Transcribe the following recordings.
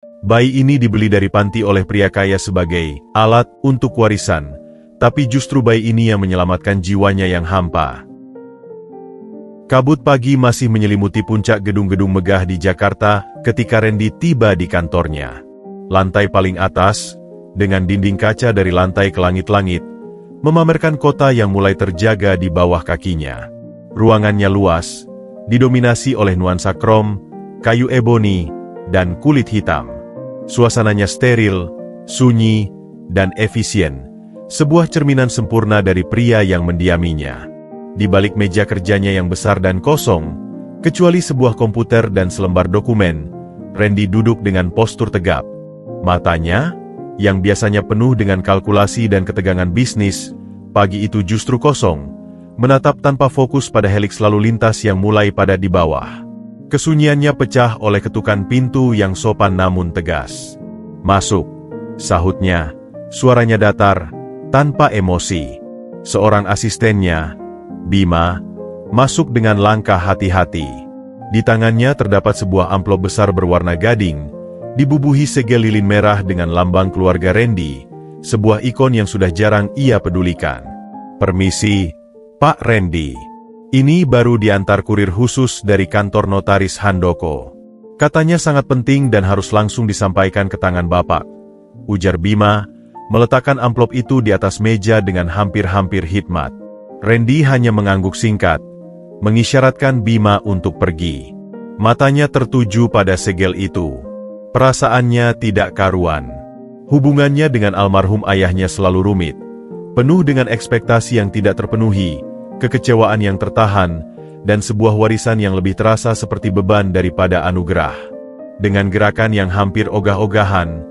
Bayi ini dibeli dari panti oleh pria kaya sebagai alat untuk warisan, tapi justru bayi ini yang menyelamatkan jiwanya yang hampa. Kabut pagi masih menyelimuti puncak gedung-gedung megah di Jakarta ketika Randy tiba di kantornya. Lantai paling atas, dengan dinding kaca dari lantai ke langit-langit, memamerkan kota yang mulai terjaga di bawah kakinya. Ruangannya luas, didominasi oleh nuansa krom, kayu eboni, dan kulit hitam. Suasananya steril, sunyi, dan efisien, sebuah cerminan sempurna dari pria yang mendiaminya. Di balik meja kerjanya yang besar dan kosong, kecuali sebuah komputer dan selembar dokumen, Randy duduk dengan postur tegap. Matanya, yang biasanya penuh dengan kalkulasi dan ketegangan bisnis, pagi itu justru kosong, menatap tanpa fokus pada heliks lalu lintas yang mulai padat di bawah. Kesunyiannya pecah oleh ketukan pintu yang sopan namun tegas. "Masuk," sahutnya, suaranya datar, tanpa emosi. Seorang asistennya, Bima, masuk dengan langkah hati-hati. Di tangannya terdapat sebuah amplop besar berwarna gading, dibubuhi segel lilin merah dengan lambang keluarga Randy, sebuah ikon yang sudah jarang ia pedulikan. "Permisi, Pak Randy. Ini baru diantar kurir khusus dari kantor notaris Handoko. Katanya sangat penting dan harus langsung disampaikan ke tangan Bapak," ujar Bima, meletakkan amplop itu di atas meja dengan hampir-hampir hikmat. Randy hanya mengangguk singkat, mengisyaratkan Bima untuk pergi. Matanya tertuju pada segel itu. Perasaannya tidak karuan. Hubungannya dengan almarhum ayahnya selalu rumit, penuh dengan ekspektasi yang tidak terpenuhi, kekecewaan yang tertahan, dan sebuah warisan yang lebih terasa seperti beban daripada anugerah. Dengan gerakan yang hampir ogah-ogahan,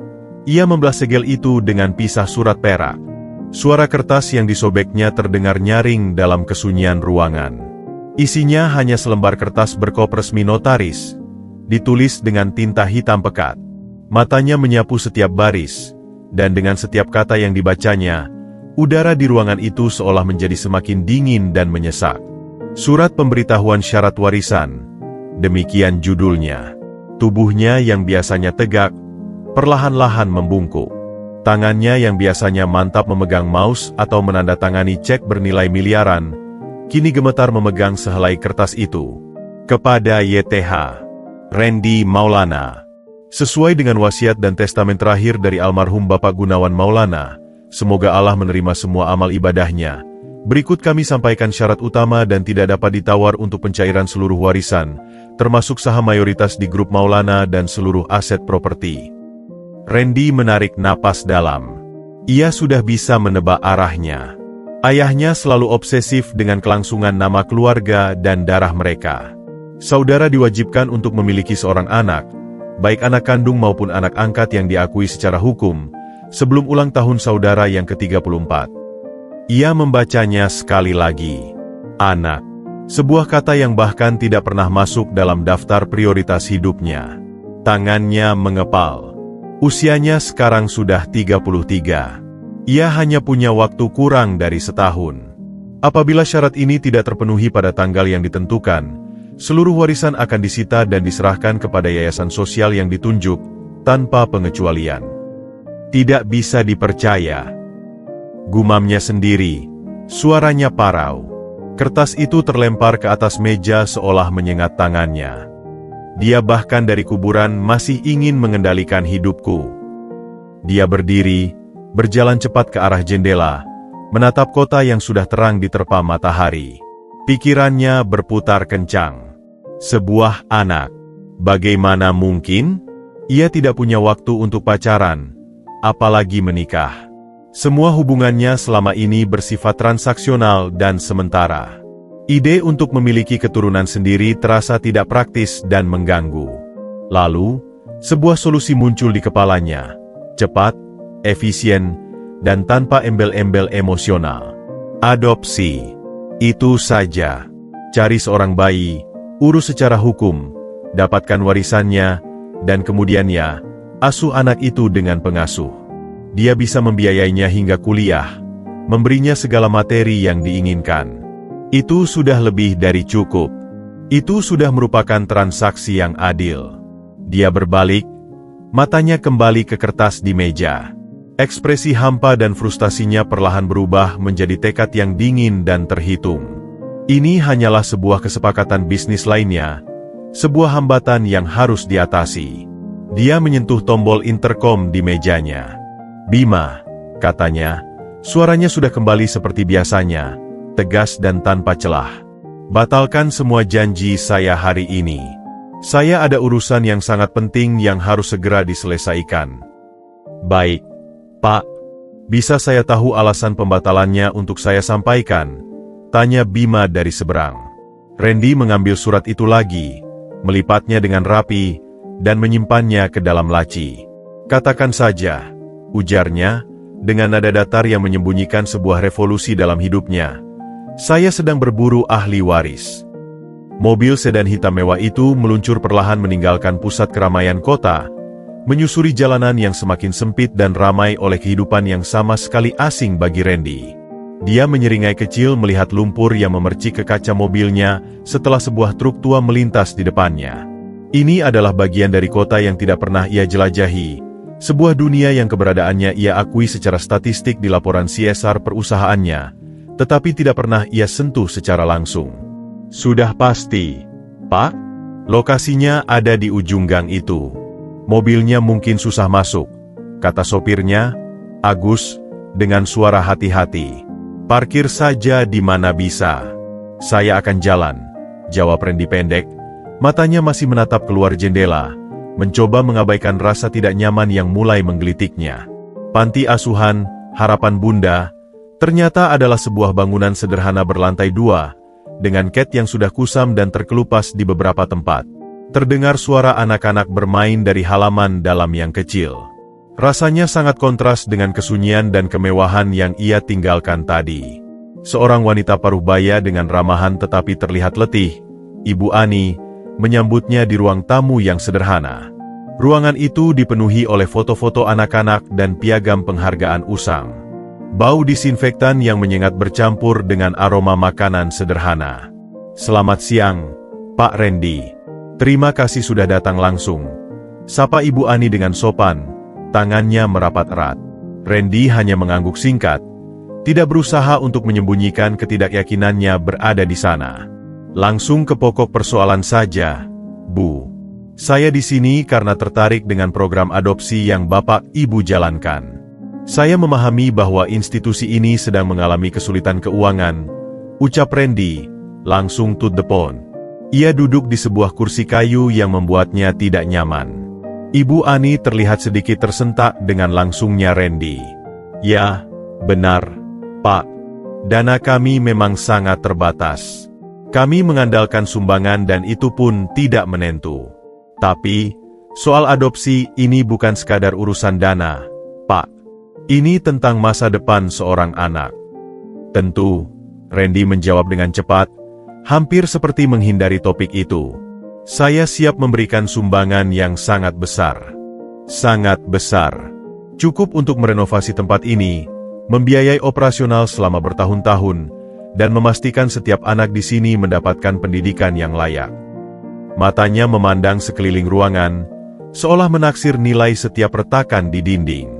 ia membelah segel itu dengan pisah surat perak. Suara kertas yang disobeknya terdengar nyaring dalam kesunyian ruangan. Isinya hanya selembar kertas berkop resmi notaris, ditulis dengan tinta hitam pekat. Matanya menyapu setiap baris, dan dengan setiap kata yang dibacanya, udara di ruangan itu seolah menjadi semakin dingin dan menyesak. "Surat pemberitahuan syarat warisan," demikian judulnya. Tubuhnya yang biasanya tegak, perlahan-lahan membungkuk. Tangannya yang biasanya mantap memegang mouse atau menandatangani cek bernilai miliaran, kini gemetar memegang sehelai kertas itu. "Kepada YTH Randy Maulana. Sesuai dengan wasiat dan testamen terakhir dari almarhum Bapak Gunawan Maulana, semoga Allah menerima semua amal ibadahnya. Berikut kami sampaikan syarat utama dan tidak dapat ditawar untuk pencairan seluruh warisan, termasuk saham mayoritas di grup Maulana dan seluruh aset properti." Randy menarik napas dalam. Ia sudah bisa menebak arahnya. Ayahnya selalu obsesif dengan kelangsungan nama keluarga dan darah mereka. Saudara diwajibkan untuk memiliki seorang anak, baik anak kandung maupun anak angkat yang diakui secara hukum, sebelum ulang tahun saudara yang ke-34. Ia membacanya sekali lagi. Anak. Sebuah kata yang bahkan tidak pernah masuk dalam daftar prioritas hidupnya. Tangannya mengepal. Usianya sekarang sudah 33. Ia hanya punya waktu kurang dari setahun. Apabila syarat ini tidak terpenuhi pada tanggal yang ditentukan, seluruh warisan akan disita dan diserahkan kepada yayasan sosial yang ditunjuk, tanpa pengecualian. Tidak bisa dipercaya. Gumamnya sendiri, suaranya parau. Kertas itu terlempar ke atas meja seolah menyengat tangannya. Dia bahkan dari kuburan masih ingin mengendalikan hidupku. Dia berdiri, berjalan cepat ke arah jendela, menatap kota yang sudah terang diterpa matahari. Pikirannya berputar kencang. Sebuah anak. Bagaimana mungkin? Ia tidak punya waktu untuk pacaran, apalagi menikah. Semua hubungannya selama ini bersifat transaksional dan sementara. Ide untuk memiliki keturunan sendiri terasa tidak praktis dan mengganggu. Lalu, sebuah solusi muncul di kepalanya. Cepat, efisien, dan tanpa embel-embel emosional. Adopsi. Itu saja. Cari seorang bayi, urus secara hukum, dapatkan warisannya, dan kemudiannya, asuh anak itu dengan pengasuh. Dia bisa membiayainya hingga kuliah, memberinya segala materi yang diinginkan. Itu sudah lebih dari cukup. Itu sudah merupakan transaksi yang adil. Dia berbalik, Matanya kembali ke kertas di meja. Ekspresi hampa dan frustasinya perlahan berubah menjadi tekad yang dingin dan terhitung. Ini hanyalah sebuah kesepakatan bisnis lainnya, sebuah hambatan yang harus diatasi. Dia menyentuh tombol intercom di mejanya. "Bima," katanya, suaranya sudah kembali seperti biasanya, tegas dan tanpa celah. "Batalkan semua janji saya hari ini. Saya ada urusan yang sangat penting yang harus segera diselesaikan." "Baik, Pak. Bisa saya tahu alasan pembatalannya untuk saya sampaikan?" tanya Bima dari seberang. Randy mengambil surat itu lagi, melipatnya dengan rapi, dan menyimpannya ke dalam laci. "Katakan saja," ujarnya, dengan nada datar yang menyembunyikan sebuah revolusi dalam hidupnya. "Saya sedang berburu ahli waris." Mobil sedan hitam mewah itu meluncur perlahan meninggalkan pusat keramaian kota, menyusuri jalanan yang semakin sempit dan ramai oleh kehidupan yang sama sekali asing bagi Randy. Dia menyeringai kecil melihat lumpur yang memercik ke kaca mobilnya setelah sebuah truk tua melintas di depannya. Ini adalah bagian dari kota yang tidak pernah ia jelajahi, sebuah dunia yang keberadaannya ia akui secara statistik di laporan CSR perusahaannya, tetapi tidak pernah ia sentuh secara langsung. "Sudah pasti, Pak. Lokasinya ada di ujung gang itu. Mobilnya mungkin susah masuk," kata sopirnya, Agus, dengan suara hati-hati. "Parkir saja di mana bisa." "Saya akan jalan," jawab Randy pendek, matanya masih menatap keluar jendela, mencoba mengabaikan rasa tidak nyaman yang mulai menggelitiknya. Panti asuhan, harapan Bunda, ternyata adalah sebuah bangunan sederhana berlantai 2, dengan cat yang sudah kusam dan terkelupas di beberapa tempat. Terdengar suara anak-anak bermain dari halaman dalam yang kecil. Rasanya sangat kontras dengan kesunyian dan kemewahan yang ia tinggalkan tadi. Seorang wanita paruh baya dengan ramahan tetapi terlihat letih, Ibu Ani, menyambutnya di ruang tamu yang sederhana. Ruangan itu dipenuhi oleh foto-foto anak-anak dan piagam penghargaan usang. Bau disinfektan yang menyengat bercampur dengan aroma makanan sederhana. "Selamat siang, Pak Randy. Terima kasih sudah datang langsung," sapa Ibu Ani dengan sopan, tangannya merapat erat. Randy hanya mengangguk singkat, tidak berusaha untuk menyembunyikan ketidakyakinannya berada di sana. "Langsung ke pokok persoalan saja, Bu. Saya di sini karena tertarik dengan program adopsi yang Bapak Ibu jalankan. Saya memahami bahwa institusi ini sedang mengalami kesulitan keuangan," ucap Randy, langsung to the point. Ia duduk di sebuah kursi kayu yang membuatnya tidak nyaman. Ibu Ani terlihat sedikit tersentak dengan langsungnya Randy. "Ya, benar, Pak. Dana kami memang sangat terbatas. Kami mengandalkan sumbangan dan itu pun tidak menentu. Tapi, soal adopsi ini bukan sekadar urusan dana, Pak. Ini tentang masa depan seorang anak." "Tentu," Randy menjawab dengan cepat, hampir seperti menghindari topik itu. "Saya siap memberikan sumbangan yang sangat besar. Sangat besar. Cukup untuk merenovasi tempat ini, membiayai operasional selama bertahun-tahun, dan memastikan setiap anak di sini mendapatkan pendidikan yang layak." Matanya memandang sekeliling ruangan, seolah menaksir nilai setiap retakan di dinding.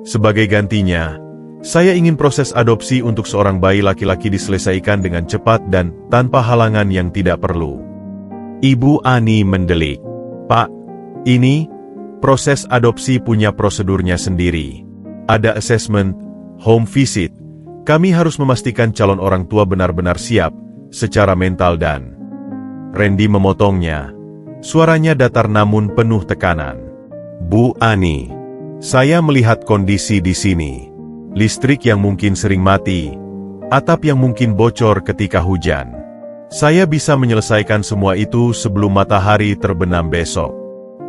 "Sebagai gantinya, saya ingin proses adopsi untuk seorang bayi laki-laki diselesaikan dengan cepat dan tanpa halangan yang tidak perlu." Ibu Ani mendelik. "Pak, ini, proses adopsi punya prosedurnya sendiri. Ada assessment, home visit. Kami harus memastikan calon orang tua benar-benar siap, secara mental dan..." Randy memotongnya. Suaranya datar namun penuh tekanan. "Bu Ani, saya melihat kondisi di sini. Listrik yang mungkin sering mati, atap yang mungkin bocor ketika hujan. Saya bisa menyelesaikan semua itu sebelum matahari terbenam besok.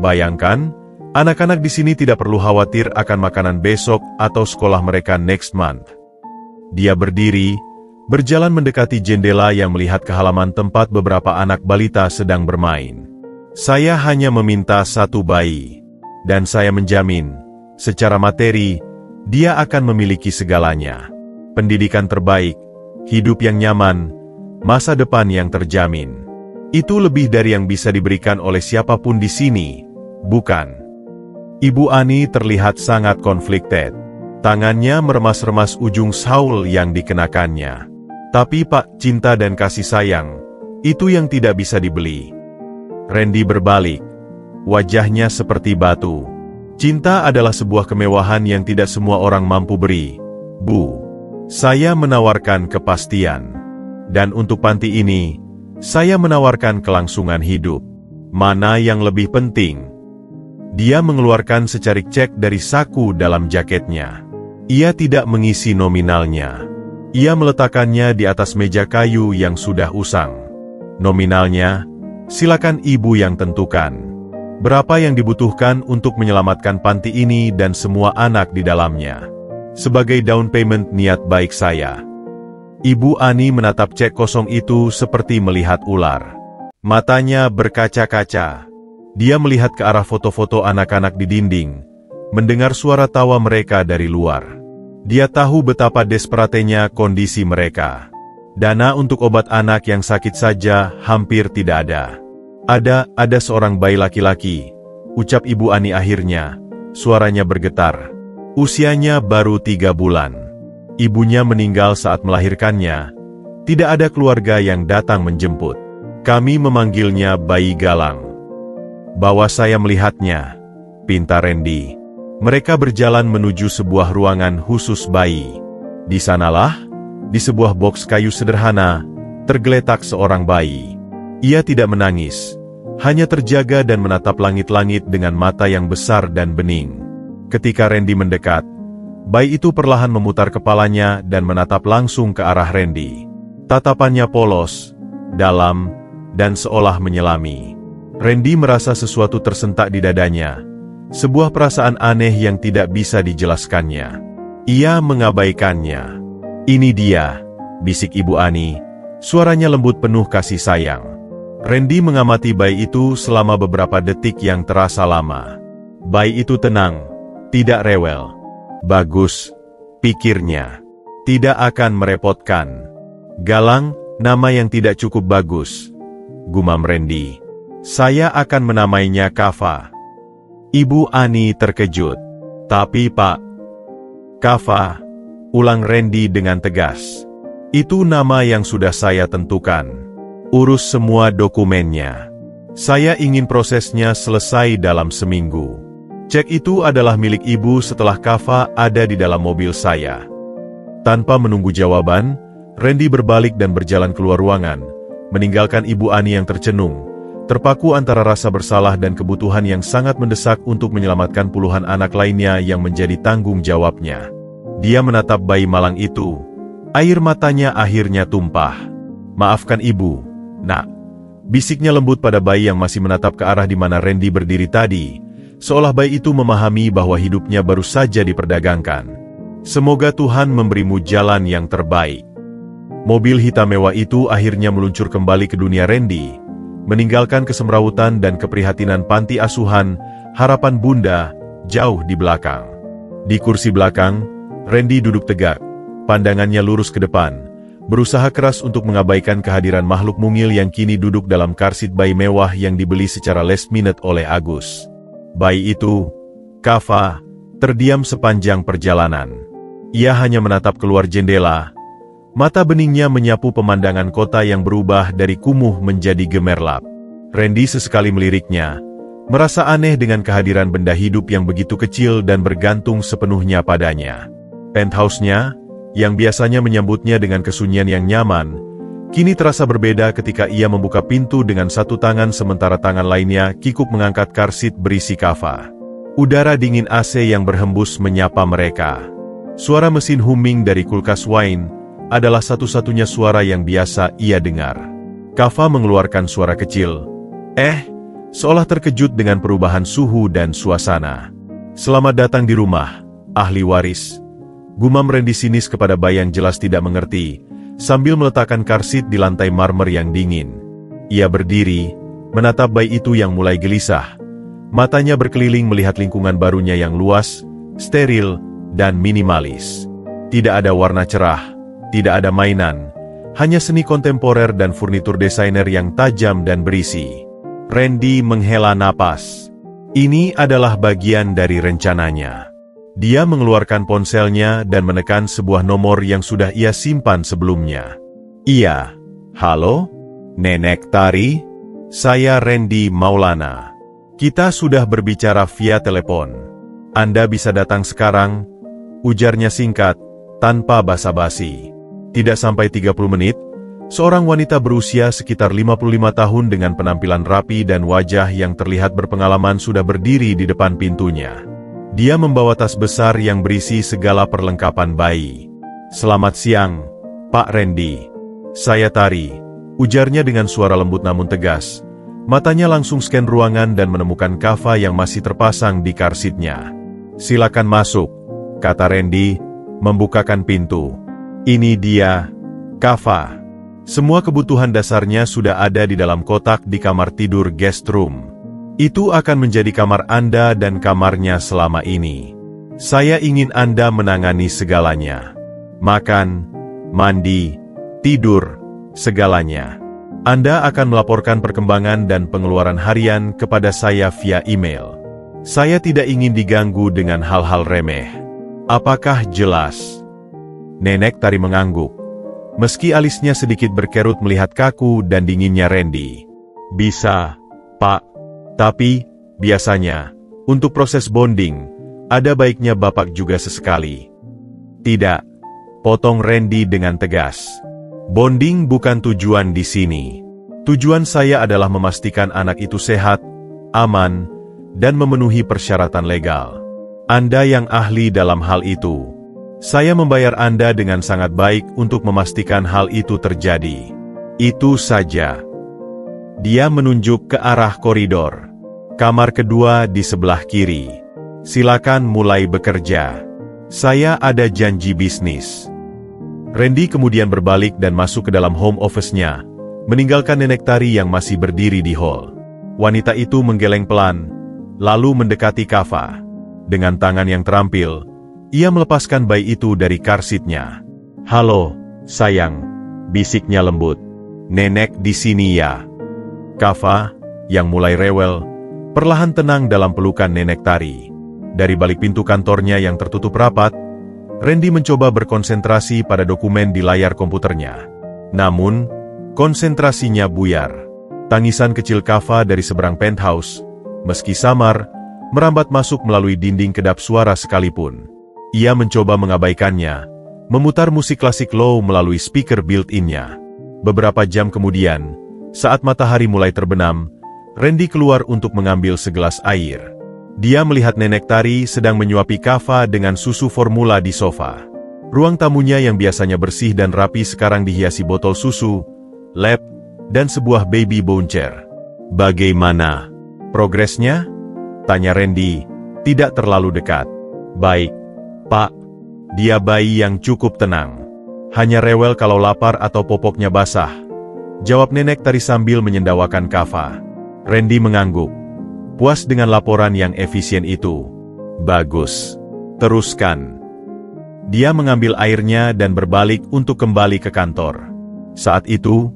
Bayangkan, anak-anak di sini tidak perlu khawatir akan makanan besok atau sekolah mereka next month." Dia berdiri, berjalan mendekati jendela yang melihat ke halaman tempat beberapa anak balita sedang bermain. "Saya hanya meminta satu bayi, dan saya menjamin, secara materi, dia akan memiliki segalanya. Pendidikan terbaik, hidup yang nyaman, masa depan yang terjamin. Itu lebih dari yang bisa diberikan oleh siapapun di sini, bukan?" Ibu Ani terlihat sangat conflicted. Tangannya meremas-remas ujung shawl yang dikenakannya. Tapi Pak, cinta dan kasih sayang, itu yang tidak bisa dibeli. Randy berbalik. Wajahnya seperti batu. Cinta adalah sebuah kemewahan yang tidak semua orang mampu beri, Bu. Saya menawarkan kepastian. Dan untuk panti ini, saya menawarkan kelangsungan hidup. Mana yang lebih penting? Dia mengeluarkan secarik cek dari saku dalam jaketnya. Ia tidak mengisi nominalnya. Ia meletakkannya di atas meja kayu yang sudah usang. Nominalnya, silakan ibu yang tentukan. Berapa yang dibutuhkan untuk menyelamatkan panti ini dan semua anak di dalamnya. Sebagai down payment niat baik saya. Ibu Ani menatap cek kosong itu seperti melihat ular. Matanya berkaca-kaca. Dia melihat ke arah foto-foto anak-anak di dinding, mendengar suara tawa mereka dari luar. Dia tahu betapa desperatenya kondisi mereka. Dana untuk obat anak yang sakit saja hampir tidak ada. Ada seorang bayi laki-laki, ucap Ibu Ani akhirnya, suaranya bergetar. Usianya baru 3 bulan. Ibunya meninggal saat melahirkannya. Tidak ada keluarga yang datang menjemput. Kami memanggilnya bayi Galang. Bawa saya melihatnya, pinta Randy. Mereka berjalan menuju sebuah ruangan khusus bayi. Di sanalah, di sebuah boks kayu sederhana, tergeletak seorang bayi. Ia tidak menangis, hanya terjaga dan menatap langit-langit dengan mata yang besar dan bening. Ketika Randy mendekat, bayi itu perlahan memutar kepalanya dan menatap langsung ke arah Randy. Tatapannya polos, dalam, dan seolah menyelami. Randy merasa sesuatu tersentak di dadanya, sebuah perasaan aneh yang tidak bisa dijelaskannya. Ia mengabaikannya. Ini dia, bisik Ibu Ani, suaranya lembut penuh kasih sayang. Randy mengamati bayi itu selama beberapa detik yang terasa lama. Bayi itu tenang, tidak rewel. Bagus, pikirnya. Tidak akan merepotkan. Galang, nama yang tidak cukup bagus, gumam Randy. Saya akan menamainya Kava. Ibu Ani terkejut. Tapi Pak, Kava, ulang Randy dengan tegas. Itu nama yang sudah saya tentukan. Urus semua dokumennya. Saya ingin prosesnya selesai dalam seminggu. Cek itu adalah milik ibu setelah Kava ada di dalam mobil saya. Tanpa menunggu jawaban, Randy berbalik dan berjalan keluar ruangan, meninggalkan Ibu Ani yang tercenung, terpaku antara rasa bersalah dan kebutuhan yang sangat mendesak untuk menyelamatkan puluhan anak lainnya yang menjadi tanggung jawabnya. Dia menatap bayi malang itu. Air matanya akhirnya tumpah. Maafkan ibu, nak. Bisiknya lembut pada bayi yang masih menatap ke arah di mana Randy berdiri tadi, seolah bayi itu memahami bahwa hidupnya baru saja diperdagangkan. Semoga Tuhan memberimu jalan yang terbaik. Mobil hitam mewah itu akhirnya meluncur kembali ke dunia Randy, meninggalkan kesemrawutan dan keprihatinan panti asuhan, harapan bunda, jauh di belakang. Di kursi belakang, Randy duduk tegak, pandangannya lurus ke depan, berusaha keras untuk mengabaikan kehadiran makhluk mungil yang kini duduk dalam karsit bayi mewah yang dibeli secara last minute oleh Agus. Bayi itu, Kava, terdiam sepanjang perjalanan. Ia hanya menatap keluar jendela. Mata beningnya menyapu pemandangan kota yang berubah dari kumuh menjadi gemerlap. Randy sesekali meliriknya, merasa aneh dengan kehadiran benda hidup yang begitu kecil dan bergantung sepenuhnya padanya. Penthouse-nya, yang biasanya menyambutnya dengan kesunyian yang nyaman, kini terasa berbeda ketika ia membuka pintu dengan satu tangan sementara tangan lainnya kikuk mengangkat karsit berisi Kava. Udara dingin AC yang berhembus menyapa mereka. Suara mesin humming dari kulkas wine adalah satu-satunya suara yang biasa ia dengar. Kava mengeluarkan suara kecil. Seolah terkejut dengan perubahan suhu dan suasana. Selamat datang di rumah, ahli waris. Gumam Randy sinis kepada bayi yang jelas tidak mengerti, sambil meletakkan karsit di lantai marmer yang dingin. Ia berdiri, menatap bayi itu yang mulai gelisah. Matanya berkeliling melihat lingkungan barunya yang luas, steril, dan minimalis. Tidak ada warna cerah, tidak ada mainan, hanya seni kontemporer dan furnitur desainer yang tajam dan berisi. Randy menghela napas. Ini adalah bagian dari rencananya. Dia mengeluarkan ponselnya dan menekan sebuah nomor yang sudah ia simpan sebelumnya. Iya, halo? Nenek Tari? Saya Randy Maulana. Kita sudah berbicara via telepon. Anda bisa datang sekarang, ujarnya singkat, tanpa basa-basi. Tidak sampai 30 menit, seorang wanita berusia sekitar 55 tahun dengan penampilan rapi dan wajah yang terlihat berpengalaman sudah berdiri di depan pintunya. Dia membawa tas besar yang berisi segala perlengkapan bayi. "Selamat siang, Pak Randy. Saya Tari," ujarnya dengan suara lembut namun tegas. Matanya langsung scan ruangan dan menemukan Kava yang masih terpasang di car seat-nya. "Silakan masuk," kata Randy, membukakan pintu. "Ini dia, Kava. Semua kebutuhan dasarnya sudah ada di dalam kotak di kamar tidur guest room. Itu akan menjadi kamar Anda dan kamarnya selama ini. Saya ingin Anda menangani segalanya. Makan, mandi, tidur, segalanya. Anda akan melaporkan perkembangan dan pengeluaran harian kepada saya via email. Saya tidak ingin diganggu dengan hal-hal remeh. Apakah jelas?" Nenek Tari mengangguk. Meski alisnya sedikit berkerut melihat kaku dan dinginnya Randy. "Bisa, Pak. Tapi, biasanya, untuk proses bonding, ada baiknya Bapak juga sesekali." "Tidak," potong Randy dengan tegas. "Bonding bukan tujuan di sini. Tujuan saya adalah memastikan anak itu sehat, aman, dan memenuhi persyaratan legal. Anda yang ahli dalam hal itu. Saya membayar Anda dengan sangat baik untuk memastikan hal itu terjadi. Itu saja." Dia menunjuk ke arah koridor. "Kamar kedua di sebelah kiri. Silakan mulai bekerja. Saya ada janji bisnis." Randy kemudian berbalik dan masuk ke dalam home office-nya, meninggalkan Nenek Tari yang masih berdiri di hall. Wanita itu menggeleng pelan, lalu mendekati Kava. Dengan tangan yang terampil, ia melepaskan bayi itu dari car seat-nya. "Halo, sayang," bisiknya lembut. "Nenek di sini ya." Kava, yang mulai rewel, perlahan tenang dalam pelukan Nenek Tari. Dari balik pintu kantornya yang tertutup rapat, Randy mencoba berkonsentrasi pada dokumen di layar komputernya. Namun, konsentrasinya buyar. Tangisan kecil Kava dari seberang penthouse, meski samar, merambat masuk melalui dinding kedap suara sekalipun. Ia mencoba mengabaikannya, memutar musik klasik low melalui speaker built-in-nya. Beberapa jam kemudian, saat matahari mulai terbenam, Randy keluar untuk mengambil segelas air. Dia melihat Nenek Tari sedang menyuapi Kava dengan susu formula di sofa. Ruang tamunya yang biasanya bersih dan rapi sekarang dihiasi botol susu, lap, dan sebuah baby bouncer. "Bagaimana progresnya?" tanya Randy, tidak terlalu dekat. "Baik, Pak." Dia bayi yang cukup tenang. "Hanya rewel kalau lapar atau popoknya basah," jawab Nenek Tari sambil menyendawakan Kava. Randy mengangguk, puas dengan laporan yang efisien itu. "Bagus. Teruskan." Dia mengambil airnya dan berbalik untuk kembali ke kantor. Saat itu,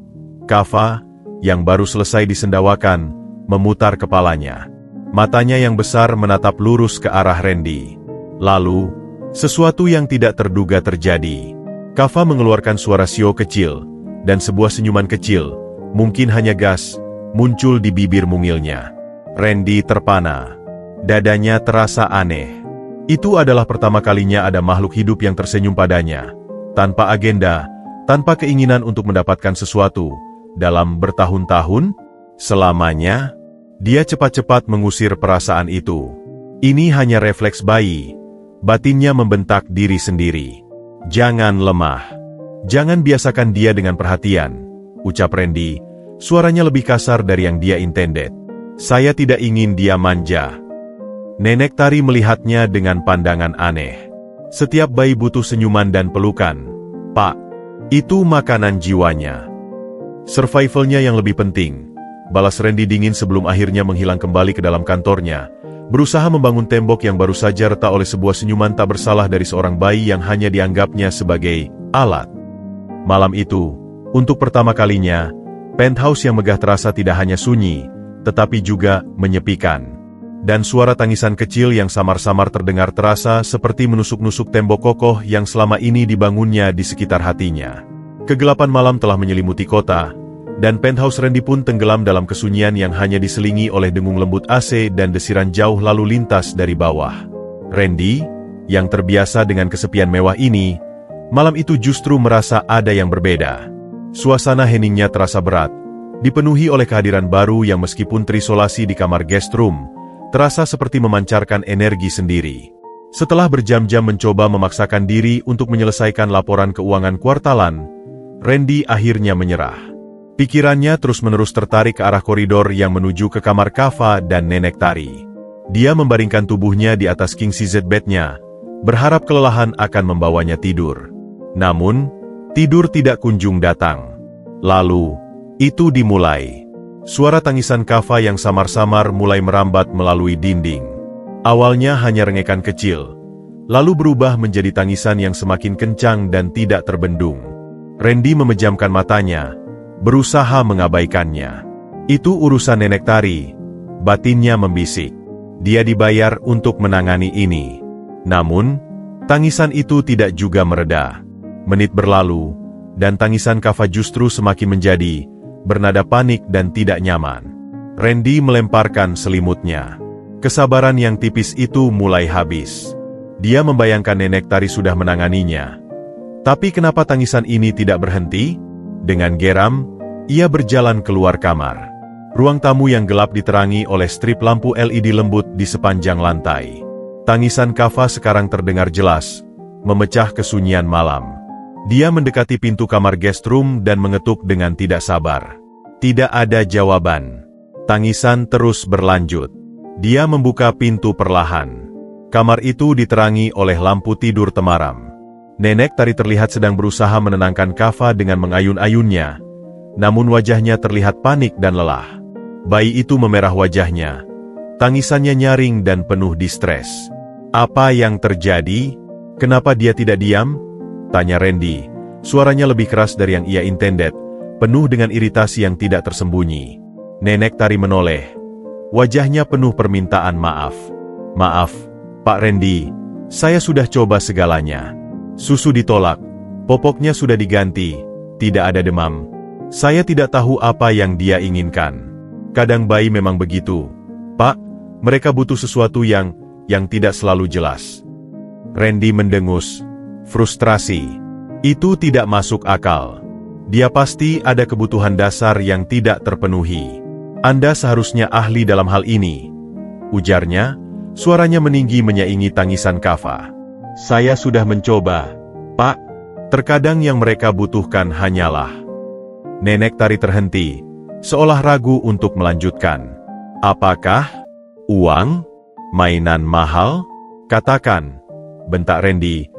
Kava, yang baru selesai disendawakan, memutar kepalanya. Matanya yang besar menatap lurus ke arah Randy. Lalu, sesuatu yang tidak terduga terjadi. Kava mengeluarkan suara sio kecil, dan sebuah senyuman kecil, mungkin hanya gas, muncul di bibir mungilnya. Randy terpana. Dadanya terasa aneh. Itu adalah pertama kalinya ada makhluk hidup yang tersenyum padanya. Tanpa agenda, tanpa keinginan untuk mendapatkan sesuatu. Dalam bertahun-tahun, selamanya, dia cepat-cepat mengusir perasaan itu. Ini hanya refleks bayi. Batinnya membentak diri sendiri. "Jangan lemah. Jangan biasakan dia dengan perhatian," ucap Randy. Suaranya lebih kasar dari yang dia intended. "Saya tidak ingin dia manja." Nenek Tari melihatnya dengan pandangan aneh. "Setiap bayi butuh senyuman dan pelukan, Pak. Itu makanan jiwanya. Survivalnya yang lebih penting," balas Randy dingin sebelum akhirnya menghilang kembali ke dalam kantornya. Berusaha membangun tembok yang baru saja retak oleh sebuah senyuman tak bersalah dari seorang bayi yang hanya dianggapnya sebagai alat. Malam itu, untuk pertama kalinya, penthouse yang megah terasa tidak hanya sunyi, tetapi juga menyepikan. Dan suara tangisan kecil yang samar-samar terdengar terasa seperti menusuk-nusuk tembok kokoh yang selama ini dibangunnya di sekitar hatinya. Kegelapan malam telah menyelimuti kota, dan penthouse Randy pun tenggelam dalam kesunyian yang hanya diselingi oleh dengung lembut AC dan desiran jauh lalu lintas dari bawah. Randy, yang terbiasa dengan kesepian mewah ini, malam itu justru merasa ada yang berbeda. Suasana heningnya terasa berat, dipenuhi oleh kehadiran baru yang meskipun terisolasi di kamar guest room, terasa seperti memancarkan energi sendiri. Setelah berjam-jam mencoba memaksakan diri untuk menyelesaikan laporan keuangan kuartalan, Randy akhirnya menyerah. Pikirannya terus-menerus tertarik ke arah koridor yang menuju ke kamar Kava dan Nenek Tari. Dia membaringkan tubuhnya di atas king size bed-nya, berharap kelelahan akan membawanya tidur. Namun, tidur tidak kunjung datang. Lalu, itu dimulai. Suara tangisan Kava yang samar-samar mulai merambat melalui dinding. Awalnya hanya rengekan kecil, lalu berubah menjadi tangisan yang semakin kencang dan tidak terbendung. Randy memejamkan matanya, berusaha mengabaikannya. Itu urusan Nenek Tari, batinnya membisik. Dia dibayar untuk menangani ini. Namun, tangisan itu tidak juga mereda. Menit berlalu, dan tangisan Kava justru semakin menjadi bernada panik dan tidak nyaman. Randy melemparkan selimutnya. Kesabaran yang tipis itu mulai habis. Dia membayangkan Nenek Tari sudah menanganinya. Tapi kenapa tangisan ini tidak berhenti? Dengan geram, ia berjalan keluar kamar. Ruang tamu yang gelap diterangi oleh strip lampu LED lembut di sepanjang lantai. Tangisan Kava sekarang terdengar jelas, memecah kesunyian malam. Dia mendekati pintu kamar guest room dan mengetuk dengan tidak sabar. Tidak ada jawaban. Tangisan terus berlanjut. Dia membuka pintu perlahan. Kamar itu diterangi oleh lampu tidur temaram. Nenek Tari terlihat sedang berusaha menenangkan Kava dengan mengayun-ayunnya. Namun wajahnya terlihat panik dan lelah. Bayi itu memerah wajahnya. Tangisannya nyaring dan penuh distres. Apa yang terjadi? Kenapa dia tidak diam? Tanya Randy. Suaranya lebih keras dari yang ia intended, penuh dengan iritasi yang tidak tersembunyi. Nenek Tari menoleh. Wajahnya penuh permintaan maaf. Maaf, Pak Randy, saya sudah coba segalanya. Susu ditolak, popoknya sudah diganti, tidak ada demam. Saya tidak tahu apa yang dia inginkan. Kadang bayi memang begitu. Pak, mereka butuh sesuatu yang tidak selalu jelas. Randy mendengus. Frustrasi. Itu tidak masuk akal. Dia pasti ada kebutuhan dasar yang tidak terpenuhi. Anda seharusnya ahli dalam hal ini. Ujarnya, suaranya meninggi menyaingi tangisan Kava. Saya sudah mencoba, Pak. Terkadang yang mereka butuhkan hanyalah. Nenek Tari terhenti, seolah ragu untuk melanjutkan. Apakah? Uang? Mainan mahal? Katakan, bentak Randy.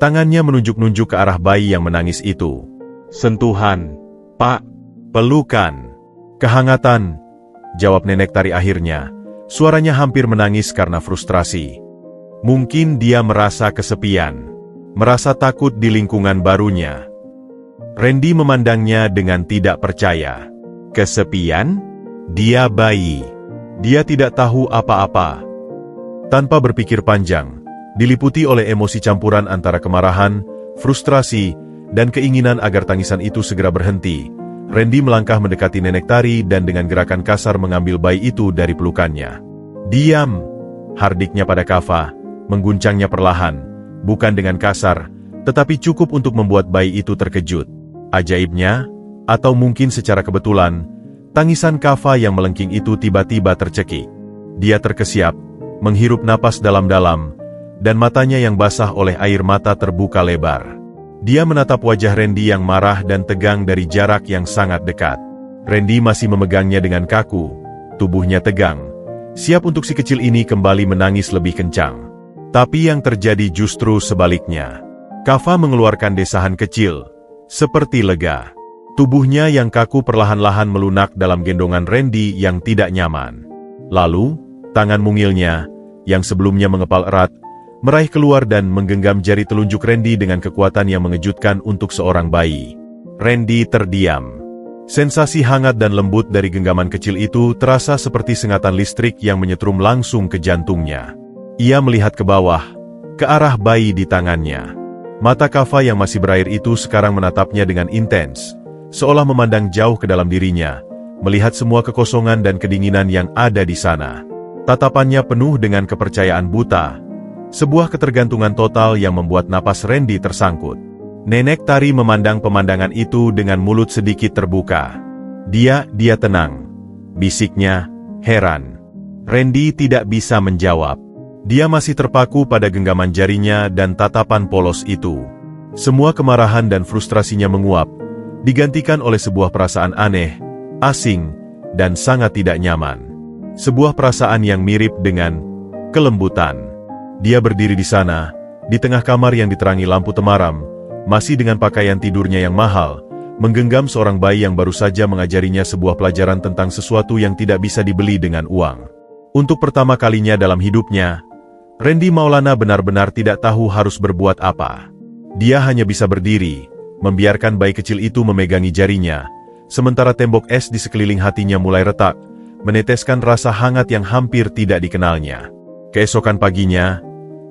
Tangannya menunjuk-nunjuk ke arah bayi yang menangis itu. Sentuhan, Pak. Pelukan. Kehangatan, jawab Nenek Tari akhirnya. Suaranya hampir menangis karena frustrasi. Mungkin dia merasa kesepian. Merasa takut di lingkungan barunya. Randy memandangnya dengan tidak percaya. Kesepian? Dia bayi. Dia tidak tahu apa-apa. Tanpa berpikir panjang, diliputi oleh emosi campuran antara kemarahan, frustrasi, dan keinginan agar tangisan itu segera berhenti, Randy melangkah mendekati Nenek Tari dan dengan gerakan kasar mengambil bayi itu dari pelukannya. Diam! Hardiknya pada Kava, mengguncangnya perlahan, bukan dengan kasar, tetapi cukup untuk membuat bayi itu terkejut. Ajaibnya, atau mungkin secara kebetulan, tangisan Kava yang melengking itu tiba-tiba tercekik. Dia terkesiap, menghirup napas dalam-dalam, dan matanya yang basah oleh air mata terbuka lebar. Dia menatap wajah Randy yang marah dan tegang dari jarak yang sangat dekat. Randy masih memegangnya dengan kaku, tubuhnya tegang, siap untuk si kecil ini kembali menangis lebih kencang. Tapi yang terjadi justru sebaliknya. Kava mengeluarkan desahan kecil, seperti lega. Tubuhnya yang kaku perlahan-lahan melunak dalam gendongan Randy yang tidak nyaman. Lalu, tangan mungilnya, yang sebelumnya mengepal erat, meraih keluar dan menggenggam jari telunjuk Randy dengan kekuatan yang mengejutkan untuk seorang bayi. Randy terdiam. Sensasi hangat dan lembut dari genggaman kecil itu terasa seperti sengatan listrik yang menyetrum langsung ke jantungnya. Ia melihat ke bawah, ke arah bayi di tangannya. Mata Kava yang masih berair itu sekarang menatapnya dengan intens, seolah memandang jauh ke dalam dirinya, melihat semua kekosongan dan kedinginan yang ada di sana. Tatapannya penuh dengan kepercayaan buta, sebuah ketergantungan total yang membuat napas Randy tersangkut. Nenek Tari memandang pemandangan itu dengan mulut sedikit terbuka. Dia tenang, bisiknya, heran. Randy tidak bisa menjawab. Dia masih terpaku pada genggaman jarinya dan tatapan polos itu. Semua kemarahan dan frustrasinya menguap, digantikan oleh sebuah perasaan aneh, asing, dan sangat tidak nyaman. Sebuah perasaan yang mirip dengan kelembutan. Dia berdiri di sana, di tengah kamar yang diterangi lampu temaram, masih dengan pakaian tidurnya yang mahal, menggenggam seorang bayi yang baru saja mengajarinya sebuah pelajaran tentang sesuatu yang tidak bisa dibeli dengan uang. Untuk pertama kalinya dalam hidupnya, Randy Maulana benar-benar tidak tahu harus berbuat apa. Dia hanya bisa berdiri, membiarkan bayi kecil itu memegangi jarinya, sementara tembok es di sekeliling hatinya mulai retak, meneteskan rasa hangat yang hampir tidak dikenalnya. Keesokan paginya,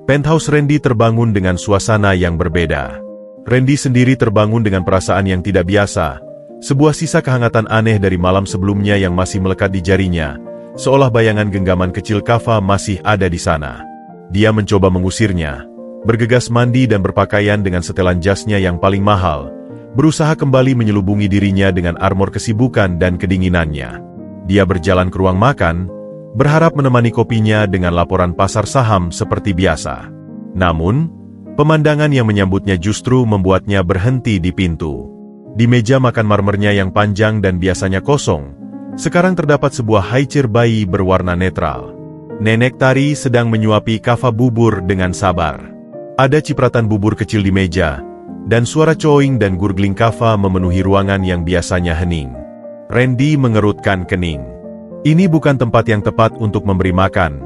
penthouse Randy terbangun dengan suasana yang berbeda. Randy sendiri terbangun dengan perasaan yang tidak biasa, sebuah sisa kehangatan aneh dari malam sebelumnya yang masih melekat di jarinya, seolah bayangan genggaman kecil Kava masih ada di sana. Dia mencoba mengusirnya, bergegas mandi dan berpakaian dengan setelan jasnya yang paling mahal, berusaha kembali menyelubungi dirinya dengan armor kesibukan dan kedinginannya. Dia berjalan ke ruang makan, berharap menemani kopinya dengan laporan pasar saham seperti biasa. Namun, pemandangan yang menyambutnya justru membuatnya berhenti di pintu. Di meja makan marmernya yang panjang dan biasanya kosong, sekarang terdapat sebuah high chair bayi berwarna netral. Nenek Tari sedang menyuapi Kava bubur dengan sabar. Ada cipratan bubur kecil di meja, dan suara cooing dan gurgling Kava memenuhi ruangan yang biasanya hening. Randy mengerutkan kening. Ini bukan tempat yang tepat untuk memberi makan,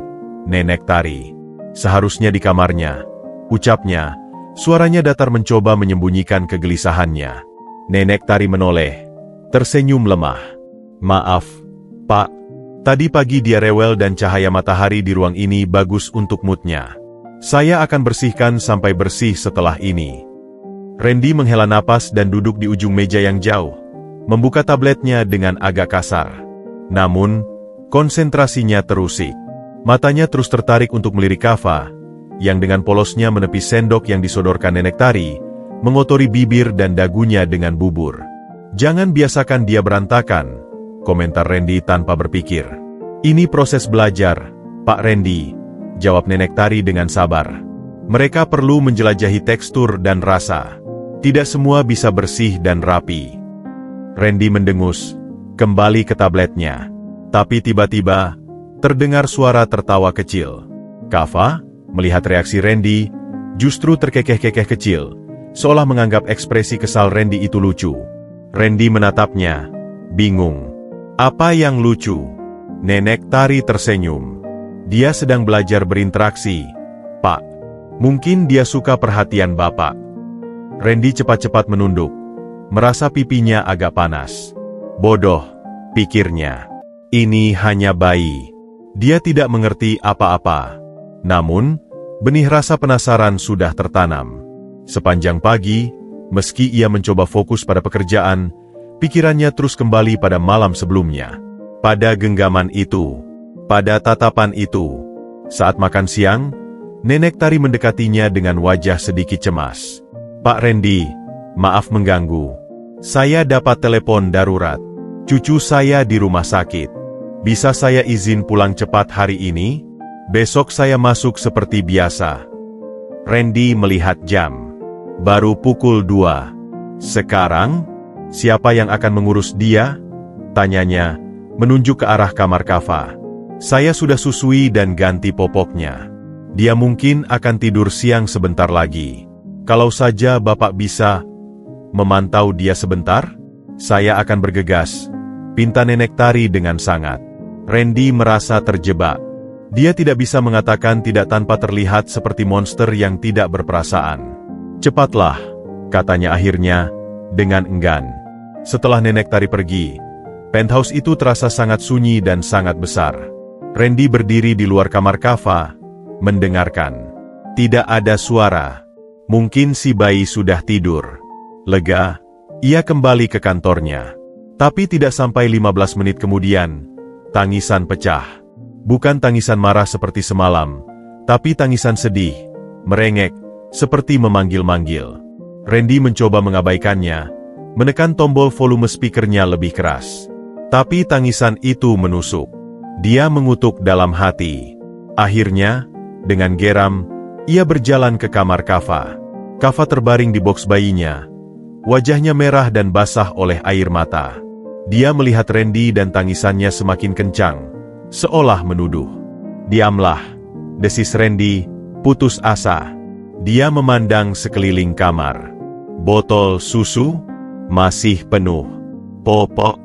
Nenek Tari. Seharusnya di kamarnya, ucapnya, suaranya datar mencoba menyembunyikan kegelisahannya. Nenek Tari menoleh, tersenyum lemah. Maaf, Pak. Tadi pagi dia rewel dan cahaya matahari di ruang ini bagus untuk moodnya. Saya akan bersihkan sampai bersih setelah ini. Randy menghela napas dan duduk di ujung meja yang jauh, membuka tabletnya dengan agak kasar. Namun, konsentrasinya terusik. Matanya terus tertarik untuk melirik Kava, yang dengan polosnya menepis sendok yang disodorkan Nenek Tari, mengotori bibir dan dagunya dengan bubur. Jangan biasakan dia berantakan, komentar Randy tanpa berpikir. Ini proses belajar, Pak Randy, jawab Nenek Tari dengan sabar. Mereka perlu menjelajahi tekstur dan rasa. Tidak semua bisa bersih dan rapi. Randy mendengus, kembali ke tabletnya. Tapi tiba-tiba, terdengar suara tertawa kecil. Kava, melihat reaksi Randy, justru terkekeh-kekeh kecil, seolah menganggap ekspresi kesal Randy itu lucu. Randy menatapnya, bingung. Apa yang lucu? Nenek Tari tersenyum. Dia sedang belajar berinteraksi, Pak. Mungkin dia suka perhatian Bapak. Randy cepat-cepat menunduk, merasa pipinya agak panas. Bodoh, pikirnya. Ini hanya bayi. Dia tidak mengerti apa-apa. Namun, benih rasa penasaran sudah tertanam. Sepanjang pagi, meski ia mencoba fokus pada pekerjaan, pikirannya terus kembali pada malam sebelumnya. Pada genggaman itu, pada tatapan itu. Saat makan siang, Nenek Tari mendekatinya dengan wajah sedikit cemas. Pak Randy, maaf mengganggu. Saya dapat telepon darurat. Cucu saya di rumah sakit. Bisa saya izin pulang cepat hari ini? Besok saya masuk seperti biasa. Randy melihat jam. Baru pukul 2. Sekarang, siapa yang akan mengurus dia? Tanyanya, menunjuk ke arah kamar Kava. Saya sudah susui dan ganti popoknya. Dia mungkin akan tidur siang sebentar lagi. Kalau saja Bapak bisa memantau dia sebentar, saya akan bergegas, pinta Nenek Tari dengan sangat. Randy merasa terjebak. Dia tidak bisa mengatakan tidak tanpa terlihat seperti monster yang tidak berperasaan. Cepatlah, katanya akhirnya, dengan enggan. Setelah Nenek Tari pergi, penthouse itu terasa sangat sunyi dan sangat besar. Randy berdiri di luar kamar Kava, mendengarkan. Tidak ada suara. Mungkin si bayi sudah tidur. Lega, ia kembali ke kantornya. Tapi tidak sampai 15 menit kemudian, tangisan pecah. Bukan tangisan marah seperti semalam, tapi tangisan sedih, merengek, seperti memanggil-manggil. Randy mencoba mengabaikannya, menekan tombol volume speakernya lebih keras. Tapi tangisan itu menusuk. Dia mengutuk dalam hati. Akhirnya, dengan geram, ia berjalan ke kamar Kava. Kava terbaring di boks bayinya. Wajahnya merah dan basah oleh air mata. Dia melihat Randy dan tangisannya semakin kencang, seolah menuduh. "Diamlah," desis Randy, putus asa. Dia memandang sekeliling kamar. Botol susu masih penuh. Popok.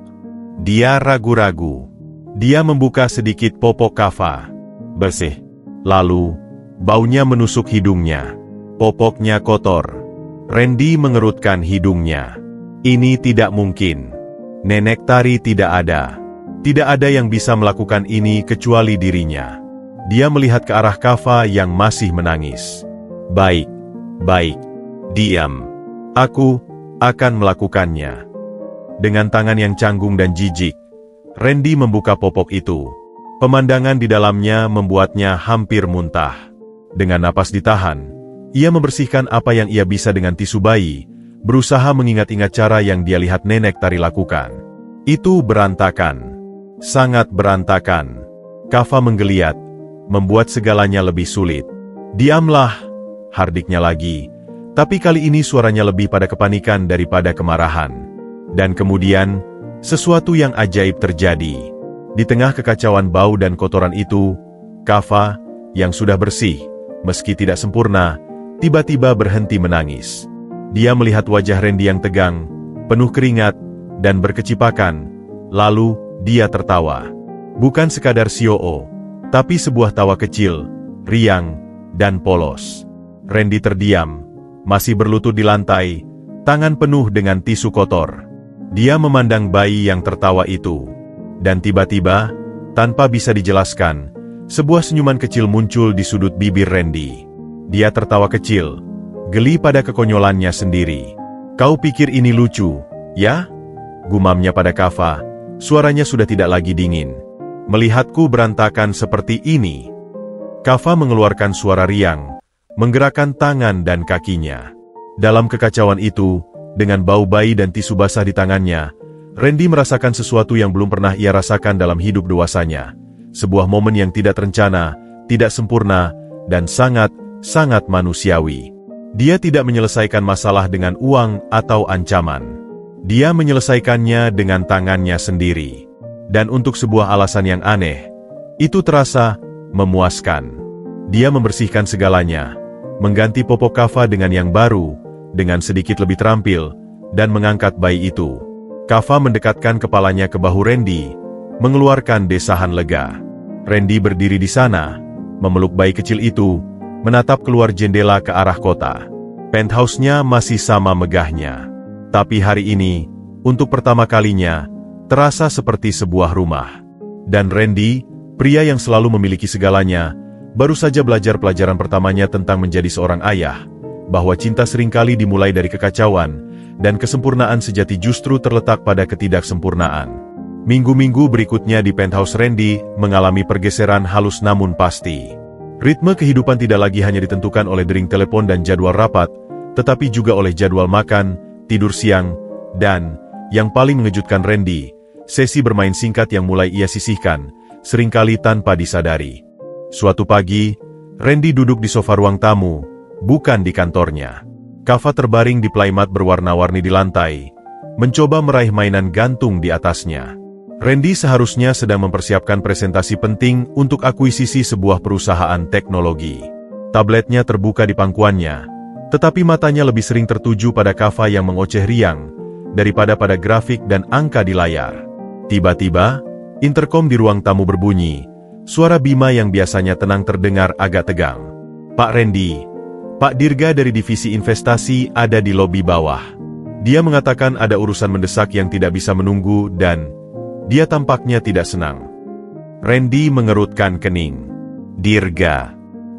Dia ragu-ragu. Dia membuka sedikit popok Kava. Bersih. Lalu, baunya menusuk hidungnya. Popoknya kotor. Randy mengerutkan hidungnya. Ini tidak mungkin. Nenek Tari tidak ada. Tidak ada yang bisa melakukan ini kecuali dirinya. Dia melihat ke arah Kava yang masih menangis. Baik, diam. Aku akan melakukannya. Dengan tangan yang canggung dan jijik, Randy membuka popok itu. Pemandangan di dalamnya membuatnya hampir muntah. Dengan napas ditahan, ia membersihkan apa yang ia bisa dengan tisu bayi, berusaha mengingat-ingat cara yang dia lihat Nenek Tari lakukan. Itu berantakan. Sangat berantakan. Kava menggeliat, membuat segalanya lebih sulit. "Diamlah," hardiknya lagi. Tapi kali ini suaranya lebih pada kepanikan daripada kemarahan. Dan kemudian, sesuatu yang ajaib terjadi. Di tengah kekacauan bau dan kotoran itu, Kava, yang sudah bersih, meski tidak sempurna, tiba-tiba berhenti menangis. Dia melihat wajah Randy yang tegang, penuh keringat, dan berkecipakan. Lalu, dia tertawa. Bukan sekadar sioo, tapi sebuah tawa kecil, riang, dan polos. Randy terdiam, masih berlutut di lantai, tangan penuh dengan tisu kotor. Dia memandang bayi yang tertawa itu. Dan tiba-tiba, tanpa bisa dijelaskan, sebuah senyuman kecil muncul di sudut bibir Randy. Dia tertawa kecil, geli pada kekonyolannya sendiri. "Kau pikir ini lucu, ya?" gumamnya pada Kava, suaranya sudah tidak lagi dingin. "Melihatku berantakan seperti ini." Kava mengeluarkan suara riang, menggerakkan tangan dan kakinya. Dalam kekacauan itu, dengan bau bayi dan tisu basah di tangannya, Randy merasakan sesuatu yang belum pernah ia rasakan dalam hidup dewasanya. Sebuah momen yang tidak terencana, tidak sempurna, dan sangat manusiawi. Dia tidak menyelesaikan masalah dengan uang atau ancaman. Dia menyelesaikannya dengan tangannya sendiri. Dan untuk sebuah alasan yang aneh, itu terasa memuaskan. Dia membersihkan segalanya, mengganti popok Kava dengan yang baru, dengan sedikit lebih terampil, dan mengangkat bayi itu. Kava mendekatkan kepalanya ke bahu Randy, mengeluarkan desahan lega. Randy berdiri di sana, memeluk bayi kecil itu, menatap keluar jendela ke arah kota. Penthouse-nya masih sama megahnya. Tapi hari ini, untuk pertama kalinya, terasa seperti sebuah rumah. Dan Randy, pria yang selalu memiliki segalanya, baru saja belajar pelajaran pertamanya tentang menjadi seorang ayah, bahwa cinta seringkali dimulai dari kekacauan, dan kesempurnaan sejati justru terletak pada ketidaksempurnaan. Minggu-minggu berikutnya di penthouse Randy mengalami pergeseran halus namun pasti. Ritme kehidupan tidak lagi hanya ditentukan oleh dering telepon dan jadwal rapat, tetapi juga oleh jadwal makan, tidur siang, dan, yang paling mengejutkan Randy, sesi bermain singkat yang mulai ia sisihkan, seringkali tanpa disadari. Suatu pagi, Randy duduk di sofa ruang tamu, bukan di kantornya. Kava terbaring di playmat berwarna-warni di lantai, mencoba meraih mainan gantung di atasnya. Randy seharusnya sedang mempersiapkan presentasi penting untuk akuisisi sebuah perusahaan teknologi. Tabletnya terbuka di pangkuannya, tetapi matanya lebih sering tertuju pada Kava yang mengoceh riang, daripada pada grafik dan angka di layar. Tiba-tiba, interkom di ruang tamu berbunyi, suara Bima yang biasanya tenang terdengar agak tegang. "Pak Randy, Pak Dirga dari divisi investasi ada di lobi bawah." Dia mengatakan ada urusan mendesak yang tidak bisa menunggu dan dia tampaknya tidak senang. Randy mengerutkan kening. Dirga,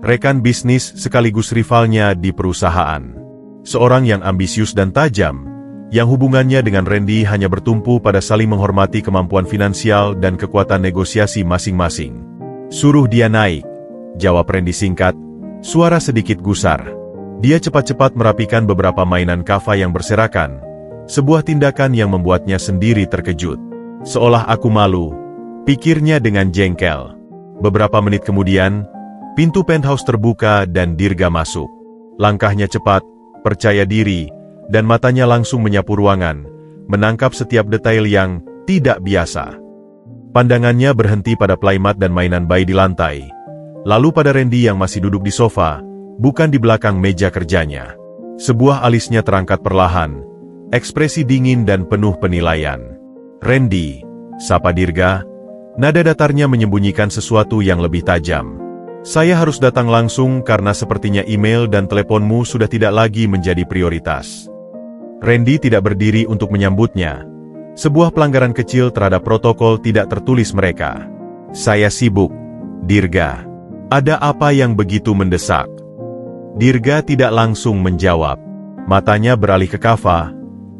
rekan bisnis sekaligus rivalnya di perusahaan. Seorang yang ambisius dan tajam, yang hubungannya dengan Randy hanya bertumpu pada saling menghormati kemampuan finansial dan kekuatan negosiasi masing-masing. Suruh dia naik, jawab Randy singkat, suara sedikit gusar. Dia cepat-cepat merapikan beberapa mainan kava yang berserakan, sebuah tindakan yang membuatnya sendiri terkejut. Seolah aku malu, pikirnya dengan jengkel. Beberapa menit kemudian, pintu penthouse terbuka dan Dirga masuk. Langkahnya cepat, percaya diri, dan matanya langsung menyapu ruangan, menangkap setiap detail yang tidak biasa. Pandangannya berhenti pada playmat dan mainan bayi di lantai, lalu pada Randy yang masih duduk di sofa, bukan di belakang meja kerjanya. Sebuah alisnya terangkat perlahan, ekspresi dingin dan penuh penilaian. Randy, sapa Dirga, nada datarnya menyembunyikan sesuatu yang lebih tajam. Saya harus datang langsung karena sepertinya email dan teleponmu sudah tidak lagi menjadi prioritas. Randy tidak berdiri untuk menyambutnya. Sebuah pelanggaran kecil terhadap protokol tidak tertulis mereka. Saya sibuk, Dirga. Ada apa yang begitu mendesak? Dirga tidak langsung menjawab. Matanya beralih ke Kava,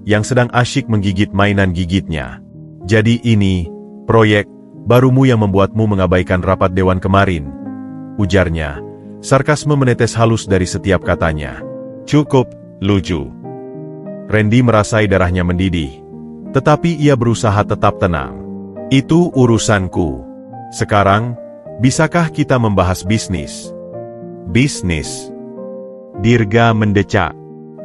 yang sedang asyik menggigit mainan gigitnya. Jadi ini, proyek barumu yang membuatmu mengabaikan rapat dewan kemarin, ujarnya. Sarkasme menetes halus dari setiap katanya. Cukup, lucu. Randy merasai darahnya mendidih. Tetapi ia berusaha tetap tenang. Itu urusanku. Sekarang, bisakah kita membahas bisnis? Bisnis? Dirga mendecak.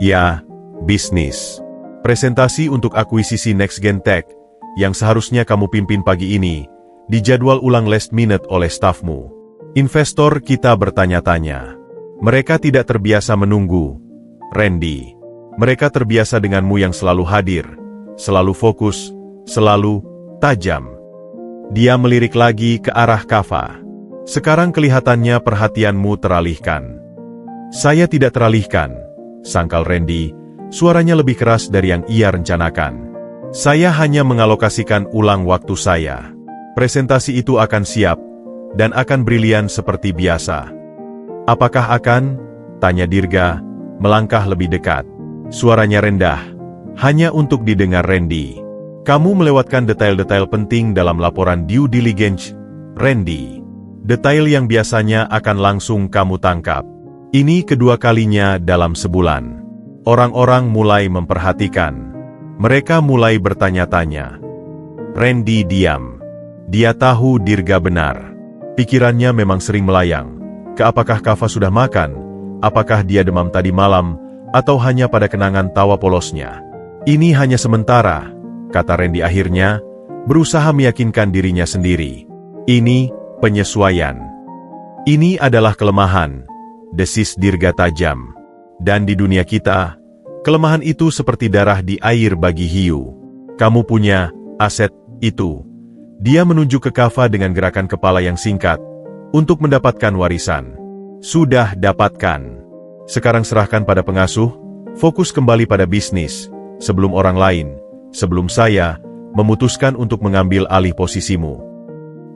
Ya, bisnis. Presentasi untuk akuisisi Next Gen Tech, yang seharusnya kamu pimpin pagi ini, dijadwal ulang last minute oleh stafmu. Investor kita bertanya-tanya. Mereka tidak terbiasa menunggu, Randy. Mereka terbiasa denganmu yang selalu hadir, selalu fokus, selalu tajam. Dia melirik lagi ke arah Kava. Sekarang kelihatannya perhatianmu teralihkan. Saya tidak teralihkan, sangkal Randy, suaranya lebih keras dari yang ia rencanakan. Saya hanya mengalokasikan ulang waktu saya. Presentasi itu akan siap, dan akan brilian seperti biasa. Apakah akan? Tanya Dirga, melangkah lebih dekat. Suaranya rendah, hanya untuk didengar Randy. Kamu melewatkan detail-detail penting dalam laporan due diligence, Randy. Detail yang biasanya akan langsung kamu tangkap. Ini kedua kalinya dalam sebulan. Orang-orang mulai memperhatikan. Mereka mulai bertanya-tanya. Randy diam. Dia tahu Dirga benar. Pikirannya memang sering melayang. Apakah Kava sudah makan? Apakah dia demam tadi malam? Atau hanya pada kenangan tawa polosnya? Ini hanya sementara, kata Randy akhirnya, berusaha meyakinkan dirinya sendiri. Ini penyesuaian. Ini adalah kelemahan, desis Dirga tajam. Dan di dunia kita, kelemahan itu seperti darah di air bagi hiu. Kamu punya aset itu. Dia menunjuk ke Kava dengan gerakan kepala yang singkat, untuk mendapatkan warisan. Sudah dapatkan. Sekarang serahkan pada pengasuh, fokus kembali pada bisnis, sebelum orang lain, sebelum saya, memutuskan untuk mengambil alih posisimu.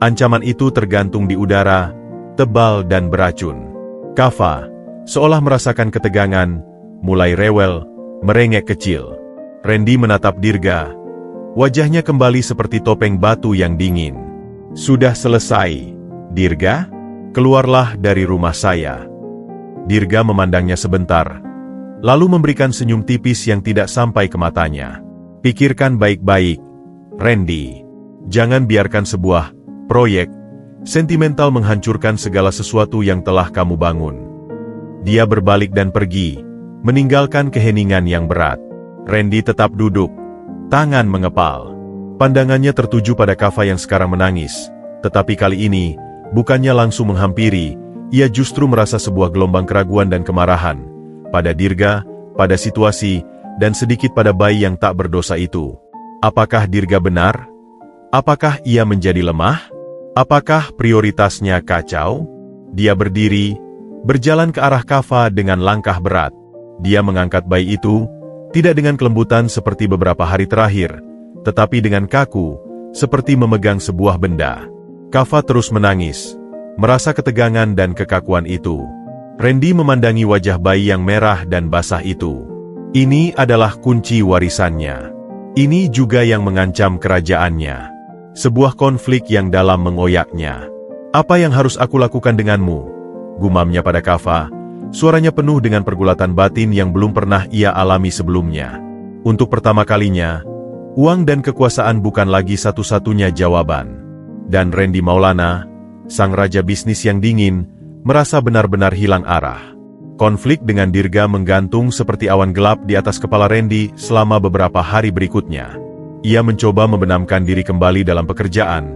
Ancaman itu tergantung di udara, tebal dan beracun. Kava, seolah merasakan ketegangan, mulai rewel, merengek kecil. Randy menatap Dirga. Wajahnya kembali seperti topeng batu yang dingin. Sudah selesai, Dirga? Keluarlah dari rumah saya. Dirga memandangnya sebentar, lalu memberikan senyum tipis yang tidak sampai ke matanya. Pikirkan baik-baik, Randy. Jangan biarkan sebuah proyek sentimental menghancurkan segala sesuatu yang telah kamu bangun. Dia berbalik dan pergi, meninggalkan keheningan yang berat. Randy tetap duduk, tangan mengepal. Pandangannya tertuju pada Kava yang sekarang menangis, tetapi kali ini, bukannya langsung menghampiri, ia justru merasa sebuah gelombang keraguan dan kemarahan, pada Dirga, pada situasi, dan sedikit pada bayi yang tak berdosa itu. Apakah Dirga benar? Apakah ia menjadi lemah? Apakah prioritasnya kacau? Dia berdiri, berjalan ke arah Kava dengan langkah berat. Dia mengangkat bayi itu, Tidak dengan kelembutan seperti beberapa hari terakhir, tetapi dengan kaku, seperti memegang sebuah benda. Kava terus menangis, merasa ketegangan dan kekakuan itu. Randy memandangi wajah bayi yang merah dan basah itu. Ini adalah kunci warisannya. Ini juga yang mengancam kerajaannya. Sebuah konflik yang dalam mengoyaknya. Apa yang harus aku lakukan denganmu? Gumamnya pada Kava. Suaranya penuh dengan pergulatan batin yang belum pernah ia alami sebelumnya. Untuk pertama kalinya, uang dan kekuasaan bukan lagi satu-satunya jawaban. Dan Randy Maulana, sang raja bisnis yang dingin, merasa benar-benar hilang arah. Konflik dengan Dirga menggantung seperti awan gelap di atas kepala Randy selama beberapa hari berikutnya. Ia mencoba membenamkan diri kembali dalam pekerjaan,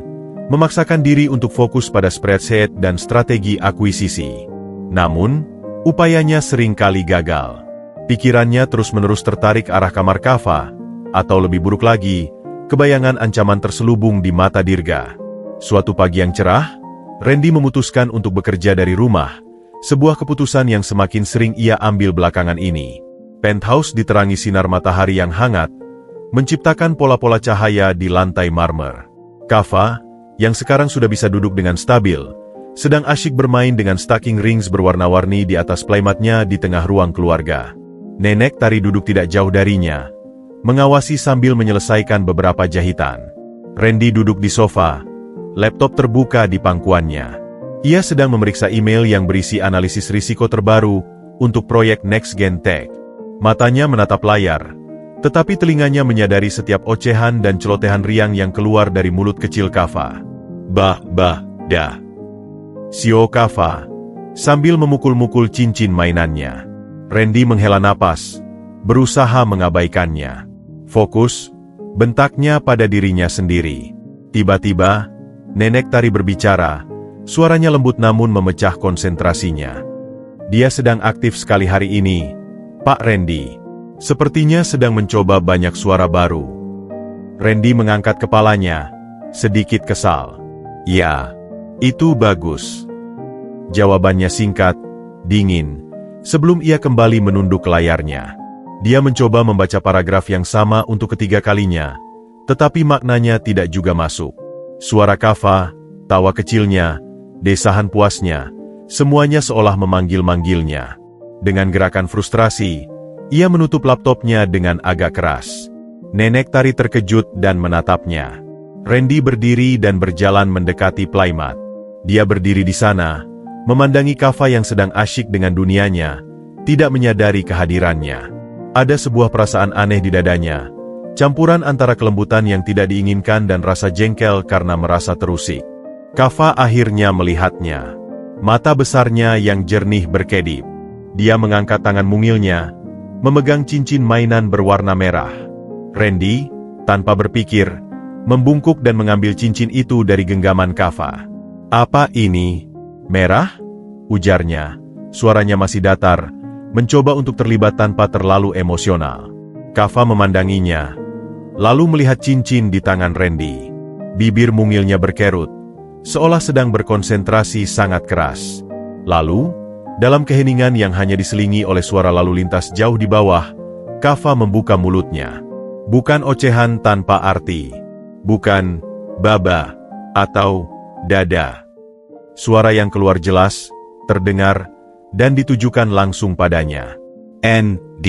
memaksakan diri untuk fokus pada spreadsheet dan strategi akuisisi. Namun, upayanya seringkali gagal. Pikirannya terus-menerus tertarik arah kamar Kava, atau lebih buruk lagi, kebayangan ancaman terselubung di mata Dirga. Suatu pagi yang cerah, Randy memutuskan untuk bekerja dari rumah, sebuah keputusan yang semakin sering ia ambil belakangan ini. Penthouse diterangi sinar matahari yang hangat, menciptakan pola-pola cahaya di lantai marmer. Kava, yang sekarang sudah bisa duduk dengan stabil, sedang asyik bermain dengan stacking rings berwarna-warni di atas playmatnya di tengah ruang keluarga. Nenek Tari duduk tidak jauh darinya, mengawasi sambil menyelesaikan beberapa jahitan. Randy duduk di sofa, laptop terbuka di pangkuannya. Ia sedang memeriksa email yang berisi analisis risiko terbaru untuk proyek Next Gen Tech. Matanya menatap layar, tetapi telinganya menyadari setiap ocehan dan celotehan riang yang keluar dari mulut kecil Kava. Dah. Sio Kava, sambil memukul-mukul cincin mainannya. Randy menghela napas, berusaha mengabaikannya. Fokus, bentaknya pada dirinya sendiri. Tiba-tiba, Nenek Tari berbicara, suaranya lembut namun memecah konsentrasinya. Dia sedang aktif sekali hari ini, Pak Randy. Sepertinya sedang mencoba banyak suara baru. Randy mengangkat kepalanya, sedikit kesal. Ya. Itu bagus. Jawabannya singkat, dingin, sebelum ia kembali menunduk layarnya. Dia mencoba membaca paragraf yang sama untuk ketiga kalinya, tetapi maknanya tidak juga masuk. Suara Kava, tawa kecilnya, desahan puasnya, semuanya seolah memanggil-manggilnya. Dengan gerakan frustrasi, ia menutup laptopnya dengan agak keras. Nenek Tari terkejut dan menatapnya. Randy berdiri dan berjalan mendekati playmat. Dia berdiri di sana, memandangi Kava yang sedang asyik dengan dunianya, tidak menyadari kehadirannya. Ada sebuah perasaan aneh di dadanya, campuran antara kelembutan yang tidak diinginkan dan rasa jengkel karena merasa terusik. Kava akhirnya melihatnya. Mata besarnya yang jernih berkedip. Dia mengangkat tangan mungilnya, memegang cincin mainan berwarna merah. Randy, tanpa berpikir, membungkuk dan mengambil cincin itu dari genggaman Kava. Apa ini? Merah? Ujarnya. Suaranya masih datar, mencoba untuk terlibat tanpa terlalu emosional. Kava memandanginya, lalu melihat cincin di tangan Randy. Bibir mungilnya berkerut, seolah sedang berkonsentrasi sangat keras. Lalu, dalam keheningan yang hanya diselingi oleh suara lalu lintas jauh di bawah, Kava membuka mulutnya. Bukan ocehan tanpa arti. Bukan baba atau dada. Suara yang keluar jelas, terdengar, dan ditujukan langsung padanya. N.D.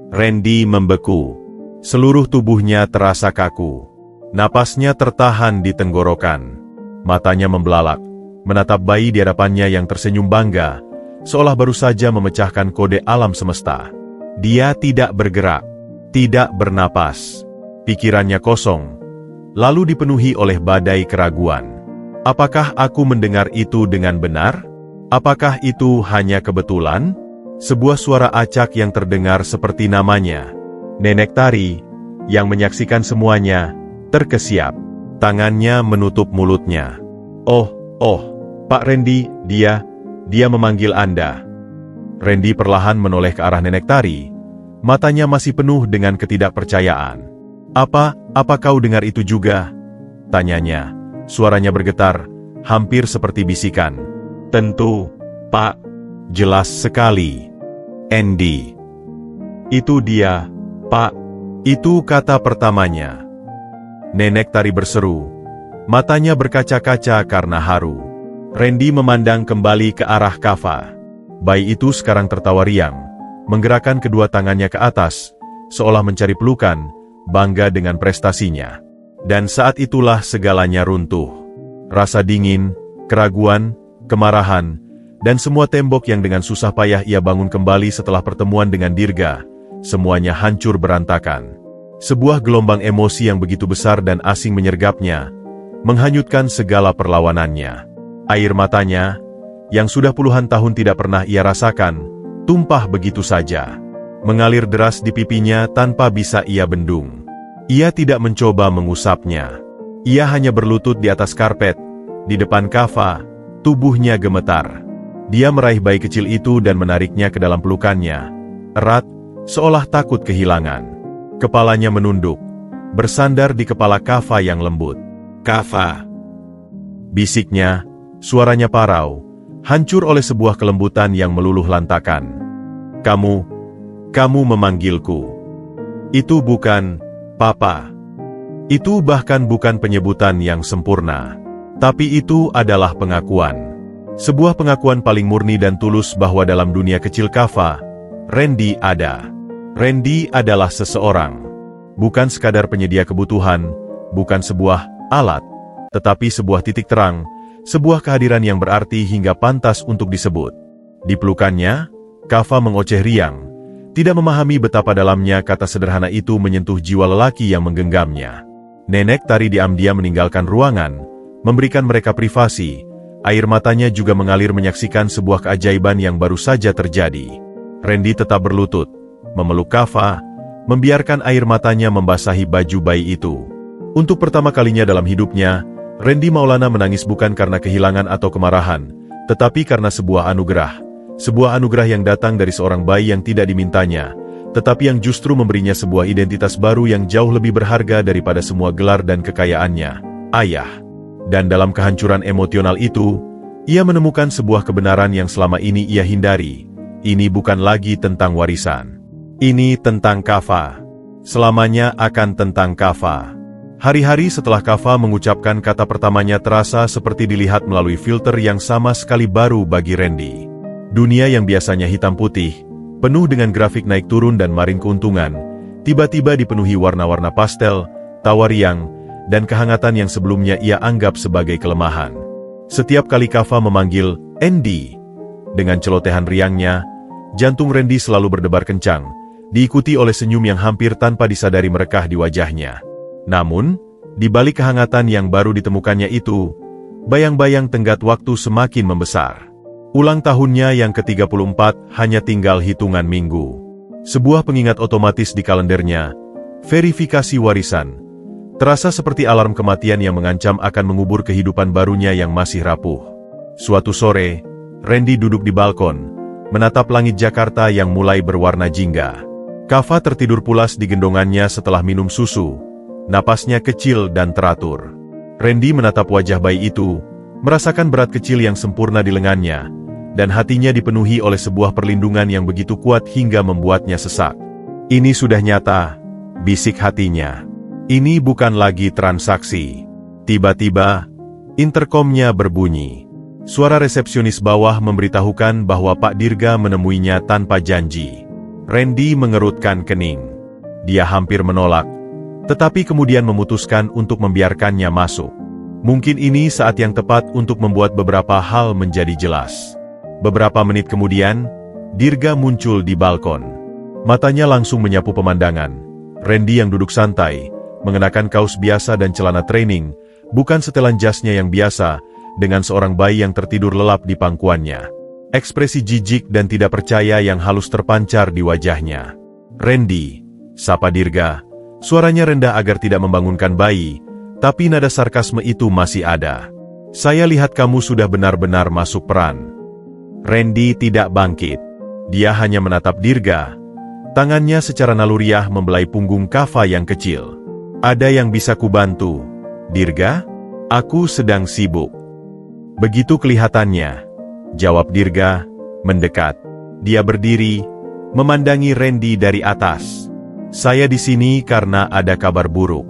Randy membeku. Seluruh tubuhnya terasa kaku. Napasnya tertahan di tenggorokan. Matanya membelalak, menatap bayi di hadapannya yang tersenyum bangga, seolah baru saja memecahkan kode alam semesta. Dia tidak bergerak, tidak bernapas. Pikirannya kosong, lalu dipenuhi oleh badai keraguan. Apakah aku mendengar itu dengan benar? Apakah itu hanya kebetulan? Sebuah suara acak yang terdengar seperti namanya. Nenek Tari, yang menyaksikan semuanya, terkesiap. Tangannya menutup mulutnya. Oh, Pak Randy, dia memanggil Anda. Randy perlahan menoleh ke arah Nenek Tari. Matanya masih penuh dengan ketidakpercayaan. Apa kau dengar itu juga? Tanyanya. Suaranya bergetar, hampir seperti bisikan. Tentu, Pak. Jelas sekali. Andy. Itu dia, Pak. Itu kata pertamanya. Nenek Tari berseru. Matanya berkaca-kaca karena haru. Randy memandang kembali ke arah Kava. Bayi itu sekarang tertawa riang, menggerakkan kedua tangannya ke atas, seolah mencari pelukan, bangga dengan prestasinya. Dan saat itulah segalanya runtuh. Rasa dingin, keraguan, kemarahan, dan semua tembok yang dengan susah payah ia bangun kembali setelah pertemuan dengan Dirga, semuanya hancur berantakan. Sebuah gelombang emosi yang begitu besar dan asing menyergapnya, menghanyutkan segala perlawanannya. Air matanya, yang sudah puluhan tahun tidak pernah ia rasakan, tumpah begitu saja. Mengalir deras di pipinya tanpa bisa ia bendung. Ia tidak mencoba mengusapnya. Ia hanya berlutut di atas karpet, di depan Kava, tubuhnya gemetar. Dia meraih bayi kecil itu dan menariknya ke dalam pelukannya, erat, seolah takut kehilangan. Kepalanya menunduk, bersandar di kepala Kava yang lembut. "Kava," bisiknya, suaranya parau, hancur oleh sebuah kelembutan yang meluluh lantakan. Kamu memanggilku. Itu bukan, Papa. Itu bahkan bukan penyebutan yang sempurna. Tapi itu adalah pengakuan. Sebuah pengakuan paling murni dan tulus bahwa dalam dunia kecil Kava, Randy ada. Randy adalah seseorang. Bukan sekadar penyedia kebutuhan, bukan sebuah alat, tetapi sebuah titik terang, sebuah kehadiran yang berarti hingga pantas untuk disebut. Di pelukannya, Kava mengoceh riang, tidak memahami betapa dalamnya kata sederhana itu menyentuh jiwa lelaki yang menggenggamnya. Nenek Tari diam-diam meninggalkan ruangan, memberikan mereka privasi. Air matanya juga mengalir menyaksikan sebuah keajaiban yang baru saja terjadi. Randy tetap berlutut, memeluk Kava, membiarkan air matanya membasahi baju bayi itu. Untuk pertama kalinya dalam hidupnya, Randy Maulana menangis bukan karena kehilangan atau kemarahan, tetapi karena sebuah anugerah. Sebuah anugerah yang datang dari seorang bayi yang tidak dimintanya, tetapi yang justru memberinya sebuah identitas baru yang jauh lebih berharga daripada semua gelar dan kekayaannya, ayah. Dan dalam kehancuran emosional itu, ia menemukan sebuah kebenaran yang selama ini ia hindari. Ini bukan lagi tentang warisan. Ini tentang Kava. Selamanya akan tentang Kava. Hari-hari setelah Kava mengucapkan kata pertamanya terasa seperti dilihat melalui filter yang sama sekali baru bagi Randy. Dunia yang biasanya hitam putih, penuh dengan grafik naik turun dan marin keuntungan, tiba-tiba dipenuhi warna-warna pastel, tawa riang, dan kehangatan yang sebelumnya ia anggap sebagai kelemahan. Setiap kali Kava memanggil Andy, dengan celotehan riangnya, jantung Randy selalu berdebar kencang, diikuti oleh senyum yang hampir tanpa disadari merekah di wajahnya. Namun, di balik kehangatan yang baru ditemukannya itu, bayang-bayang tenggat waktu semakin membesar. Ulang tahunnya yang ke-34 hanya tinggal hitungan minggu. Sebuah pengingat otomatis di kalendernya, verifikasi warisan, terasa seperti alarm kematian yang mengancam akan mengubur kehidupan barunya yang masih rapuh. Suatu sore, Randy duduk di balkon, menatap langit Jakarta yang mulai berwarna jingga. Kava tertidur pulas di gendongannya setelah minum susu, napasnya kecil dan teratur. Randy menatap wajah bayi itu, merasakan berat kecil yang sempurna di lengannya, dan hatinya dipenuhi oleh sebuah perlindungan yang begitu kuat hingga membuatnya sesak. Ini sudah nyata, bisik hatinya. Ini bukan lagi transaksi. Tiba-tiba, interkomnya berbunyi. Suara resepsionis bawah memberitahukan bahwa Pak Dirga menemuinya tanpa janji. Randy mengerutkan kening. Dia hampir menolak, tetapi kemudian memutuskan untuk membiarkannya masuk. Mungkin ini saat yang tepat untuk membuat beberapa hal menjadi jelas. Beberapa menit kemudian, Dirga muncul di balkon. Matanya langsung menyapu pemandangan. Randy yang duduk santai, mengenakan kaos biasa dan celana training, bukan setelan jasnya yang biasa, dengan seorang bayi yang tertidur lelap di pangkuannya. Ekspresi jijik dan tidak percaya yang halus terpancar di wajahnya. "Randy," sapa Dirga, suaranya rendah agar tidak membangunkan bayi, tapi nada sarkasme itu masih ada. "Saya lihat kamu sudah benar-benar masuk peran." Randy tidak bangkit. Dia hanya menatap Dirga. Tangannya secara naluriah membelai punggung Kava yang kecil. "Ada yang bisa kubantu, Dirga? Aku sedang sibuk." "Begitu kelihatannya," jawab Dirga, mendekat. Dia berdiri, memandangi Randy dari atas. Saya di sini karena ada kabar buruk.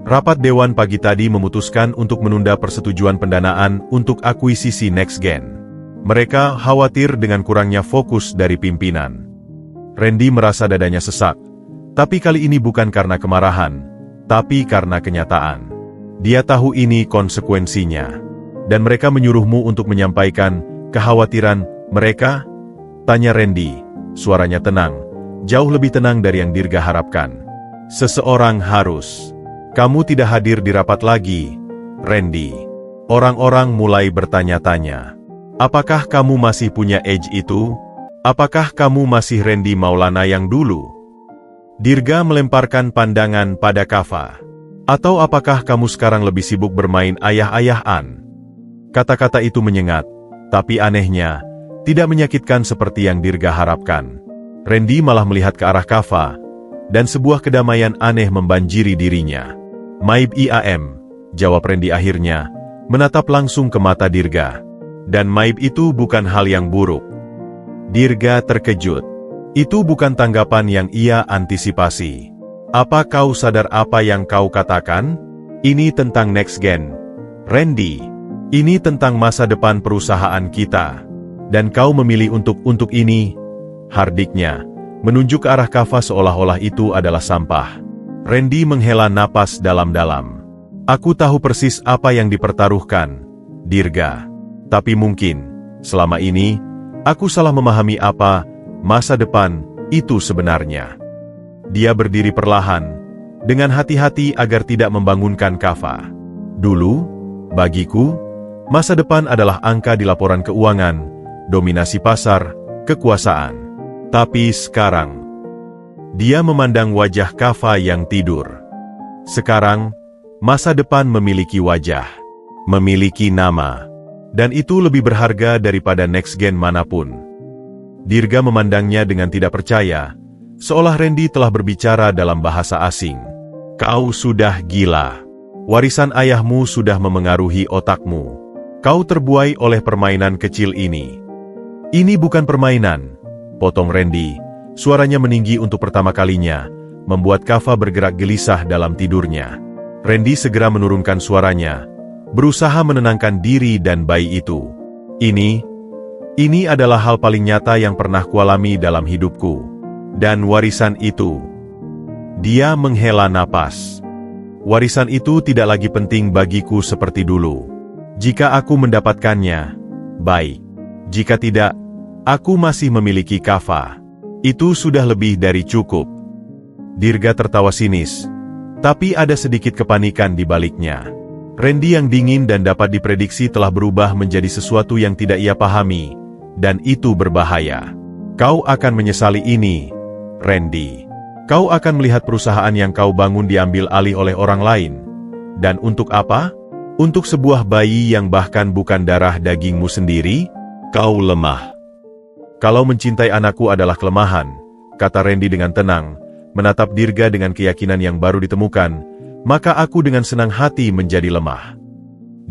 Rapat Dewan pagi tadi memutuskan untuk menunda persetujuan pendanaan untuk akuisisi NextGen. Mereka khawatir dengan kurangnya fokus dari pimpinan. Randy merasa dadanya sesak. Tapi kali ini bukan karena kemarahan, tapi karena kenyataan. Dia tahu ini konsekuensinya. Dan mereka menyuruhmu untuk menyampaikan kekhawatiran mereka? Tanya Randy. Suaranya tenang, jauh lebih tenang dari yang Dirga harapkan. Seseorang harus. Kamu tidak hadir di rapat lagi, Randy. Orang-orang mulai bertanya-tanya. Apakah kamu masih punya edge itu? Apakah kamu masih Randy Maulana yang dulu? Dirga melemparkan pandangan pada Kava. Atau apakah kamu sekarang lebih sibuk bermain ayah-ayahan? Kata-kata itu menyengat, tapi anehnya, tidak menyakitkan seperti yang Dirga harapkan. Randy malah melihat ke arah Kava, dan sebuah kedamaian aneh membanjiri dirinya. Maib IAM, jawab Randy akhirnya, menatap langsung ke mata Dirga. Dan maib itu bukan hal yang buruk. Dirga terkejut. Itu bukan tanggapan yang ia antisipasi. Apa kau sadar apa yang kau katakan? Ini tentang NextGen, Randy. Ini tentang masa depan perusahaan kita. Dan kau memilih untuk ini, hardiknya, menunjuk ke arah Kava seolah-olah itu adalah sampah. Randy menghela napas dalam-dalam. Aku tahu persis apa yang dipertaruhkan, Dirga. Tapi mungkin, selama ini, aku salah memahami apa masa depan itu sebenarnya. Dia berdiri perlahan, dengan hati-hati agar tidak membangunkan Kava. Dulu, bagiku, masa depan adalah angka di laporan keuangan, dominasi pasar, kekuasaan. Tapi sekarang, dia memandang wajah Kava yang tidur. Sekarang, masa depan memiliki wajah, memiliki nama, dan itu lebih berharga daripada NextGen manapun. Dirga memandangnya dengan tidak percaya, seolah Randy telah berbicara dalam bahasa asing. Kau sudah gila. Warisan ayahmu sudah memengaruhi otakmu. Kau terbuai oleh permainan kecil ini. Ini bukan permainan, potong Randy. Suaranya meninggi untuk pertama kalinya, membuat Kava bergerak gelisah dalam tidurnya. Randy segera menurunkan suaranya, berusaha menenangkan diri dan bayi itu. Ini adalah hal paling nyata yang pernah kualami dalam hidupku. Dan warisan itu. Dia menghela napas. Warisan itu tidak lagi penting bagiku seperti dulu. Jika aku mendapatkannya, baik. Jika tidak, aku masih memiliki Kava. Itu sudah lebih dari cukup. Dirga tertawa sinis, tapi ada sedikit kepanikan di baliknya. Randy yang dingin dan dapat diprediksi telah berubah menjadi sesuatu yang tidak ia pahami, dan itu berbahaya. Kau akan menyesali ini, Randy. Kau akan melihat perusahaan yang kau bangun diambil alih oleh orang lain. Dan untuk apa? Untuk sebuah bayi yang bahkan bukan darah dagingmu sendiri? Kau lemah. Kalau mencintai anakku adalah kelemahan, kata Randy dengan tenang, menatap Dirga dengan keyakinan yang baru ditemukan, maka aku dengan senang hati menjadi lemah.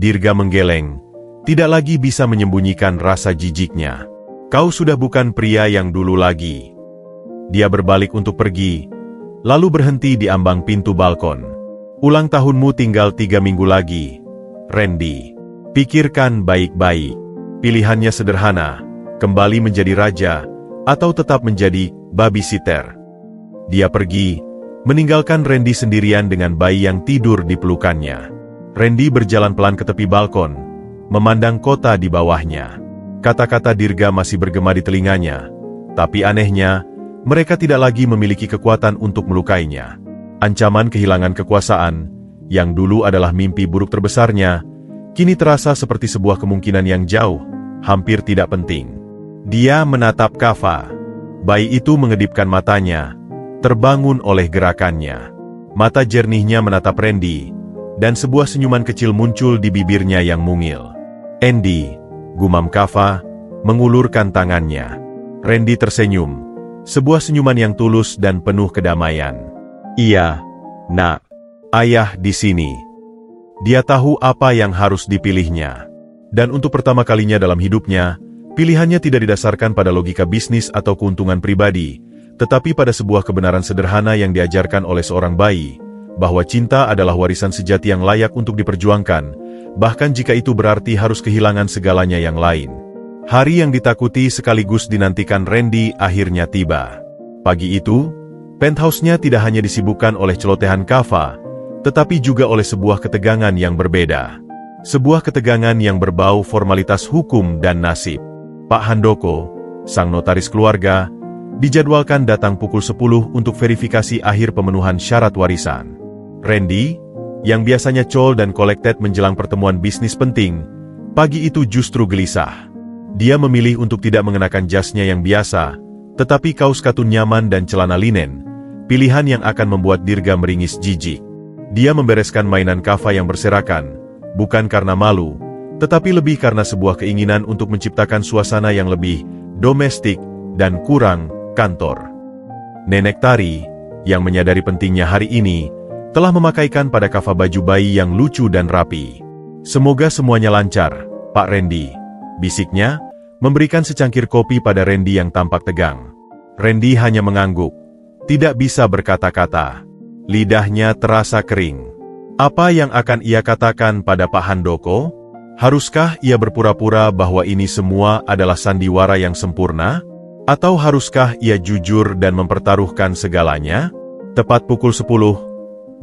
Dirga menggeleng, tidak lagi bisa menyembunyikan rasa jijiknya. Kau sudah bukan pria yang dulu lagi. Dia berbalik untuk pergi, lalu berhenti di ambang pintu balkon. Ulang tahunmu tinggal 3 minggu lagi, Randy. Pikirkan baik-baik. Pilihannya sederhana. Kembali menjadi raja, atau tetap menjadi babysitter. Dia pergi, meninggalkan Randy sendirian dengan bayi yang tidur di pelukannya. Randy berjalan pelan ke tepi balkon, memandang kota di bawahnya. Kata-kata Dirga masih bergema di telinganya, tapi anehnya, mereka tidak lagi memiliki kekuatan untuk melukainya. Ancaman kehilangan kekuasaan, yang dulu adalah mimpi buruk terbesarnya, kini terasa seperti sebuah kemungkinan yang jauh, hampir tidak penting. Dia menatap Kava. Bayi itu mengedipkan matanya, terbangun oleh gerakannya. Mata jernihnya menatap Randy, dan sebuah senyuman kecil muncul di bibirnya yang mungil. Andy, gumam Kava, mengulurkan tangannya. Randy tersenyum, sebuah senyuman yang tulus dan penuh kedamaian. Iya, nak, ayah di sini. Dia tahu apa yang harus dipilihnya. Dan untuk pertama kalinya dalam hidupnya, pilihannya tidak didasarkan pada logika bisnis atau keuntungan pribadi, tetapi pada sebuah kebenaran sederhana yang diajarkan oleh seorang bayi, bahwa cinta adalah warisan sejati yang layak untuk diperjuangkan, bahkan jika itu berarti harus kehilangan segalanya yang lain. Hari yang ditakuti sekaligus dinantikan Randy akhirnya tiba. Pagi itu, penthouse-nya tidak hanya disibukkan oleh celotehan Kava, tetapi juga oleh sebuah ketegangan yang berbeda. Sebuah ketegangan yang berbau formalitas hukum dan nasib. Pak Handoko, sang notaris keluarga, dijadwalkan datang pukul 10 untuk verifikasi akhir pemenuhan syarat warisan. Randy, yang biasanya cool dan collected menjelang pertemuan bisnis penting, pagi itu justru gelisah. Dia memilih untuk tidak mengenakan jasnya yang biasa, tetapi kaos katun nyaman dan celana linen, pilihan yang akan membuat Dirga meringis jijik. Dia membereskan mainan Kava yang berserakan, bukan karena malu, tetapi lebih karena sebuah keinginan untuk menciptakan suasana yang lebih domestik dan kurang kantor. Nenek Tari, yang menyadari pentingnya hari ini, telah memakaikan pada Kava baju bayi yang lucu dan rapi. "Semoga semuanya lancar, Pak Randy," bisiknya, memberikan secangkir kopi pada Randy yang tampak tegang. Randy hanya mengangguk, tidak bisa berkata-kata. Lidahnya terasa kering. Apa yang akan ia katakan pada Pak Handoko? Haruskah ia berpura-pura bahwa ini semua adalah sandiwara yang sempurna? Atau haruskah ia jujur dan mempertaruhkan segalanya? Tepat pukul 10,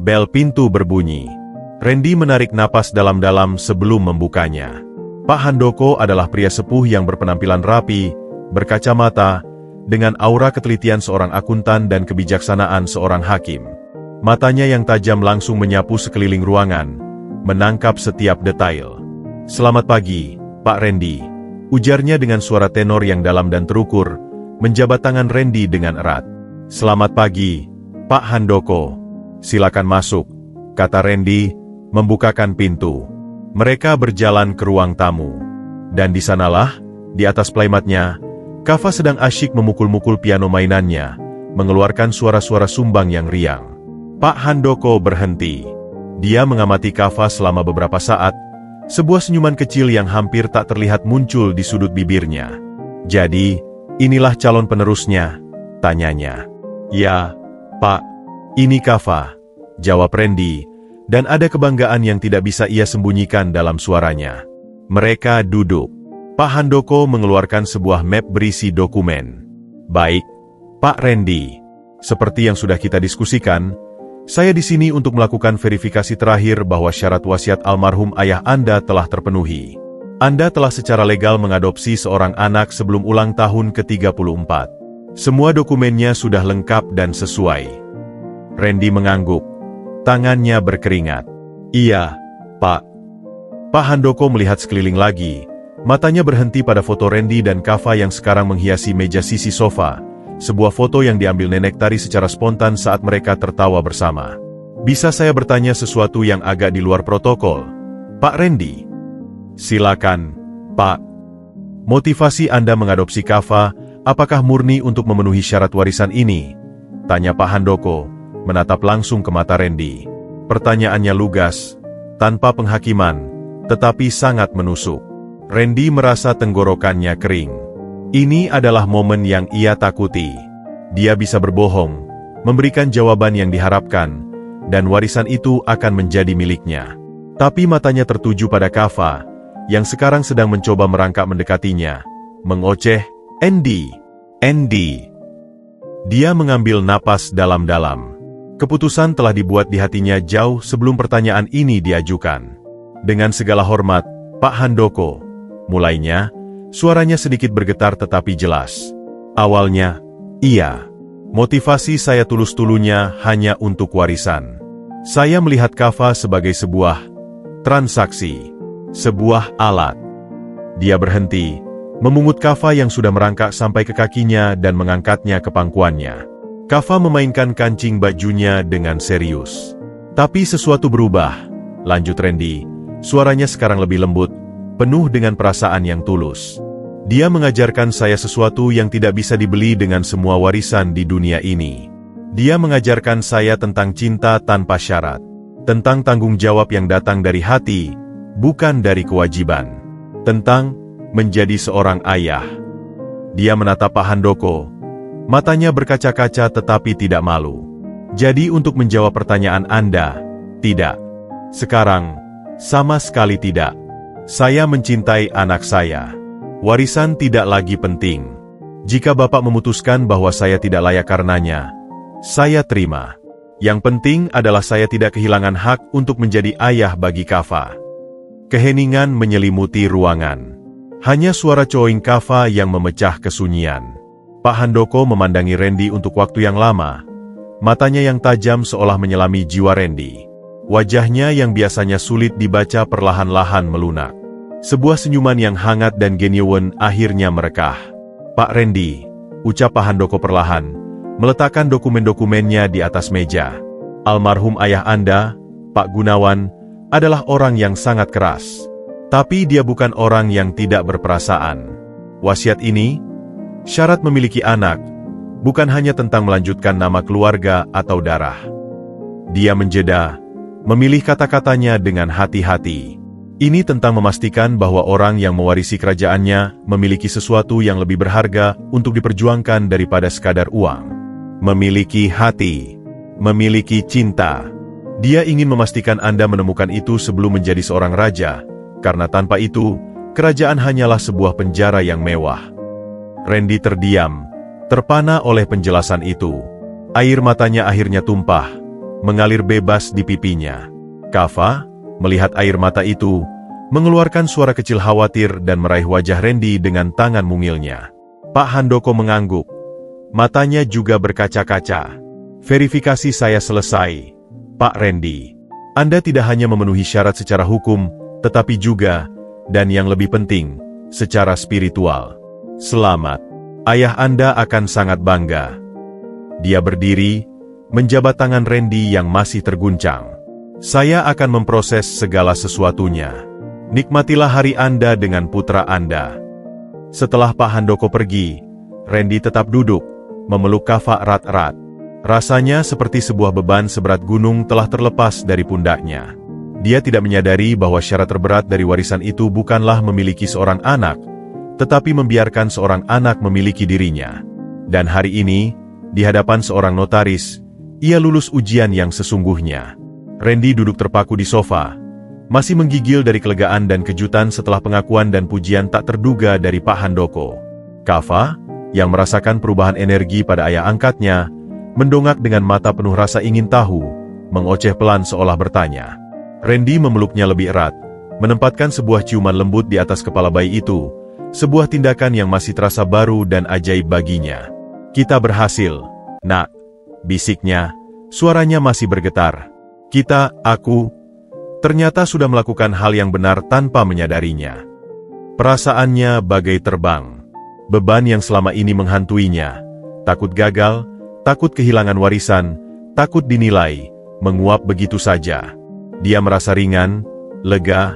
bel pintu berbunyi. Randy menarik napas dalam-dalam sebelum membukanya. Pak Handoko adalah pria sepuh yang berpenampilan rapi, berkacamata, dengan aura ketelitian seorang akuntan dan kebijaksanaan seorang hakim. Matanya yang tajam langsung menyapu sekeliling ruangan, menangkap setiap detail. "Selamat pagi, Pak Randy," ujarnya dengan suara tenor yang dalam dan terukur, menjabat tangan Randy dengan erat. "Selamat pagi, Pak Handoko. Silakan masuk," kata Randy, membukakan pintu. Mereka berjalan ke ruang tamu. Dan di sanalah, di atas playmatnya, Kava sedang asyik memukul-mukul piano mainannya, mengeluarkan suara-suara sumbang yang riang. Pak Handoko berhenti. Dia mengamati Kava selama beberapa saat, sebuah senyuman kecil yang hampir tak terlihat muncul di sudut bibirnya. "Jadi, inilah calon penerusnya?" tanyanya. "Ya, Pak. Ini Kava," jawab Randy, dan ada kebanggaan yang tidak bisa ia sembunyikan dalam suaranya. Mereka duduk. Pak Handoko mengeluarkan sebuah map berisi dokumen. "Baik, Pak Randy. Seperti yang sudah kita diskusikan, saya di sini untuk melakukan verifikasi terakhir bahwa syarat wasiat almarhum ayah Anda telah terpenuhi. Anda telah secara legal mengadopsi seorang anak sebelum ulang tahun ke-34. Semua dokumennya sudah lengkap dan sesuai." Randy mengangguk. Tangannya berkeringat. "Iya, Pak." Pak Handoko melihat sekeliling lagi. Matanya berhenti pada foto Randy dan Kava yang sekarang menghiasi meja sisi sofa. Sebuah foto yang diambil Nenek Tari secara spontan saat mereka tertawa bersama. "Bisa saya bertanya sesuatu yang agak di luar protokol, Pak Randy?" "Silakan, Pak." "Motivasi Anda mengadopsi Kava, apakah murni untuk memenuhi syarat warisan ini?" tanya Pak Handoko, menatap langsung ke mata Randy. Pertanyaannya lugas, tanpa penghakiman, tetapi sangat menusuk. Randy merasa tenggorokannya kering. Ini adalah momen yang ia takuti. Dia bisa berbohong, memberikan jawaban yang diharapkan, dan warisan itu akan menjadi miliknya. Tapi matanya tertuju pada Kava, yang sekarang sedang mencoba merangkak mendekatinya, mengoceh, "Andy, Andy." Dia mengambil napas dalam-dalam. Keputusan telah dibuat di hatinya jauh sebelum pertanyaan ini diajukan. "Dengan segala hormat, Pak Handoko," mulainya, suaranya sedikit bergetar tetapi jelas. "Awalnya, iya. Motivasi saya tulus-tulunya hanya untuk warisan. Saya melihat Kava sebagai sebuah transaksi, sebuah alat." Dia berhenti, memungut Kava yang sudah merangkak sampai ke kakinya dan mengangkatnya ke pangkuannya. Kava memainkan kancing bajunya dengan serius. "Tapi sesuatu berubah," lanjut Randy. Suaranya sekarang lebih lembut, penuh dengan perasaan yang tulus. "Dia mengajarkan saya sesuatu yang tidak bisa dibeli dengan semua warisan di dunia ini. Dia mengajarkan saya tentang cinta tanpa syarat, tentang tanggung jawab yang datang dari hati, bukan dari kewajiban, tentang menjadi seorang ayah." Dia menatap Pak Handoko. Matanya berkaca-kaca tetapi tidak malu. Jadi untuk menjawab pertanyaan Anda, tidak. Sekarang, sama sekali tidak. Saya mencintai anak saya. Warisan tidak lagi penting. Jika Bapak memutuskan bahwa saya tidak layak karenanya, saya terima. Yang penting adalah saya tidak kehilangan hak untuk menjadi ayah bagi Kava. Keheningan menyelimuti ruangan. Hanya suara cooing Kava yang memecah kesunyian. Pak Handoko memandangi Randy untuk waktu yang lama. Matanya yang tajam seolah menyelami jiwa Randy. Wajahnya yang biasanya sulit dibaca perlahan-lahan melunak. Sebuah senyuman yang hangat dan genuine akhirnya merekah. Pak Randy, ucap Pak Handoko perlahan, meletakkan dokumen-dokumennya di atas meja. Almarhum ayah Anda, Pak Gunawan, adalah orang yang sangat keras. Tapi dia bukan orang yang tidak berperasaan. Wasiat ini, syarat memiliki anak, bukan hanya tentang melanjutkan nama keluarga atau darah. Dia menjeda, memilih kata-katanya dengan hati-hati. Ini tentang memastikan bahwa orang yang mewarisi kerajaannya memiliki sesuatu yang lebih berharga untuk diperjuangkan daripada sekadar uang. Memiliki hati, memiliki cinta. Dia ingin memastikan Anda menemukan itu sebelum menjadi seorang raja, karena tanpa itu, kerajaan hanyalah sebuah penjara yang mewah. Randy terdiam, terpana oleh penjelasan itu. Air matanya akhirnya tumpah, mengalir bebas di pipinya. Kava, melihat air mata itu, mengeluarkan suara kecil khawatir dan meraih wajah Randy dengan tangan mungilnya. Pak Handoko mengangguk. Matanya juga berkaca-kaca. Verifikasi saya selesai, Pak Randy. Anda tidak hanya memenuhi syarat secara hukum, tetapi juga, dan yang lebih penting, secara spiritual. Selamat. Ayah Anda akan sangat bangga. Dia berdiri, menjabat tangan Randy yang masih terguncang. Saya akan memproses segala sesuatunya. Nikmatilah hari Anda dengan putra Anda. Setelah Pak Handoko pergi, Randy tetap duduk, memeluk Kava erat-erat. Rasanya seperti sebuah beban seberat gunung telah terlepas dari pundaknya. Dia tidak menyadari bahwa syarat terberat dari warisan itu bukanlah memiliki seorang anak, tetapi membiarkan seorang anak memiliki dirinya. Dan hari ini, di hadapan seorang notaris, ia lulus ujian yang sesungguhnya. Randy duduk terpaku di sofa, masih menggigil dari kelegaan dan kejutan setelah pengakuan dan pujian tak terduga dari Pak Handoko. Kava, yang merasakan perubahan energi pada ayah angkatnya, mendongak dengan mata penuh rasa ingin tahu, mengoceh pelan seolah bertanya. Randy memeluknya lebih erat, menempatkan sebuah ciuman lembut di atas kepala bayi itu, sebuah tindakan yang masih terasa baru dan ajaib baginya. Kita berhasil, nak, bisiknya, suaranya masih bergetar. Aku, ternyata sudah melakukan hal yang benar tanpa menyadarinya. Perasaannya bagai terbang. Beban yang selama ini menghantuinya, takut gagal, takut kehilangan warisan, takut dinilai, menguap begitu saja. Dia merasa ringan, lega,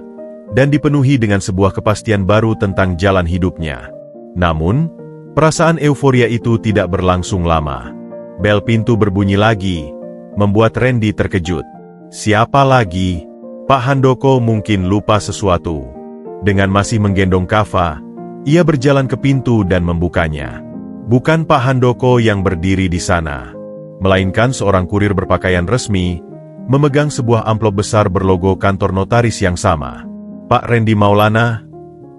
dan dipenuhi dengan sebuah kepastian baru tentang jalan hidupnya. Namun, perasaan euforia itu tidak berlangsung lama. Bel pintu berbunyi lagi, membuat Randy terkejut. Siapa lagi? Pak Handoko mungkin lupa sesuatu. Dengan masih menggendong Kava, ia berjalan ke pintu dan membukanya. Bukan Pak Handoko yang berdiri di sana, melainkan seorang kurir berpakaian resmi, memegang sebuah amplop besar berlogo kantor notaris yang sama. Pak Randy Maulana?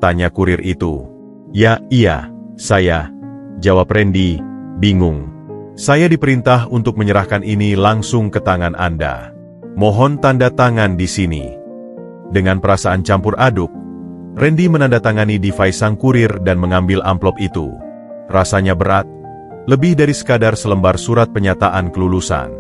Tanya kurir itu. Ya, iya, saya, jawab Randy, bingung. Saya diperintah untuk menyerahkan ini langsung ke tangan Anda. Mohon tanda tangan di sini. Dengan perasaan campur aduk, Randy menandatangani device sang kurir dan mengambil amplop itu. Rasanya berat, lebih dari sekadar selembar surat penyataan kelulusan.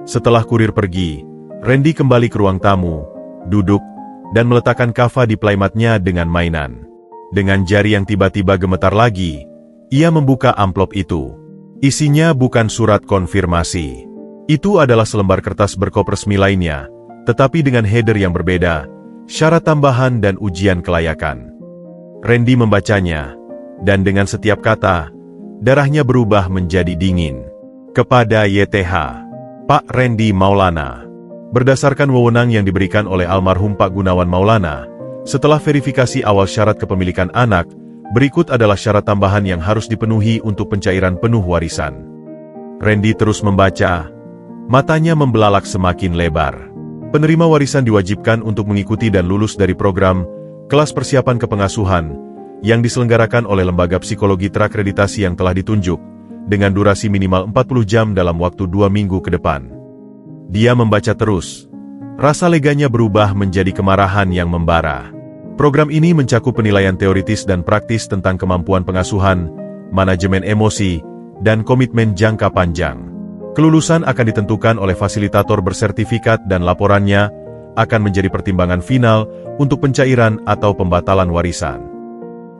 Setelah kurir pergi, Randy kembali ke ruang tamu, duduk, dan meletakkan Kava di playmatnya dengan mainan. Dengan jari yang tiba-tiba gemetar lagi, ia membuka amplop itu. Isinya bukan surat konfirmasi. Itu adalah selembar kertas berkop resmi lainnya, tetapi dengan header yang berbeda, syarat tambahan dan ujian kelayakan. Randy membacanya, dan dengan setiap kata, darahnya berubah menjadi dingin. Kepada YTH, Pak Randy Maulana. Berdasarkan wewenang yang diberikan oleh almarhum Pak Gunawan Maulana, setelah verifikasi awal syarat kepemilikan anak, Berikut adalah syarat tambahan yang harus dipenuhi untuk pencairan penuh warisan. Randy terus membaca. Matanya membelalak semakin lebar. Penerima warisan diwajibkan untuk mengikuti dan lulus dari program kelas persiapan kepengasuhan yang diselenggarakan oleh lembaga psikologi terakreditasi yang telah ditunjuk, dengan durasi minimal 40 jam dalam waktu 2 minggu ke depan. Dia membaca terus. Rasa leganya berubah menjadi kemarahan yang membara. Program ini mencakup penilaian teoritis dan praktis tentang kemampuan pengasuhan, manajemen emosi, dan komitmen jangka panjang. Kelulusan akan ditentukan oleh fasilitator bersertifikat dan laporannya akan menjadi pertimbangan final untuk pencairan atau pembatalan warisan.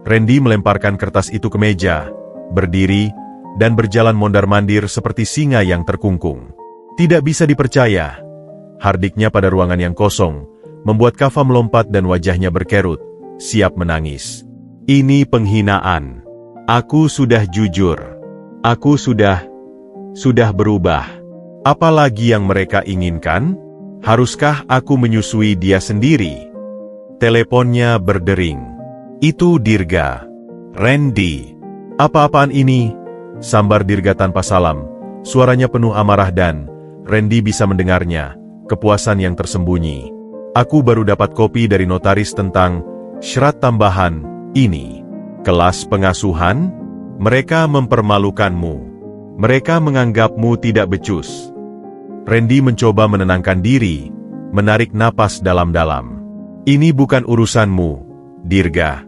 Randy melemparkan kertas itu ke meja, berdiri, dan berjalan mondar-mandir seperti singa yang terkungkung. Tidak bisa dipercaya. Hardiknya pada ruangan yang kosong membuat Kava melompat dan wajahnya berkerut, siap menangis. Ini penghinaan. Aku sudah jujur. Aku sudah berubah. Apa lagi yang mereka inginkan? Haruskah aku menyusui dia sendiri? Teleponnya berdering. Itu Dirga. Randy. Apa-apaan ini? Sambar Dirga tanpa salam. Suaranya penuh amarah dan Randy bisa mendengarnya. Kepuasan yang tersembunyi. Aku baru dapat kopi dari notaris tentang syarat tambahan ini. Kelas pengasuhan? Mereka mempermalukanmu. Mereka menganggapmu tidak becus. Randy mencoba menenangkan diri, menarik napas dalam-dalam. Ini bukan urusanmu, Dirga.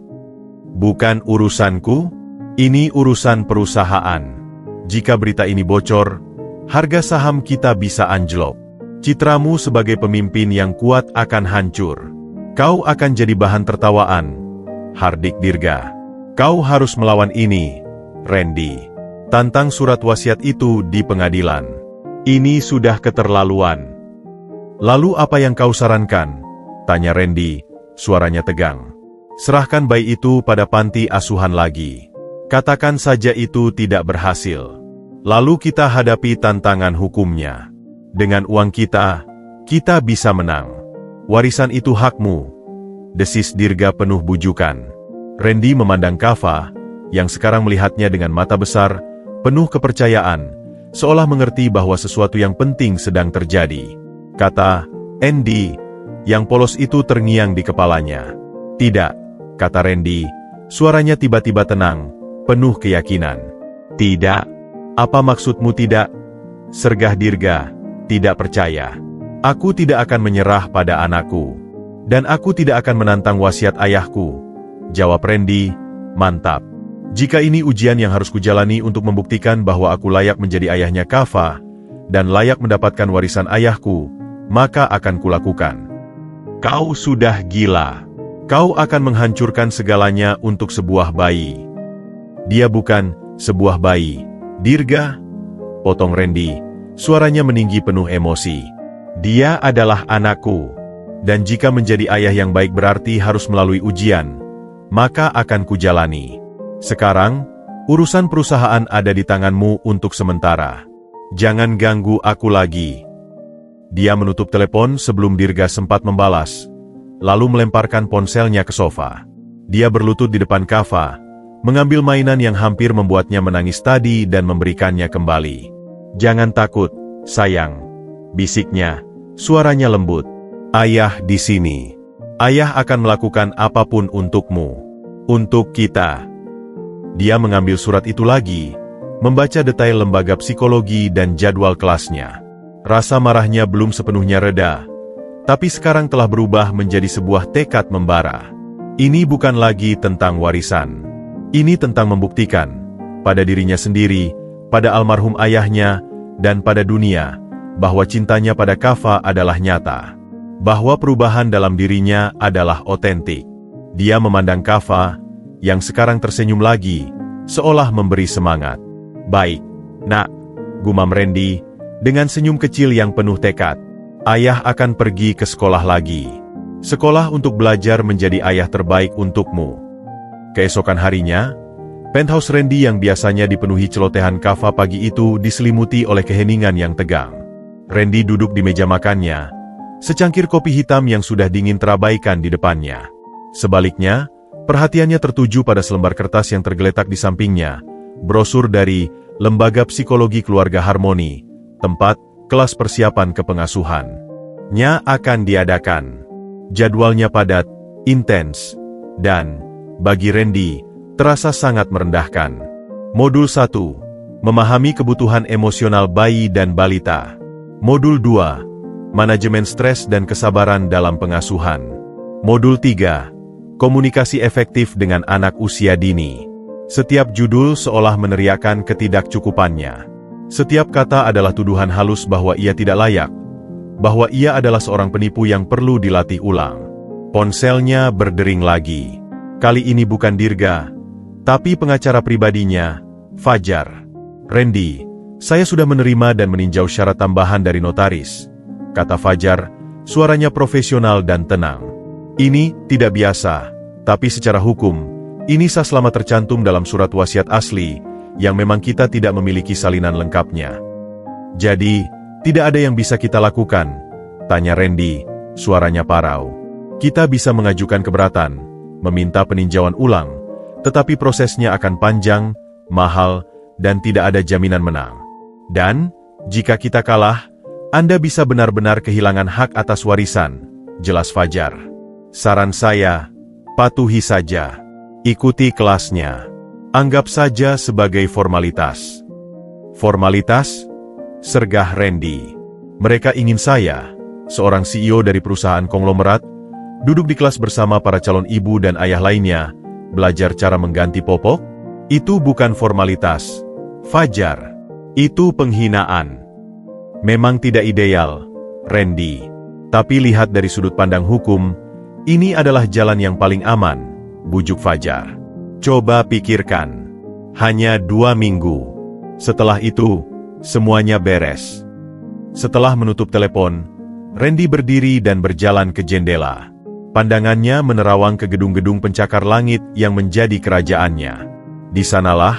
Bukan urusanku, ini urusan perusahaan. Jika berita ini bocor, harga saham kita bisa anjlok. Citramu sebagai pemimpin yang kuat akan hancur. Kau akan jadi bahan tertawaan, hardik Dirga. Kau harus melawan ini, Randy. Tantang surat wasiat itu di pengadilan. Ini sudah keterlaluan. Lalu apa yang kau sarankan? Tanya Randy, suaranya tegang. Serahkan bayi itu pada panti asuhan lagi. Katakan saja itu tidak berhasil. Lalu kita hadapi tantangan hukumnya. Dengan uang kita bisa menang. Warisan itu hakmu, desis Dirga penuh bujukan. Randy memandang Kava, yang sekarang melihatnya dengan mata besar, penuh kepercayaan, seolah mengerti bahwa sesuatu yang penting sedang terjadi. Kata Andy, yang polos itu terngiang di kepalanya. Tidak, kata Randy, suaranya tiba-tiba tenang, penuh keyakinan. Tidak, apa maksudmu tidak? Sergah Dirga. Tidak percaya. Aku tidak akan menyerah pada anakku. Dan aku tidak akan menantang wasiat ayahku. Jawab Randy, mantap. Jika ini ujian yang harus kujalani untuk membuktikan bahwa aku layak menjadi ayahnya Kava, dan layak mendapatkan warisan ayahku, maka akan kulakukan. Kau sudah gila. Kau akan menghancurkan segalanya untuk sebuah bayi. Dia bukan sebuah bayi, Dirga, potong Randy. Suaranya meninggi penuh emosi. Dia adalah anakku. Dan jika menjadi ayah yang baik berarti harus melalui ujian, maka akan kujalani. Sekarang, urusan perusahaan ada di tanganmu untuk sementara. Jangan ganggu aku lagi. Dia menutup telepon sebelum Dirga sempat membalas, lalu melemparkan ponselnya ke sofa. Dia berlutut di depan Kava, mengambil mainan yang hampir membuatnya menangis tadi dan memberikannya kembali. Jangan takut, sayang, bisiknya, suaranya lembut. Ayah di sini. Ayah akan melakukan apapun untukmu. Untuk kita. Dia mengambil surat itu lagi, membaca detail lembaga psikologi dan jadwal kelasnya. Rasa marahnya belum sepenuhnya reda, tapi sekarang telah berubah menjadi sebuah tekad membara. Ini bukan lagi tentang warisan. Ini tentang membuktikan, pada dirinya sendiri, pada almarhum ayahnya, dan pada dunia, bahwa cintanya pada Kava adalah nyata. Bahwa perubahan dalam dirinya adalah otentik. Dia memandang Kava, yang sekarang tersenyum lagi, seolah memberi semangat. Baik, nak, gumam Randy, dengan senyum kecil yang penuh tekad. Ayah akan pergi ke sekolah lagi. Sekolah untuk belajar menjadi ayah terbaik untukmu. Keesokan harinya, penthouse Randy yang biasanya dipenuhi celotehan Kava pagi itu diselimuti oleh keheningan yang tegang. Randy duduk di meja makannya, secangkir kopi hitam yang sudah dingin terabaikan di depannya. Sebaliknya, Perhatiannya tertuju pada selembar kertas yang tergeletak di sampingnya, brosur dari Lembaga Psikologi Keluarga Harmoni, tempat kelas persiapan kepengasuhan nya akan diadakan. Jadwalnya padat, intens, dan bagi Randy, terasa sangat merendahkan. Modul 1. Memahami kebutuhan emosional bayi dan balita. Modul 2. Manajemen stres dan kesabaran dalam pengasuhan. Modul 3. Komunikasi efektif dengan anak usia dini. Setiap judul seolah meneriakkan ketidakcukupannya. Setiap kata adalah tuduhan halus bahwa ia tidak layak, bahwa ia adalah seorang penipu yang perlu dilatih ulang. Ponselnya berdering lagi. Kali ini bukan Dirga, tapi pengacara pribadinya, Fajar. "Randy, saya sudah menerima dan meninjau syarat tambahan dari notaris," kata Fajar, suaranya profesional dan tenang. "Ini tidak biasa, tapi secara hukum, ini sah selama tercantum dalam surat wasiat asli, yang memang kita tidak memiliki salinan lengkapnya." "Jadi, tidak ada yang bisa kita lakukan?" tanya Randy, suaranya parau. "Kita bisa mengajukan keberatan, meminta peninjauan ulang, tetapi prosesnya akan panjang, mahal, dan tidak ada jaminan menang. Dan, jika kita kalah, Anda bisa benar-benar kehilangan hak atas warisan," jelas Fajar. "Saran saya, patuhi saja. Ikuti kelasnya. Anggap saja sebagai formalitas." "Formalitas?" sergah Randy. "Mereka ingin saya, seorang CEO dari perusahaan konglomerat, duduk di kelas bersama para calon ibu dan ayah lainnya, belajar cara mengganti popok? Itu bukan formalitas, Fajar. Itu penghinaan." "Memang tidak ideal, Randy. Tapi lihat dari sudut pandang hukum, ini adalah jalan yang paling aman," bujuk Fajar. "Coba pikirkan. Hanya 2 minggu. Setelah itu, semuanya beres." Setelah menutup telepon, Randy berdiri dan berjalan ke jendela. Pandangannya menerawang ke gedung-gedung pencakar langit yang menjadi kerajaannya. Di sanalah,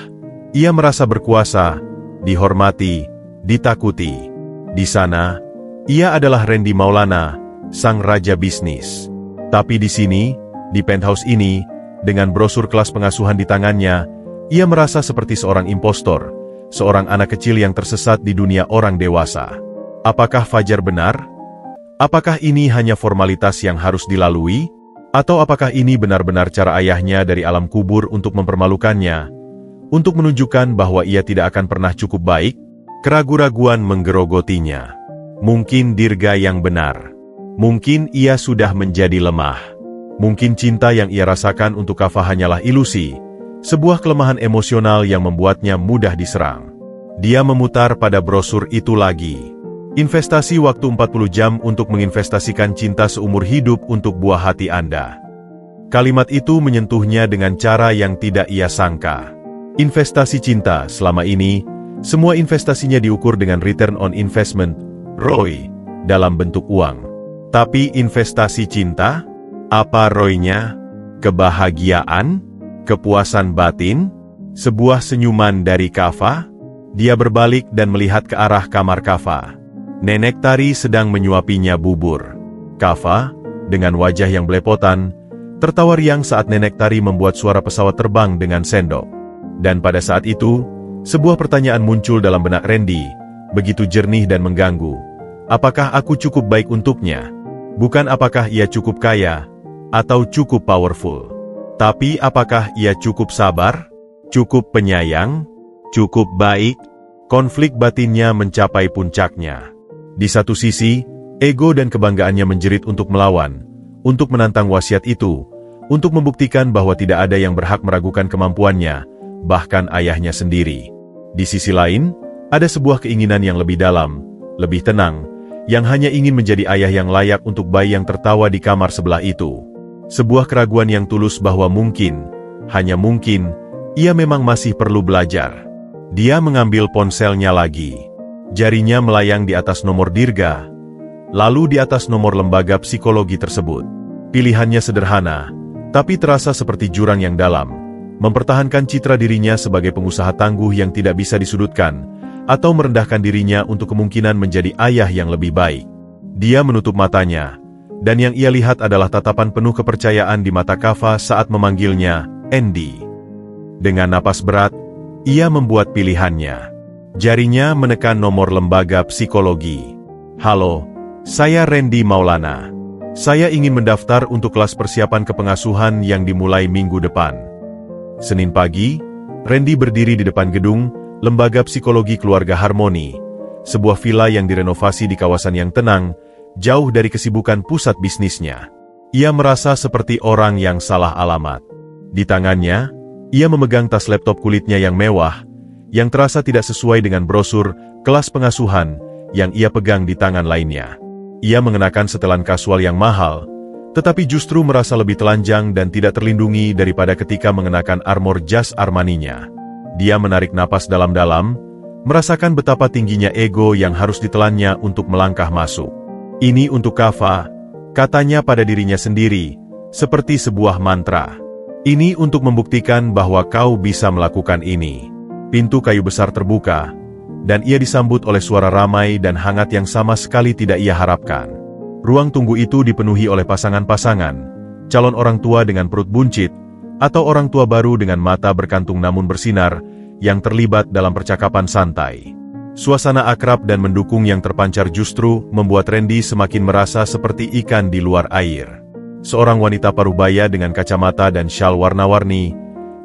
ia merasa berkuasa, dihormati, ditakuti. Di sana, ia adalah Randy Maulana, sang raja bisnis. Tapi di sini, di penthouse ini, dengan brosur kelas pengasuhan di tangannya, ia merasa seperti seorang impostor, seorang anak kecil yang tersesat di dunia orang dewasa. Apakah Fajar benar? Apakah ini hanya formalitas yang harus dilalui? Atau apakah ini benar-benar cara ayahnya dari alam kubur untuk mempermalukannya? Untuk menunjukkan bahwa ia tidak akan pernah cukup baik? Keraguan-raguan menggerogotinya. Mungkin Dirga yang benar. Mungkin ia sudah menjadi lemah. Mungkin cinta yang ia rasakan untuk Kava hanyalah ilusi, sebuah kelemahan emosional yang membuatnya mudah diserang. Dia memutar pada brosur itu lagi. Investasi waktu 40 jam untuk menginvestasikan cinta seumur hidup untuk buah hati Anda. Kalimat itu menyentuhnya dengan cara yang tidak ia sangka. Investasi cinta selama ini, semua investasinya diukur dengan return on investment, ROI, dalam bentuk uang. Tapi investasi cinta? Apa ROI-nya? Kebahagiaan? Kepuasan batin? Sebuah senyuman dari Kava? Dia berbalik dan melihat ke arah kamar Kava. Nenek Tari sedang menyuapinya bubur. Kava, dengan wajah yang belepotan, tertawa riang saat Nenek Tari membuat suara pesawat terbang dengan sendok. Dan pada saat itu, sebuah pertanyaan muncul dalam benak Randy, begitu jernih dan mengganggu. Apakah aku cukup baik untuknya? Bukan apakah ia cukup kaya, atau cukup powerful. Tapi apakah ia cukup sabar? Cukup penyayang? Cukup baik? Konflik batinnya mencapai puncaknya. Di satu sisi, ego dan kebanggaannya menjerit untuk melawan, untuk menantang wasiat itu, untuk membuktikan bahwa tidak ada yang berhak meragukan kemampuannya, bahkan ayahnya sendiri. Di sisi lain, ada sebuah keinginan yang lebih dalam, lebih tenang, yang hanya ingin menjadi ayah yang layak untuk bayi yang tertawa di kamar sebelah itu. Sebuah keraguan yang tulus bahwa mungkin, hanya mungkin, ia memang masih perlu belajar. Dia mengambil ponselnya lagi. Jarinya melayang di atas nomor Dirga, lalu di atas nomor lembaga psikologi tersebut. Pilihannya sederhana, tapi terasa seperti jurang yang dalam. Mempertahankan citra dirinya sebagai pengusaha tangguh yang tidak bisa disudutkan, atau merendahkan dirinya untuk kemungkinan menjadi ayah yang lebih baik. Dia menutup matanya, dan yang ia lihat adalah tatapan penuh kepercayaan di mata Kava saat memanggilnya, Andy. Dengan napas berat, ia membuat pilihannya. Jarinya menekan nomor lembaga psikologi. Halo, saya Randy Maulana. Saya ingin mendaftar untuk kelas persiapan kepengasuhan yang dimulai minggu depan. Senin pagi, Randy berdiri di depan gedung Lembaga Psikologi Keluarga Harmoni, sebuah villa yang direnovasi di kawasan yang tenang, jauh dari kesibukan pusat bisnisnya. Ia merasa seperti orang yang salah alamat. Di tangannya, ia memegang tas laptop kulitnya yang mewah, yang terasa tidak sesuai dengan brosur kelas pengasuhan yang ia pegang di tangan lainnya. Ia mengenakan setelan kasual yang mahal, tetapi justru merasa lebih telanjang dan tidak terlindungi daripada ketika mengenakan armor jas Armani-nya. Dia menarik napas dalam-dalam, merasakan betapa tingginya ego yang harus ditelannya untuk melangkah masuk. Ini untuk Kava, katanya pada dirinya sendiri, seperti sebuah mantra. Ini untuk membuktikan bahwa kau bisa melakukan ini. Pintu kayu besar terbuka, dan ia disambut oleh suara ramai dan hangat yang sama sekali tidak ia harapkan. Ruang tunggu itu dipenuhi oleh pasangan-pasangan, calon orang tua dengan perut buncit, atau orang tua baru dengan mata berkantung namun bersinar, yang terlibat dalam percakapan santai. Suasana akrab dan mendukung yang terpancar justru membuat Randy semakin merasa seperti ikan di luar air. Seorang wanita parubaya dengan kacamata dan syal warna-warni,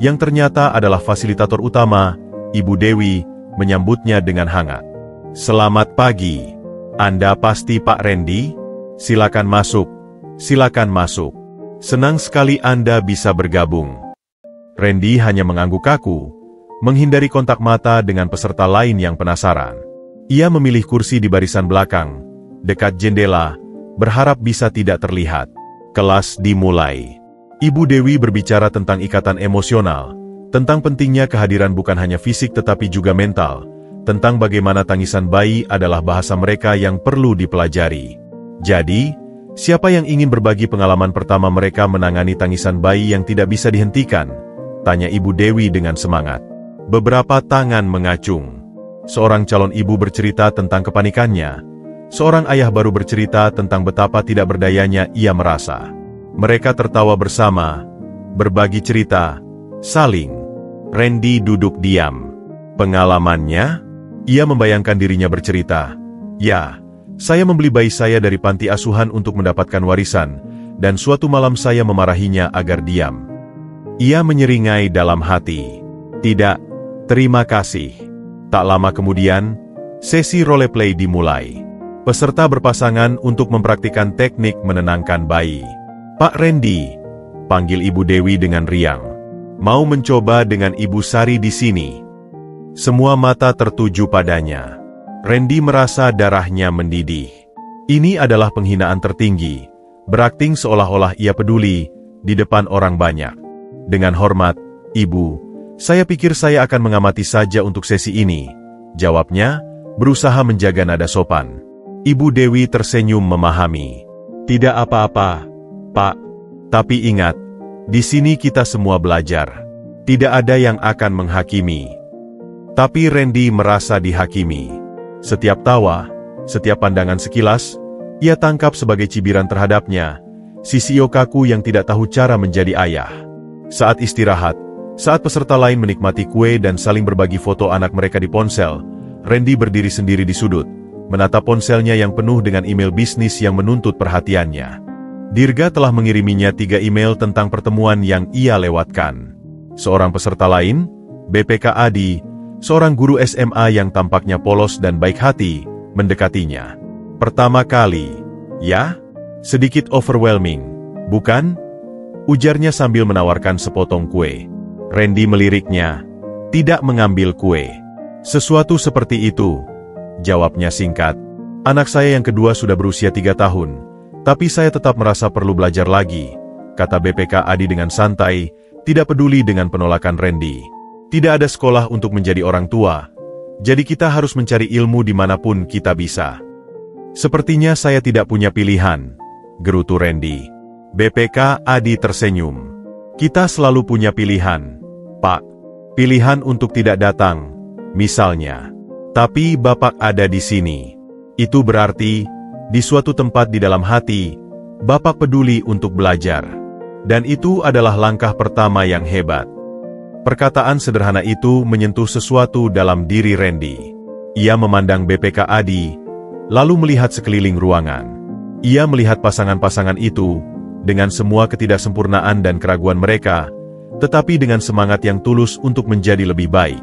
yang ternyata adalah fasilitator utama, Ibu Dewi, menyambutnya dengan hangat. Selamat pagi. Anda pasti Pak Randy? Silakan masuk. Silakan masuk. Senang sekali Anda bisa bergabung. Randy hanya mengangguk kaku, menghindari kontak mata dengan peserta lain yang penasaran. Ia memilih kursi di barisan belakang, dekat jendela, berharap bisa tidak terlihat. Kelas dimulai. Ibu Dewi berbicara tentang ikatan emosional, tentang pentingnya kehadiran bukan hanya fisik tetapi juga mental, tentang bagaimana tangisan bayi adalah bahasa mereka yang perlu dipelajari. Jadi, siapa yang ingin berbagi pengalaman pertama mereka menangani tangisan bayi yang tidak bisa dihentikan? Tanya Ibu Dewi dengan semangat. Beberapa tangan mengacung. Seorang calon ibu bercerita tentang kepanikannya. Seorang ayah baru bercerita tentang betapa tidak berdayanya ia merasa. Mereka tertawa bersama, berbagi cerita, saling. Randy duduk diam. Pengalamannya? Ia membayangkan dirinya bercerita. Ya, saya membeli bayi saya dari panti asuhan untuk mendapatkan warisan, dan suatu malam saya memarahinya agar diam. Ia menyeringai dalam hati. Tidak, terima kasih. Tak lama kemudian, sesi roleplay dimulai. Peserta berpasangan untuk mempraktikkan teknik menenangkan bayi. Pak Randy, panggil Ibu Dewi dengan riang. Mau mencoba dengan Ibu Sari di sini. Semua mata tertuju padanya. Randy merasa darahnya mendidih. Ini adalah penghinaan tertinggi, berakting seolah-olah ia peduli di depan orang banyak. Dengan hormat, Ibu, saya pikir saya akan mengamati saja untuk sesi ini. Jawabnya, berusaha menjaga nada sopan. Ibu Dewi tersenyum memahami. Tidak apa-apa, Pak. Tapi ingat, di sini kita semua belajar. Tidak ada yang akan menghakimi. Tapi Randy merasa dihakimi. Setiap tawa, setiap pandangan sekilas, ia tangkap sebagai cibiran terhadapnya, sisi kaku yang tidak tahu cara menjadi ayah. Saat istirahat, saat peserta lain menikmati kue dan saling berbagi foto anak mereka di ponsel, Randy berdiri sendiri di sudut, menatap ponselnya yang penuh dengan email bisnis yang menuntut perhatiannya. Dirga telah mengiriminya 3 email tentang pertemuan yang ia lewatkan. Seorang peserta lain, BPK Adi, seorang guru SMA yang tampaknya polos dan baik hati, mendekatinya. Pertama kali, ya? Sedikit overwhelming, bukan? Ujarnya sambil menawarkan sepotong kue. Randy meliriknya, tidak mengambil kue. Sesuatu seperti itu, jawabnya singkat. Anak saya yang kedua sudah berusia 3 tahun, tapi saya tetap merasa perlu belajar lagi, kata BPK Adi dengan santai, tidak peduli dengan penolakan Randy. Tidak ada sekolah untuk menjadi orang tua, jadi kita harus mencari ilmu dimanapun kita bisa. Sepertinya saya tidak punya pilihan, gerutu Randy. BPK Adi tersenyum. Kita selalu punya pilihan, Pak. Pilihan untuk tidak datang, misalnya. Tapi Bapak ada di sini. Itu berarti, di suatu tempat di dalam hati, Bapak peduli untuk belajar. Dan itu adalah langkah pertama yang hebat. Perkataan sederhana itu menyentuh sesuatu dalam diri Randy. Ia memandang BPK Adi, lalu melihat sekeliling ruangan. Ia melihat pasangan-pasangan itu, dengan semua ketidaksempurnaan dan keraguan mereka, tetapi dengan semangat yang tulus untuk menjadi lebih baik.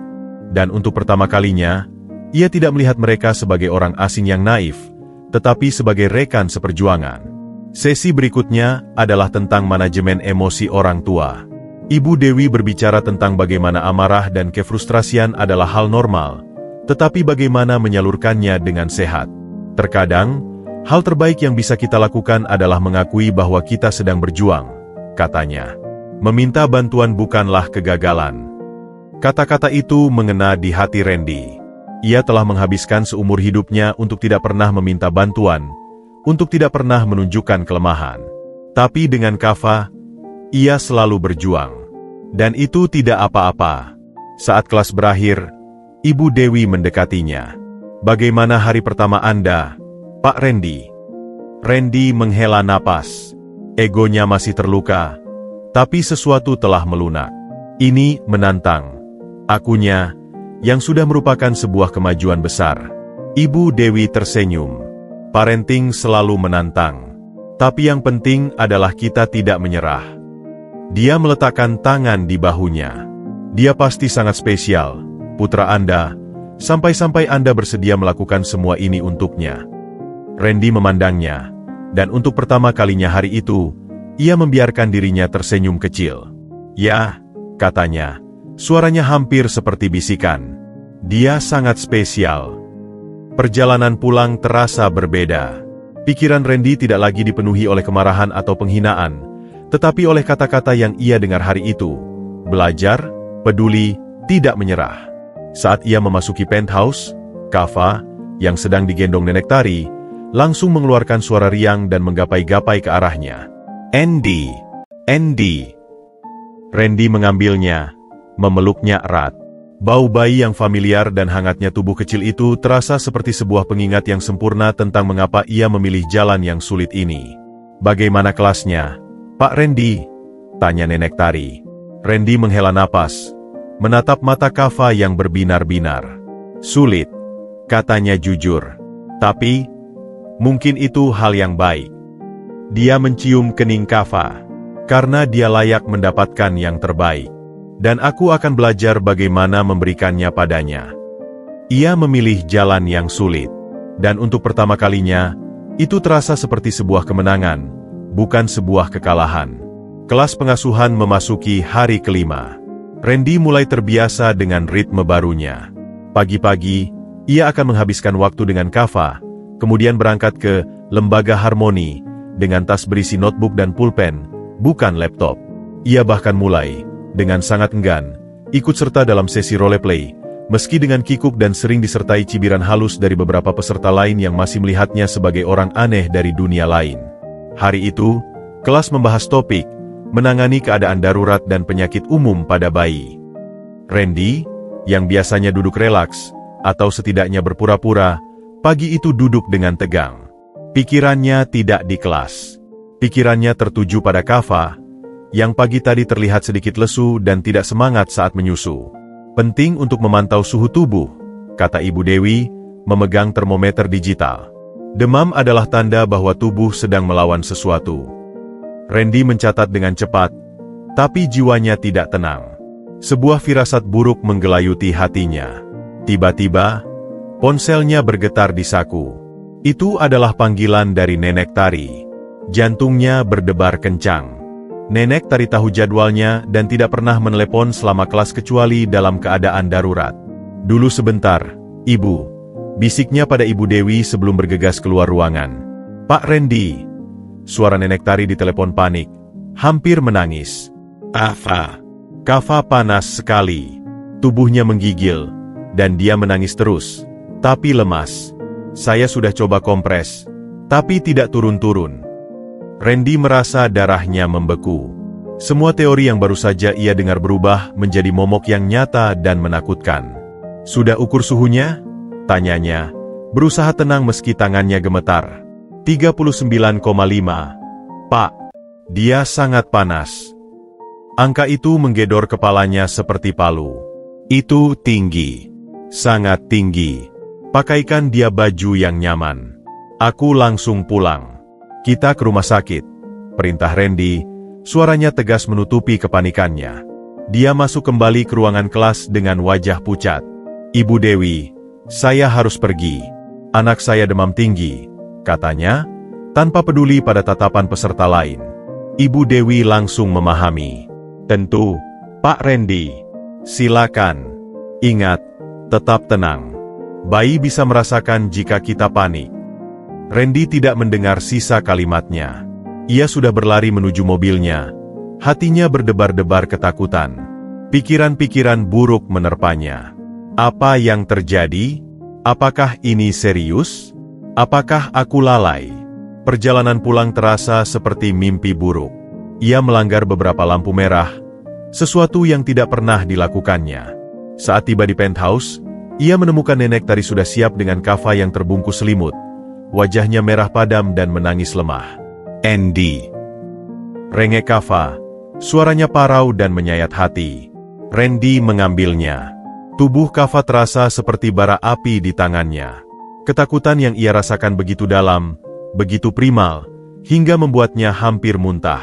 Dan untuk pertama kalinya, ia tidak melihat mereka sebagai orang asing yang naif, tetapi sebagai rekan seperjuangan. Sesi berikutnya adalah tentang manajemen emosi orang tua. Ibu Dewi berbicara tentang bagaimana amarah dan kefrustrasian adalah hal normal, tetapi bagaimana menyalurkannya dengan sehat. Terkadang, hal terbaik yang bisa kita lakukan adalah mengakui bahwa kita sedang berjuang, katanya. Meminta bantuan bukanlah kegagalan. Kata-kata itu mengena di hati Randy. Ia telah menghabiskan seumur hidupnya untuk tidak pernah meminta bantuan, untuk tidak pernah menunjukkan kelemahan. Tapi dengan Kava, ia selalu berjuang. Dan itu tidak apa-apa. Saat kelas berakhir, Ibu Dewi mendekatinya. Bagaimana hari pertama Anda, Pak Randy? Randy menghela napas. Egonya masih terluka, tapi sesuatu telah melunak. Ini menantang. Akunya, yang sudah merupakan sebuah kemajuan besar. Ibu Dewi tersenyum. Parenting selalu menantang. Tapi yang penting adalah kita tidak menyerah. Dia meletakkan tangan di bahunya. Dia pasti sangat spesial, putra Anda, sampai-sampai Anda bersedia melakukan semua ini untuknya. Randy memandangnya, dan untuk pertama kalinya hari itu, ia membiarkan dirinya tersenyum kecil. Ya, katanya, suaranya hampir seperti bisikan. Dia sangat spesial. Perjalanan pulang terasa berbeda. Pikiran Randy tidak lagi dipenuhi oleh kemarahan atau penghinaan, tetapi oleh kata-kata yang ia dengar hari itu. Belajar, peduli, tidak menyerah. Saat ia memasuki penthouse, Kava, yang sedang digendong Nenek Tari, langsung mengeluarkan suara riang dan menggapai-gapai ke arahnya. Andy! Andy! Randy mengambilnya, memeluknya erat. Bau bayi yang familiar dan hangatnya tubuh kecil itu terasa seperti sebuah pengingat yang sempurna tentang mengapa ia memilih jalan yang sulit ini. Bagaimana kelasnya, Pak Randy? Tanya Nenek Tari. Randy menghela napas, menatap mata Kava yang berbinar-binar. Sulit, katanya jujur. Tapi, mungkin itu hal yang baik. Dia mencium kening Kava, karena dia layak mendapatkan yang terbaik. Dan aku akan belajar bagaimana memberikannya padanya. Ia memilih jalan yang sulit. Dan untuk pertama kalinya, itu terasa seperti sebuah kemenangan, bukan sebuah kekalahan. Kelas pengasuhan memasuki hari kelima. Randy mulai terbiasa dengan ritme barunya. Pagi-pagi, ia akan menghabiskan waktu dengan Kava, kemudian berangkat ke lembaga harmoni, dengan tas berisi notebook dan pulpen, bukan laptop. Ia bahkan mulai, dengan sangat enggan, ikut serta dalam sesi roleplay, meski dengan kikuk dan sering disertai cibiran halus dari beberapa peserta lain yang masih melihatnya sebagai orang aneh dari dunia lain. Hari itu, kelas membahas topik, menangani keadaan darurat dan penyakit umum pada bayi. Randy, yang biasanya duduk relaks, atau setidaknya berpura-pura, pagi itu duduk dengan tegang. Pikirannya tidak di kelas. Pikirannya tertuju pada Kava, yang pagi tadi terlihat sedikit lesu dan tidak semangat saat menyusu. Penting untuk memantau suhu tubuh, kata Ibu Dewi, memegang termometer digital. Demam adalah tanda bahwa tubuh sedang melawan sesuatu. Randy mencatat dengan cepat, tapi jiwanya tidak tenang. Sebuah firasat buruk menggelayuti hatinya. Tiba-tiba, ponselnya bergetar di saku. Itu adalah panggilan dari Nenek Tari. Jantungnya berdebar kencang. Nenek Tari tahu jadwalnya dan tidak pernah menelepon selama kelas kecuali dalam keadaan darurat. Dulu sebentar, Ibu, bisiknya pada Ibu Dewi sebelum bergegas keluar ruangan. Pak Randy, suara Nenek Tari di telepon panik, hampir menangis. Kava panas sekali, tubuhnya menggigil, dan dia menangis terus, tapi lemas. Saya sudah coba kompres, tapi tidak turun-turun. Randy merasa darahnya membeku. Semua teori yang baru saja ia dengar berubah menjadi momok yang nyata dan menakutkan. Sudah ukur suhunya? Tanyanya, berusaha tenang meski tangannya gemetar. 39,5. Pak, dia sangat panas. Angka itu menggedor kepalanya seperti palu. Itu tinggi. Sangat tinggi. Pakaikan dia baju yang nyaman. Aku langsung pulang. Kita ke rumah sakit. Perintah Randy, suaranya tegas menutupi kepanikannya. Dia masuk kembali ke ruangan kelas dengan wajah pucat. Ibu Dewi, saya harus pergi. Anak saya demam tinggi, katanya, tanpa peduli pada tatapan peserta lain. Ibu Dewi langsung memahami. Tentu, Pak Randy. Silakan. Ingat, tetap tenang. Bayi bisa merasakan jika kita panik. Randy tidak mendengar sisa kalimatnya. Ia sudah berlari menuju mobilnya. Hatinya berdebar-debar ketakutan. Pikiran-pikiran buruk menerpanya. Apa yang terjadi? Apakah ini serius? Apakah aku lalai? Perjalanan pulang terasa seperti mimpi buruk. Ia melanggar beberapa lampu merah, sesuatu yang tidak pernah dilakukannya. Saat tiba di penthouse, ia menemukan nenek tari sudah siap dengan kava yang terbungkus selimut. Wajahnya merah padam dan menangis lemah. Andy. Rengek kava, suaranya parau dan menyayat hati. Randy mengambilnya. Tubuh kava terasa seperti bara api di tangannya. Ketakutan yang ia rasakan begitu dalam, begitu primal, hingga membuatnya hampir muntah.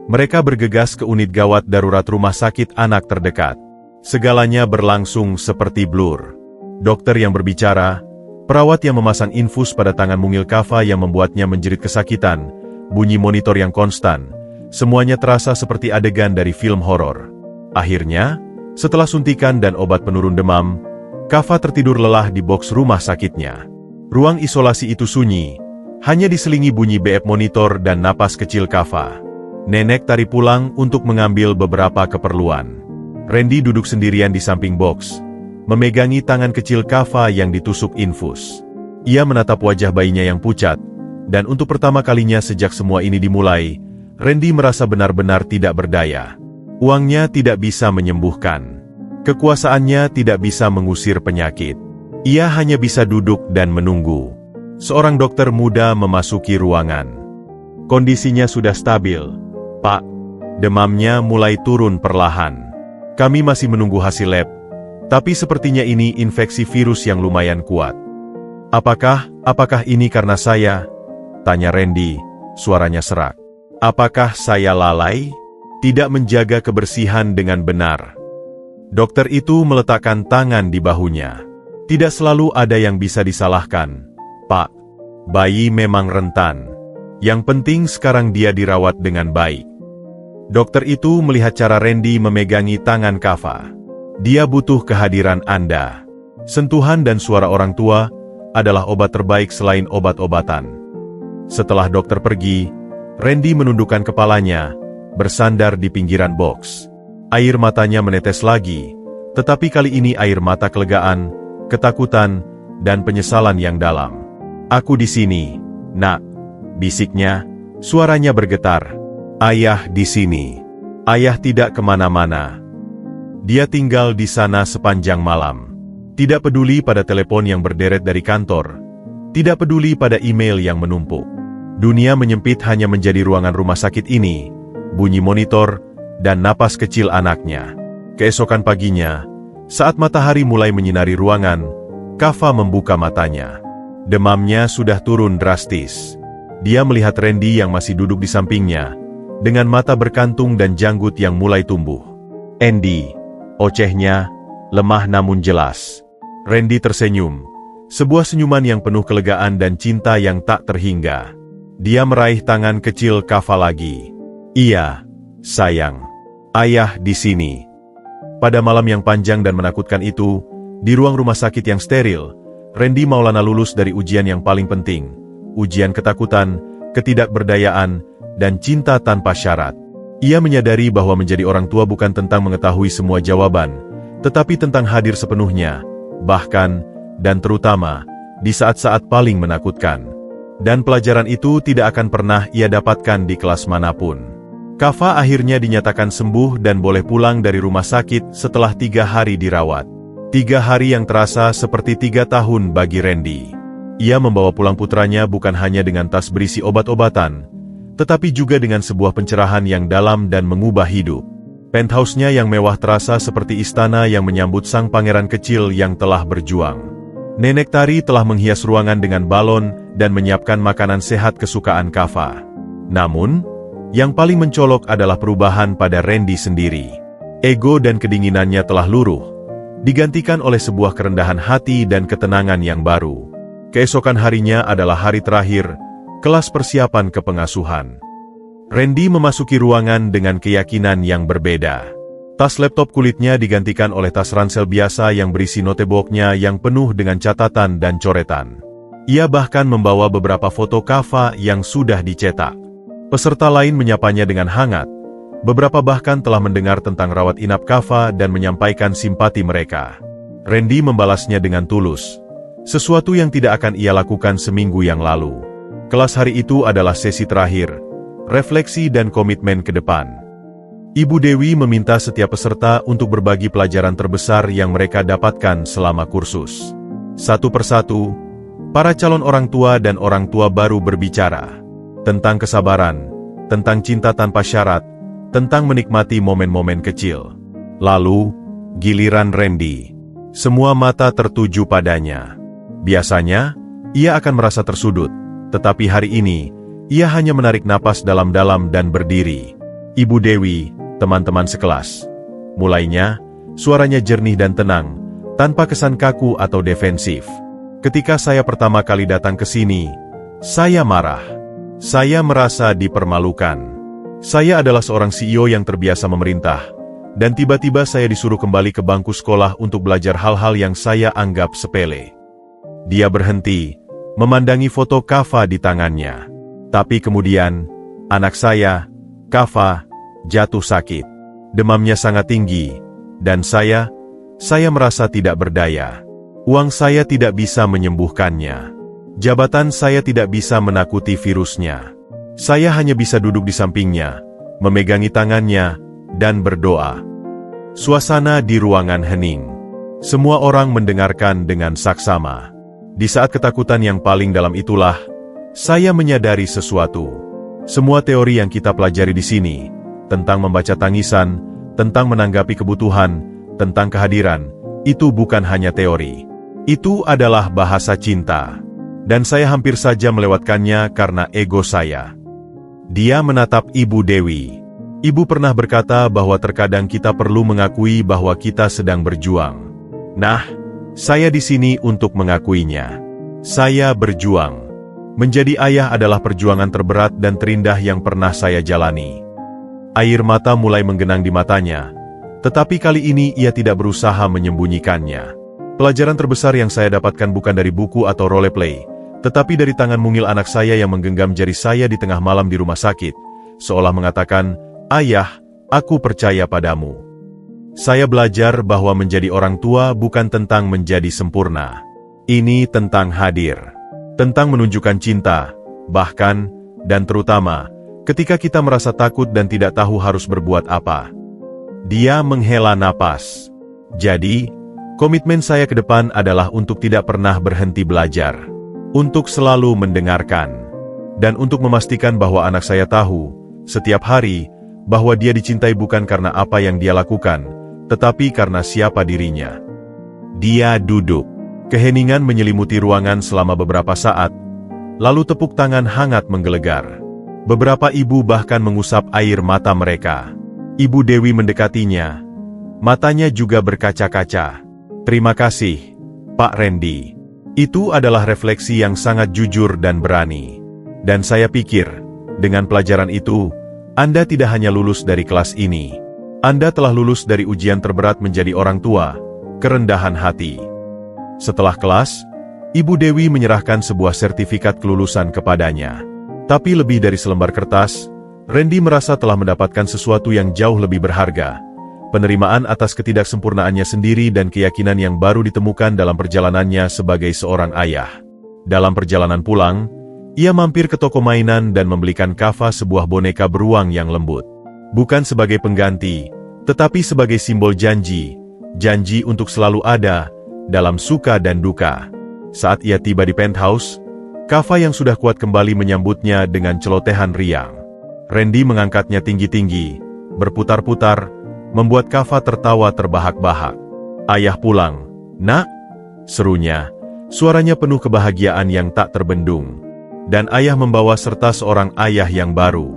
Mereka bergegas ke unit gawat darurat rumah sakit anak terdekat. Segalanya berlangsung seperti blur. Dokter yang berbicara, perawat yang memasang infus pada tangan mungil kava yang membuatnya menjerit kesakitan, bunyi monitor yang konstan, semuanya terasa seperti adegan dari film horor. Akhirnya, setelah suntikan dan obat penurun demam, kava tertidur lelah di boks rumah sakitnya. Ruang isolasi itu sunyi, hanya diselingi bunyi beep monitor dan napas kecil kava. Nenek tari pulang untuk mengambil beberapa keperluan. Randy duduk sendirian di samping boks, memegangi tangan kecil kava yang ditusuk infus. Ia menatap wajah bayinya yang pucat, dan untuk pertama kalinya sejak semua ini dimulai, Randy merasa benar-benar tidak berdaya. Uangnya tidak bisa menyembuhkan. Kekuasaannya tidak bisa mengusir penyakit. Ia hanya bisa duduk dan menunggu. Seorang dokter muda memasuki ruangan. Kondisinya sudah stabil, Pak. Demamnya mulai turun perlahan. Kami masih menunggu hasil lab, tapi sepertinya ini infeksi virus yang lumayan kuat. Apakah ini karena saya? Tanya Randy, suaranya serak. Apakah saya lalai? Tidak menjaga kebersihan dengan benar. Dokter itu meletakkan tangan di bahunya. Tidak selalu ada yang bisa disalahkan, Pak. Bayi memang rentan. Yang penting sekarang dia dirawat dengan baik. Dokter itu melihat cara Randy memegangi tangan kava. Dia butuh kehadiran Anda. Sentuhan dan suara orang tua adalah obat terbaik selain obat-obatan. Setelah dokter pergi, Randy menundukkan kepalanya, bersandar di pinggiran boks. Air matanya menetes lagi, tetapi kali ini air mata kelegaan, ketakutan, dan penyesalan yang dalam. Aku di sini, Nak, bisiknya, suaranya bergetar. Ayah di sini. Ayah tidak kemana-mana. Dia tinggal di sana sepanjang malam. Tidak peduli pada telepon yang berderet dari kantor. Tidak peduli pada email yang menumpuk. Dunia menyempit hanya menjadi ruangan rumah sakit ini, bunyi monitor, dan napas kecil anaknya. Keesokan paginya, saat matahari mulai menyinari ruangan, Kava membuka matanya. Demamnya sudah turun drastis. Dia melihat Randy yang masih duduk di sampingnya, dengan mata berkantung dan janggut yang mulai tumbuh. Andy, ocehnya, lemah namun jelas. Randy tersenyum, sebuah senyuman yang penuh kelegaan dan cinta yang tak terhingga. Dia meraih tangan kecil Kava lagi. Iya, sayang. Ayah di sini. Pada malam yang panjang dan menakutkan itu, di ruang rumah sakit yang steril, Randy Maulana lulus dari ujian yang paling penting. Ujian ketakutan, ketidakberdayaan, dan cinta tanpa syarat. Ia menyadari bahwa menjadi orang tua bukan tentang mengetahui semua jawaban, tetapi tentang hadir sepenuhnya, bahkan, dan terutama, di saat-saat paling menakutkan. Dan pelajaran itu tidak akan pernah ia dapatkan di kelas manapun. Kava akhirnya dinyatakan sembuh dan boleh pulang dari rumah sakit setelah 3 hari dirawat. 3 hari yang terasa seperti 3 tahun bagi Randy. Ia membawa pulang putranya bukan hanya dengan tas berisi obat-obatan, tetapi juga dengan sebuah pencerahan yang dalam dan mengubah hidup. Penthouse-nya yang mewah terasa seperti istana yang menyambut sang pangeran kecil yang telah berjuang. Nenek Tari telah menghias ruangan dengan balon dan menyiapkan makanan sehat kesukaan Kava. Namun, yang paling mencolok adalah perubahan pada Randy sendiri. Ego dan kedinginannya telah luruh, digantikan oleh sebuah kerendahan hati dan ketenangan yang baru. Keesokan harinya adalah hari terakhir, kelas persiapan kepengasuhan. Randy memasuki ruangan dengan keyakinan yang berbeda. Tas laptop kulitnya digantikan oleh tas ransel biasa yang berisi notebooknya yang penuh dengan catatan dan coretan. Ia bahkan membawa beberapa foto Kava yang sudah dicetak. Peserta lain menyapanya dengan hangat. Beberapa bahkan telah mendengar tentang rawat inap Kava dan menyampaikan simpati mereka. Randy membalasnya dengan tulus. Sesuatu yang tidak akan ia lakukan seminggu yang lalu. Kelas hari itu adalah sesi terakhir, refleksi dan komitmen ke depan. Ibu Dewi meminta setiap peserta untuk berbagi pelajaran terbesar yang mereka dapatkan selama kursus. Satu persatu, para calon orang tua dan orang tua baru berbicara. Tentang kesabaran, tentang cinta tanpa syarat, tentang menikmati momen-momen kecil. Lalu, giliran Randy. Semua mata tertuju padanya. Biasanya, ia akan merasa tersudut. Tetapi hari ini, ia hanya menarik napas dalam-dalam dan berdiri. Ibu Dewi, teman-teman sekelas. Mulainya, suaranya jernih dan tenang, tanpa kesan kaku atau defensif. Ketika saya pertama kali datang ke sini, saya marah. Saya merasa dipermalukan. Saya adalah seorang CEO yang terbiasa memerintah, dan tiba-tiba saya disuruh kembali ke bangku sekolah untuk belajar hal-hal yang saya anggap sepele. Dia berhenti, memandangi foto Kava di tangannya. Tapi kemudian, anak saya, Kava, jatuh sakit. Demamnya sangat tinggi, dan saya merasa tidak berdaya. Uang saya tidak bisa menyembuhkannya. Jabatan saya tidak bisa menakuti virusnya. Saya hanya bisa duduk di sampingnya, memegangi tangannya, dan berdoa. Suasana di ruangan hening. Semua orang mendengarkan dengan saksama. Di saat ketakutan yang paling dalam itulah, saya menyadari sesuatu. Semua teori yang kita pelajari di sini, tentang membaca tangisan, tentang menanggapi kebutuhan, tentang kehadiran, itu bukan hanya teori. Itu adalah bahasa cinta. Dan saya hampir saja melewatkannya karena ego saya. Dia menatap Ibu Dewi. Ibu pernah berkata bahwa terkadang kita perlu mengakui bahwa kita sedang berjuang. Nah, saya di sini untuk mengakuinya. Saya berjuang. Menjadi ayah adalah perjuangan terberat dan terindah yang pernah saya jalani. Air mata mulai menggenang di matanya, tetapi kali ini ia tidak berusaha menyembunyikannya. Pelajaran terbesar yang saya dapatkan bukan dari buku atau roleplay, tetapi dari tangan mungil anak saya yang menggenggam jari saya di tengah malam di rumah sakit, seolah mengatakan, "Ayah, aku percaya padamu." Saya belajar bahwa menjadi orang tua bukan tentang menjadi sempurna. Ini tentang hadir. Tentang menunjukkan cinta, bahkan, dan terutama, ketika kita merasa takut dan tidak tahu harus berbuat apa. Dia menghela napas. Jadi, komitmen saya ke depan adalah untuk tidak pernah berhenti belajar. Untuk selalu mendengarkan. Dan untuk memastikan bahwa anak saya tahu, setiap hari, bahwa dia dicintai bukan karena apa yang dia lakukan, tetapi karena siapa dirinya. Dia duduk. Keheningan menyelimuti ruangan selama beberapa saat, lalu tepuk tangan hangat menggelegar. Beberapa ibu bahkan mengusap air mata mereka. Ibu Dewi mendekatinya. Matanya juga berkaca-kaca. "Terima kasih, Pak Randy." Itu adalah refleksi yang sangat jujur dan berani. Dan saya pikir, dengan pelajaran itu, Anda tidak hanya lulus dari kelas ini. Anda telah lulus dari ujian terberat menjadi orang tua, kerendahan hati. Setelah kelas, Ibu Dewi menyerahkan sebuah sertifikat kelulusan kepadanya. Tapi lebih dari selembar kertas, Randy merasa telah mendapatkan sesuatu yang jauh lebih berharga. Penerimaan atas ketidaksempurnaannya sendiri dan keyakinan yang baru ditemukan dalam perjalanannya sebagai seorang ayah. Dalam perjalanan pulang, ia mampir ke toko mainan dan membelikan Kava sebuah boneka beruang yang lembut. Bukan sebagai pengganti, tetapi sebagai simbol janji untuk selalu ada, dalam suka dan duka. Saat ia tiba di penthouse, Kava yang sudah kuat kembali menyambutnya dengan celotehan riang. Randy mengangkatnya tinggi-tinggi, berputar-putar, membuat Kava tertawa terbahak-bahak. "Ayah pulang, nak?" serunya. Suaranya penuh kebahagiaan yang tak terbendung. Dan ayah membawa serta seorang ayah yang baru.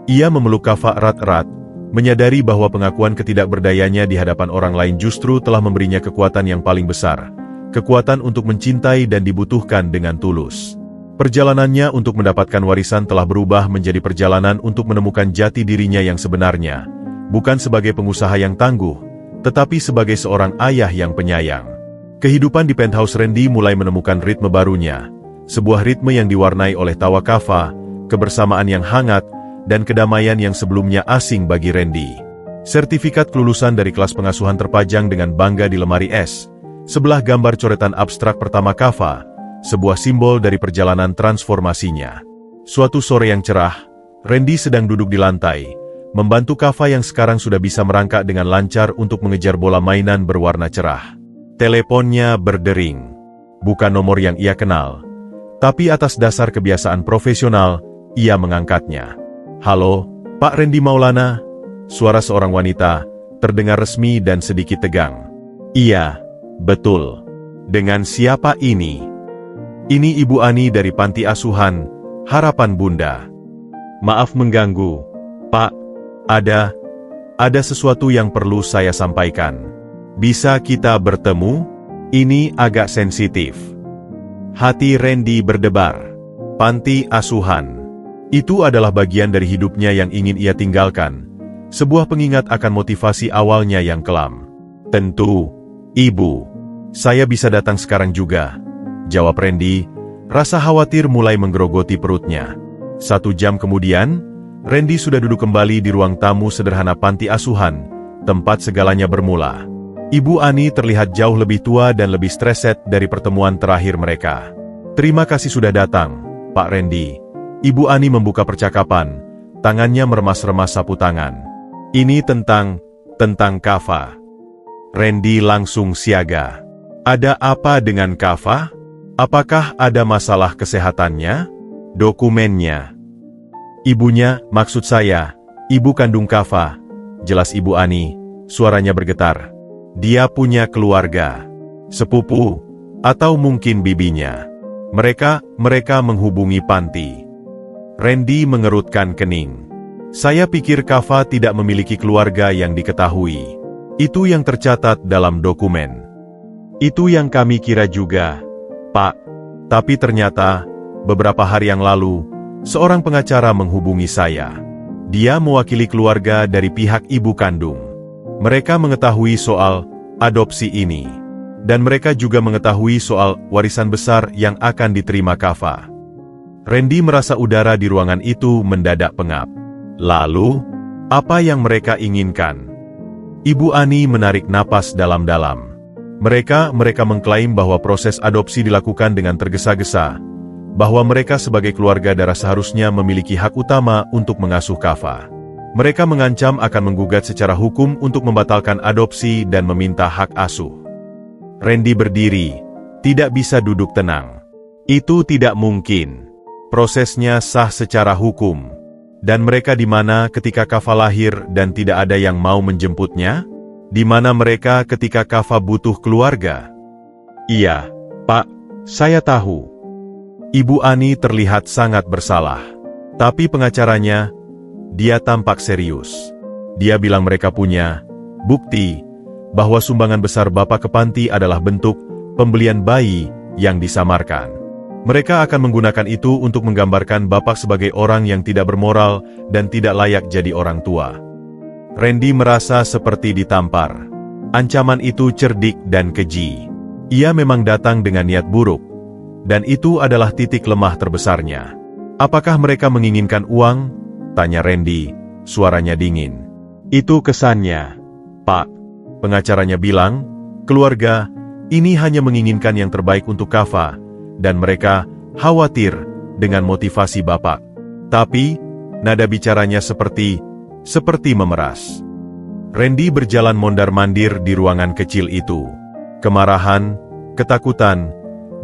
Ia memeluk Kava erat-erat, menyadari bahwa pengakuan ketidakberdayanya di hadapan orang lain justru telah memberinya kekuatan yang paling besar. Kekuatan untuk mencintai dan dibutuhkan dengan tulus. Perjalanannya untuk mendapatkan warisan telah berubah menjadi perjalanan untuk menemukan jati dirinya yang sebenarnya, bukan sebagai pengusaha yang tangguh, tetapi sebagai seorang ayah yang penyayang. Kehidupan di penthouse Randy mulai menemukan ritme barunya, sebuah ritme yang diwarnai oleh tawa Kava, kebersamaan yang hangat, dan kedamaian yang sebelumnya asing bagi Randy. Sertifikat kelulusan dari kelas pengasuhan terpajang dengan bangga di lemari es, sebelah gambar coretan abstrak pertama Kava, sebuah simbol dari perjalanan transformasinya. Suatu sore yang cerah, Randy sedang duduk di lantai, membantu Kava yang sekarang sudah bisa merangkak dengan lancar untuk mengejar bola mainan berwarna cerah. Teleponnya berdering. Bukan nomor yang ia kenal, tapi atas dasar kebiasaan profesional, ia mengangkatnya. "Halo, Pak Randy Maulana?" Suara seorang wanita, terdengar resmi dan sedikit tegang. "Iya, betul. Dengan siapa ini?" "Ini Ibu Ani dari Panti Asuhan, Harapan Bunda." "Maaf mengganggu, Pak. Ada sesuatu yang perlu saya sampaikan. Bisa kita bertemu? Ini agak sensitif." Hati Randy berdebar. Panti Asuhan. Itu adalah bagian dari hidupnya yang ingin ia tinggalkan. Sebuah pengingat akan motivasi awalnya yang kelam. "Tentu, Ibu. Saya bisa datang sekarang juga," jawab Randy. Rasa khawatir mulai menggerogoti perutnya. 1 jam kemudian, Randy sudah duduk kembali di ruang tamu sederhana Panti Asuhan, tempat segalanya bermula. Ibu Ani terlihat jauh lebih tua dan lebih streset dari pertemuan terakhir mereka. "Terima kasih sudah datang, Pak Randy." Ibu Ani membuka percakapan, tangannya meremas-remas sapu tangan. "Ini tentang Kava." Randy langsung siaga. "Ada apa dengan Kava? Apakah ada masalah kesehatannya?" "Dokumennya." "Ibunya, maksud saya, ibu kandung Kava," jelas Ibu Ani, suaranya bergetar. "Dia punya keluarga, sepupu, atau mungkin bibinya. Mereka menghubungi panti." Randy mengerutkan kening. "Saya pikir Kava tidak memiliki keluarga yang diketahui. Itu yang tercatat dalam dokumen." "Itu yang kami kira juga, Pak. Tapi ternyata, beberapa hari yang lalu, seorang pengacara menghubungi saya. Dia mewakili keluarga dari pihak ibu kandung. Mereka mengetahui soal adopsi ini. Dan mereka juga mengetahui soal warisan besar yang akan diterima Kava." Randy merasa udara di ruangan itu mendadak pengap. Lalu, apa yang mereka inginkan? Ibu Ani menarik napas dalam-dalam. Mereka mengklaim bahwa proses adopsi dilakukan dengan tergesa-gesa, bahwa mereka sebagai keluarga darah seharusnya memiliki hak utama untuk mengasuh Kava. Mereka mengancam akan menggugat secara hukum untuk membatalkan adopsi dan meminta hak asuh. Randy berdiri, tidak bisa duduk tenang. Itu tidak mungkin. Prosesnya sah secara hukum. Dan mereka di mana ketika Kava lahir dan tidak ada yang mau menjemputnya? Di mana mereka ketika Kava butuh keluarga? "Iya, Pak, saya tahu." Ibu Ani terlihat sangat bersalah. Tapi pengacaranya, dia tampak serius. Dia bilang mereka punya bukti bahwa sumbangan besar Bapak ke panti adalah bentuk pembelian bayi yang disamarkan. Mereka akan menggunakan itu untuk menggambarkan Bapak sebagai orang yang tidak bermoral dan tidak layak jadi orang tua. Randy merasa seperti ditampar. Ancaman itu cerdik dan keji. Ia memang datang dengan niat buruk, dan itu adalah titik lemah terbesarnya. "Apakah mereka menginginkan uang?" tanya Randy, suaranya dingin. "Itu kesannya, Pak." Pengacaranya bilang, "Keluarga ini hanya menginginkan yang terbaik untuk Kava, dan mereka khawatir dengan motivasi Bapak." Tapi, nada bicaranya seperti memeras. Randy berjalan mondar-mandir di ruangan kecil itu. Kemarahan, ketakutan,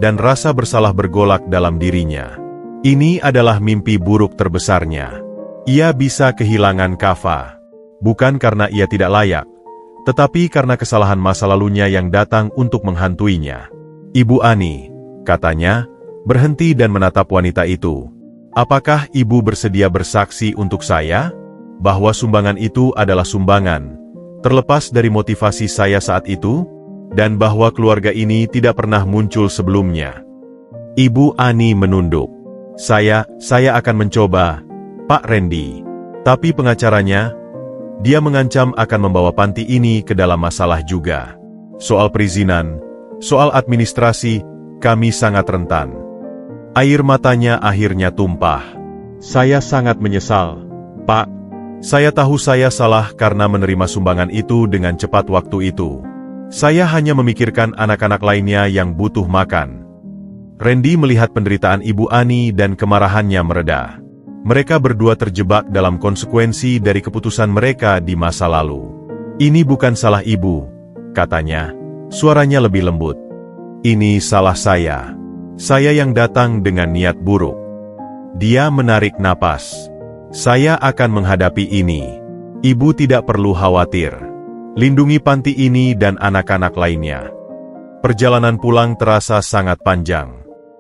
dan rasa bersalah bergolak dalam dirinya. Ini adalah mimpi buruk terbesarnya. Ia bisa kehilangan Kava. Bukan karena ia tidak layak, tetapi karena kesalahan masa lalunya yang datang untuk menghantuinya. Ibu Ani, katanya, berhenti dan menatap wanita itu. Apakah ibu bersedia bersaksi untuk saya? Bahwa sumbangan itu adalah sumbangan, terlepas dari motivasi saya saat itu, dan bahwa keluarga ini tidak pernah muncul sebelumnya. Ibu Ani menunduk. Saya akan mencoba, Pak Randy. Tapi pengacaranya, dia mengancam akan membawa panti ini ke dalam masalah juga. Soal perizinan, soal administrasi, kami sangat rentan. Air matanya akhirnya tumpah. Saya sangat menyesal, Pak. Saya tahu saya salah karena menerima sumbangan itu dengan cepat waktu itu. Saya hanya memikirkan anak-anak lainnya yang butuh makan. Randy melihat penderitaan Ibu Ani dan kemarahannya mereda. Mereka berdua terjebak dalam konsekuensi dari keputusan mereka di masa lalu. Ini bukan salah ibu, katanya, suaranya lebih lembut. Ini salah saya. Saya yang datang dengan niat buruk. Dia menarik napas. Saya akan menghadapi ini. Ibu tidak perlu khawatir. Lindungi panti ini dan anak-anak lainnya. Perjalanan pulang terasa sangat panjang.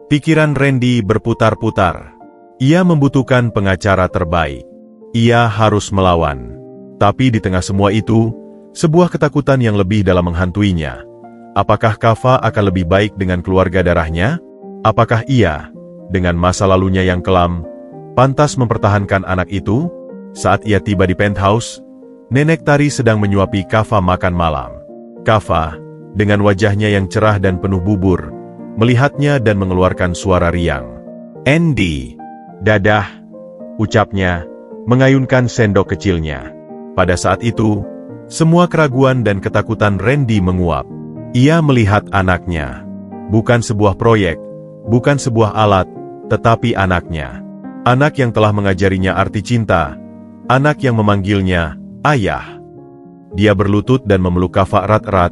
Pikiran Randy berputar-putar. Ia membutuhkan pengacara terbaik. Ia harus melawan. Tapi di tengah semua itu, sebuah ketakutan yang lebih dalam menghantuinya. Apakah Kava akan lebih baik dengan keluarga darahnya? Apakah ia, dengan masa lalunya yang kelam, pantas mempertahankan anak itu? Saat ia tiba di penthouse, Nenek Tari sedang menyuapi Kava makan malam. Kava, dengan wajahnya yang cerah dan penuh bubur, melihatnya dan mengeluarkan suara riang. Andy! Dadah, ucapnya, mengayunkan sendok kecilnya. Pada saat itu, semua keraguan dan ketakutan Randy menguap. Ia melihat anaknya. Bukan sebuah proyek, bukan sebuah alat, tetapi anaknya. Anak yang telah mengajarinya arti cinta. Anak yang memanggilnya, ayah. Dia berlutut dan memeluk Kava erat-erat,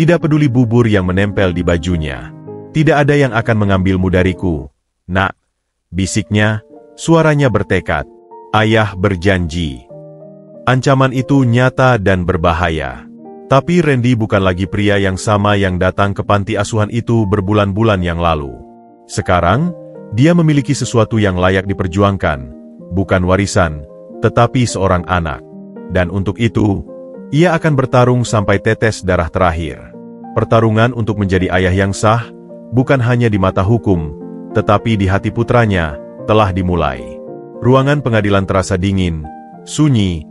tidak peduli bubur yang menempel di bajunya. Tidak ada yang akan mengambilmu dariku, nak. Bisiknya, suaranya bertekad. Ayah berjanji. Ancaman itu nyata dan berbahaya. Tapi Randy bukan lagi pria yang sama yang datang ke panti asuhan itu berbulan-bulan yang lalu. Sekarang, dia memiliki sesuatu yang layak diperjuangkan, bukan warisan, tetapi seorang anak. Dan untuk itu, ia akan bertarung sampai tetes darah terakhir. Pertarungan untuk menjadi ayah yang sah, bukan hanya di mata hukum, tetapi di hati putranya, telah dimulai. Ruangan pengadilan terasa dingin, sunyi,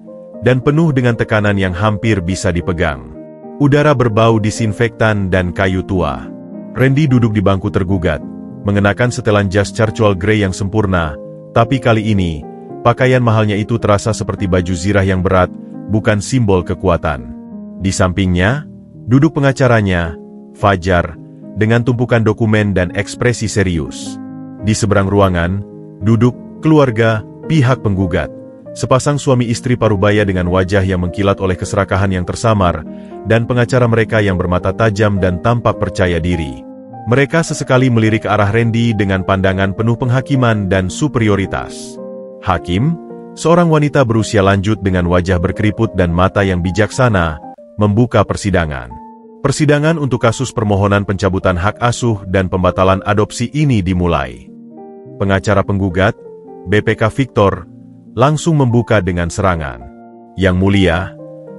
dan penuh dengan tekanan yang hampir bisa dipegang. Udara berbau disinfektan dan kayu tua. Randy duduk di bangku tergugat, mengenakan setelan jas charcoal grey yang sempurna, tapi kali ini, pakaian mahalnya itu terasa seperti baju zirah yang berat, bukan simbol kekuatan. Di sampingnya, duduk pengacaranya, Fajar, dengan tumpukan dokumen dan ekspresi serius. Di seberang ruangan, duduk keluarga, pihak penggugat. Sepasang suami istri parubaya dengan wajah yang mengkilat oleh keserakahan yang tersamar, dan pengacara mereka yang bermata tajam dan tampak percaya diri. Mereka sesekali melirik ke arah Randy dengan pandangan penuh penghakiman dan superioritas. Hakim, seorang wanita berusia lanjut dengan wajah berkeriput dan mata yang bijaksana, membuka persidangan. Persidangan untuk kasus permohonan pencabutan hak asuh dan pembatalan adopsi ini dimulai. Pengacara penggugat, BPK Victor, langsung membuka dengan serangan. Yang mulia,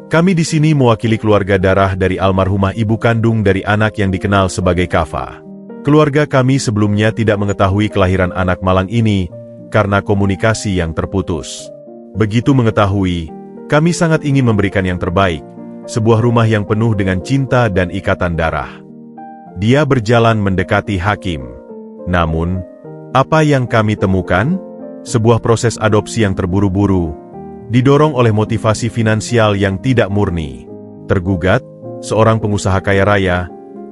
kami di sini mewakili keluarga darah dari almarhumah ibu kandung dari anak yang dikenal sebagai Kava. Keluarga kami sebelumnya tidak mengetahui kelahiran anak malang ini karena komunikasi yang terputus. Begitu mengetahui, kami sangat ingin memberikan yang terbaik, sebuah rumah yang penuh dengan cinta dan ikatan darah. Dia berjalan mendekati hakim. Namun, apa yang kami temukan? Sebuah proses adopsi yang terburu-buru, didorong oleh motivasi finansial yang tidak murni. Tergugat, seorang pengusaha kaya raya,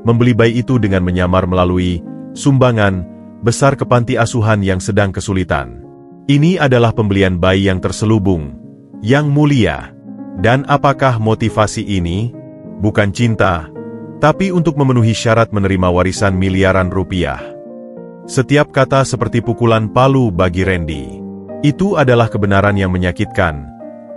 membeli bayi itu dengan menyamar melalui sumbangan besar ke panti asuhan yang sedang kesulitan. Ini adalah pembelian bayi yang terselubung, yang mulia. Dan apakah motivasi ini? Bukan cinta, tapi untuk memenuhi syarat menerima warisan miliaran rupiah. Setiap kata seperti pukulan palu bagi Randy. Itu adalah kebenaran yang menyakitkan,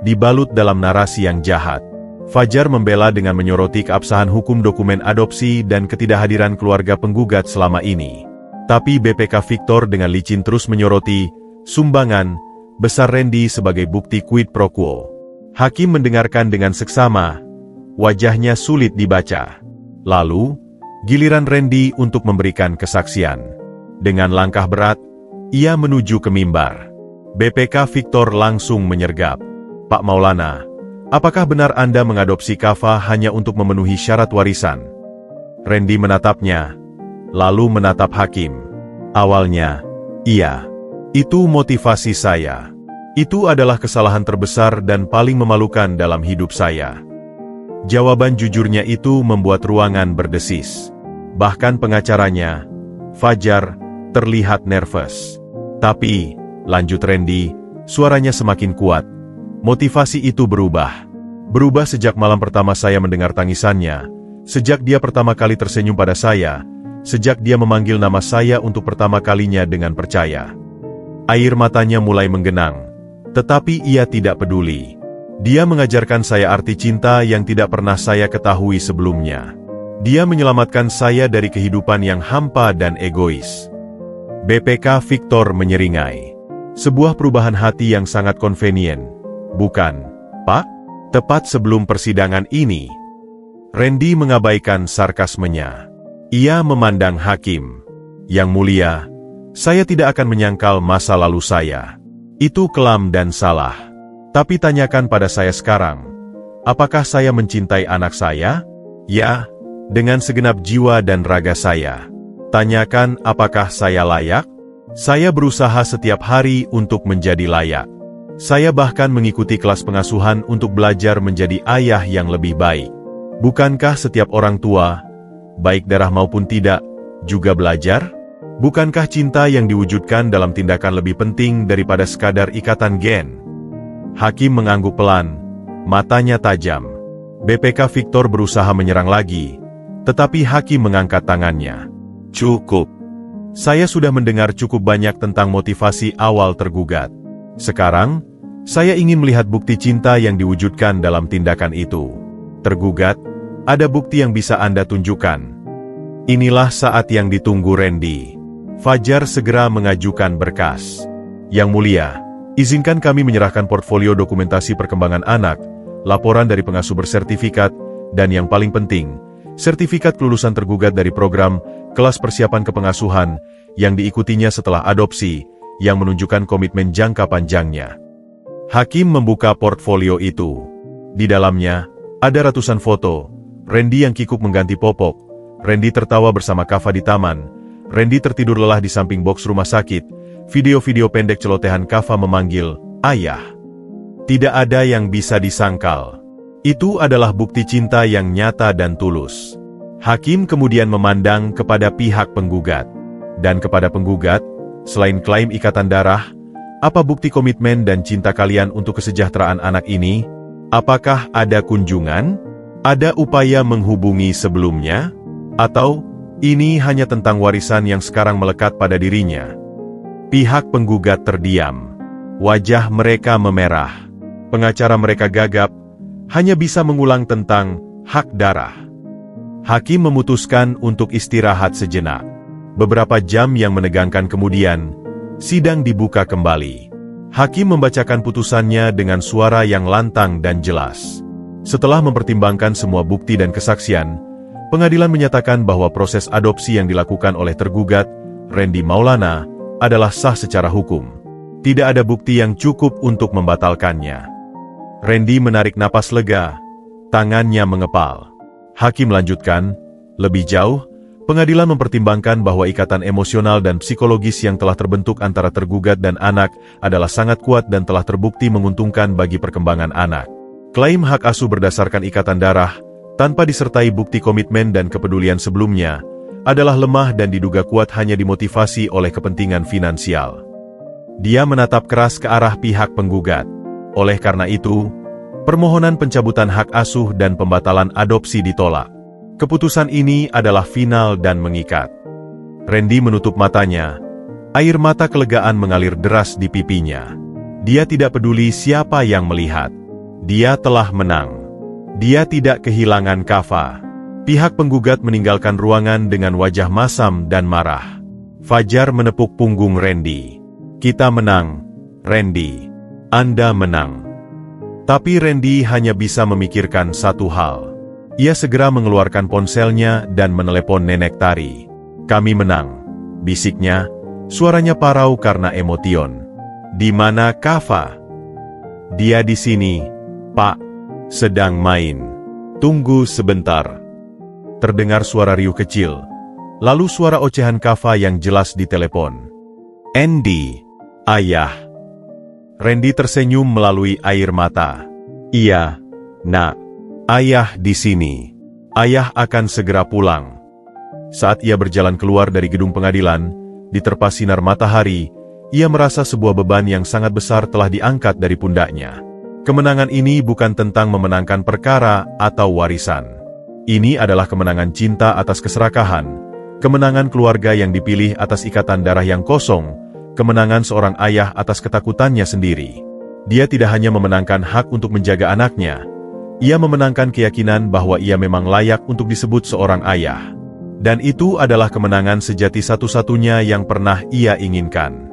dibalut dalam narasi yang jahat. Fajar membela dengan menyoroti keabsahan hukum dokumen adopsi dan ketidakhadiran keluarga penggugat selama ini. Tapi BPK Victor dengan licin terus menyoroti sumbangan besar Randy sebagai bukti quid pro quo. Hakim mendengarkan dengan seksama, wajahnya sulit dibaca. Lalu, giliran Randy untuk memberikan kesaksian. Dengan langkah berat, ia menuju ke mimbar. BPK Victor langsung menyergap. Pak Maulana, apakah benar Anda mengadopsi Kava hanya untuk memenuhi syarat warisan? Randy menatapnya, lalu menatap hakim. Awalnya, iya. Itu motivasi saya. Itu adalah kesalahan terbesar dan paling memalukan dalam hidup saya. Jawaban jujurnya itu membuat ruangan berdesis. Bahkan pengacaranya, Fajar, terlihat nervous. Tapi, lanjut Randy, suaranya semakin kuat. Motivasi itu berubah. Berubah sejak malam pertama saya mendengar tangisannya, sejak dia pertama kali tersenyum pada saya, sejak dia memanggil nama saya untuk pertama kalinya dengan percaya. Air matanya mulai menggenang, tetapi ia tidak peduli. Dia mengajarkan saya arti cinta yang tidak pernah saya ketahui sebelumnya. Dia menyelamatkan saya dari kehidupan yang hampa dan egois. BPK Victor menyeringai. Sebuah perubahan hati yang sangat konvenien. Bukan, Pak? Tepat sebelum persidangan ini. Randy mengabaikan sarkasmenya. Ia memandang hakim. Yang mulia, saya tidak akan menyangkal masa lalu saya. Itu kelam dan salah. Tapi tanyakan pada saya sekarang, apakah saya mencintai anak saya? Ya, dengan segenap jiwa dan raga saya. Tanyakan apakah saya layak? Saya berusaha setiap hari untuk menjadi layak. Saya bahkan mengikuti kelas pengasuhan untuk belajar menjadi ayah yang lebih baik. Bukankah setiap orang tua, baik darah maupun tidak, juga belajar? Bukankah cinta yang diwujudkan dalam tindakan lebih penting daripada sekadar ikatan gen? Hakim mengangguk pelan, matanya tajam. BPK Victor berusaha menyerang lagi, tetapi hakim mengangkat tangannya. Cukup. Saya sudah mendengar cukup banyak tentang motivasi awal tergugat. Sekarang, saya ingin melihat bukti cinta yang diwujudkan dalam tindakan itu. Tergugat, ada bukti yang bisa Anda tunjukkan. Inilah saat yang ditunggu Randy. Fajar segera mengajukan berkas. Yang mulia, izinkan kami menyerahkan portfolio dokumentasi perkembangan anak, laporan dari pengasuh bersertifikat, dan yang paling penting, sertifikat kelulusan tergugat dari program kelas persiapan kepengasuhan yang diikutinya setelah adopsi, yang menunjukkan komitmen jangka panjangnya. Hakim membuka portfolio itu. Di dalamnya, ada ratusan foto, Randy yang kikuk mengganti popok, Randy tertawa bersama Kava di taman, Randy tertidur lelah di samping boks rumah sakit, video-video pendek celotehan Kava memanggil, "Ayah." Tidak ada yang bisa disangkal. Itu adalah bukti cinta yang nyata dan tulus. Hakim kemudian memandang kepada pihak penggugat. Dan kepada penggugat, selain klaim ikatan darah, apa bukti komitmen dan cinta kalian untuk kesejahteraan anak ini? Apakah ada kunjungan? Ada upaya menghubungi sebelumnya? Atau, ini hanya tentang warisan yang sekarang melekat pada dirinya? Pihak penggugat terdiam. Wajah mereka memerah. Pengacara mereka gagap, hanya bisa mengulang tentang hak darah. Hakim memutuskan untuk istirahat sejenak. Beberapa jam yang menegangkan kemudian, sidang dibuka kembali. Hakim membacakan putusannya dengan suara yang lantang dan jelas. Setelah mempertimbangkan semua bukti dan kesaksian, pengadilan menyatakan bahwa proses adopsi yang dilakukan oleh tergugat, Randy Maulana, adalah sah secara hukum. Tidak ada bukti yang cukup untuk membatalkannya. Randy menarik napas lega, tangannya mengepal. Hakim lanjutkan, lebih jauh, pengadilan mempertimbangkan bahwa ikatan emosional dan psikologis yang telah terbentuk antara tergugat dan anak adalah sangat kuat dan telah terbukti menguntungkan bagi perkembangan anak. Klaim hak asuh berdasarkan ikatan darah, tanpa disertai bukti komitmen dan kepedulian sebelumnya, adalah lemah dan diduga kuat hanya dimotivasi oleh kepentingan finansial. Dia menatap keras ke arah pihak penggugat. Oleh karena itu, permohonan pencabutan hak asuh dan pembatalan adopsi ditolak. Keputusan ini adalah final dan mengikat. Randy menutup matanya. Air mata kelegaan mengalir deras di pipinya. Dia tidak peduli siapa yang melihat. Dia telah menang. Dia tidak kehilangan Kava. Pihak penggugat meninggalkan ruangan dengan wajah masam dan marah. Fajar menepuk punggung Randy. Kita menang, Randy. Anda menang. Tapi Randy hanya bisa memikirkan satu hal. Ia segera mengeluarkan ponselnya dan menelepon Nenek Tari. Kami menang, bisiknya, suaranya parau karena emotion. Di mana Kava? Dia di sini, Pak. Sedang main. Tunggu sebentar. Terdengar suara riuh kecil. Lalu suara ocehan Kava yang jelas di telepon. Andy, ayah. Randy tersenyum melalui air mata. Iya, nak. Ayah di sini. Ayah akan segera pulang. Saat ia berjalan keluar dari gedung pengadilan, diterpa sinar matahari, ia merasa sebuah beban yang sangat besar telah diangkat dari pundaknya. Kemenangan ini bukan tentang memenangkan perkara atau warisan. Ini adalah kemenangan cinta atas keserakahan, kemenangan keluarga yang dipilih atas ikatan darah yang kosong, kemenangan seorang ayah atas ketakutannya sendiri. Dia tidak hanya memenangkan hak untuk menjaga anaknya, ia memenangkan keyakinan bahwa ia memang layak untuk disebut seorang ayah. Dan itu adalah kemenangan sejati satu-satunya yang pernah ia inginkan.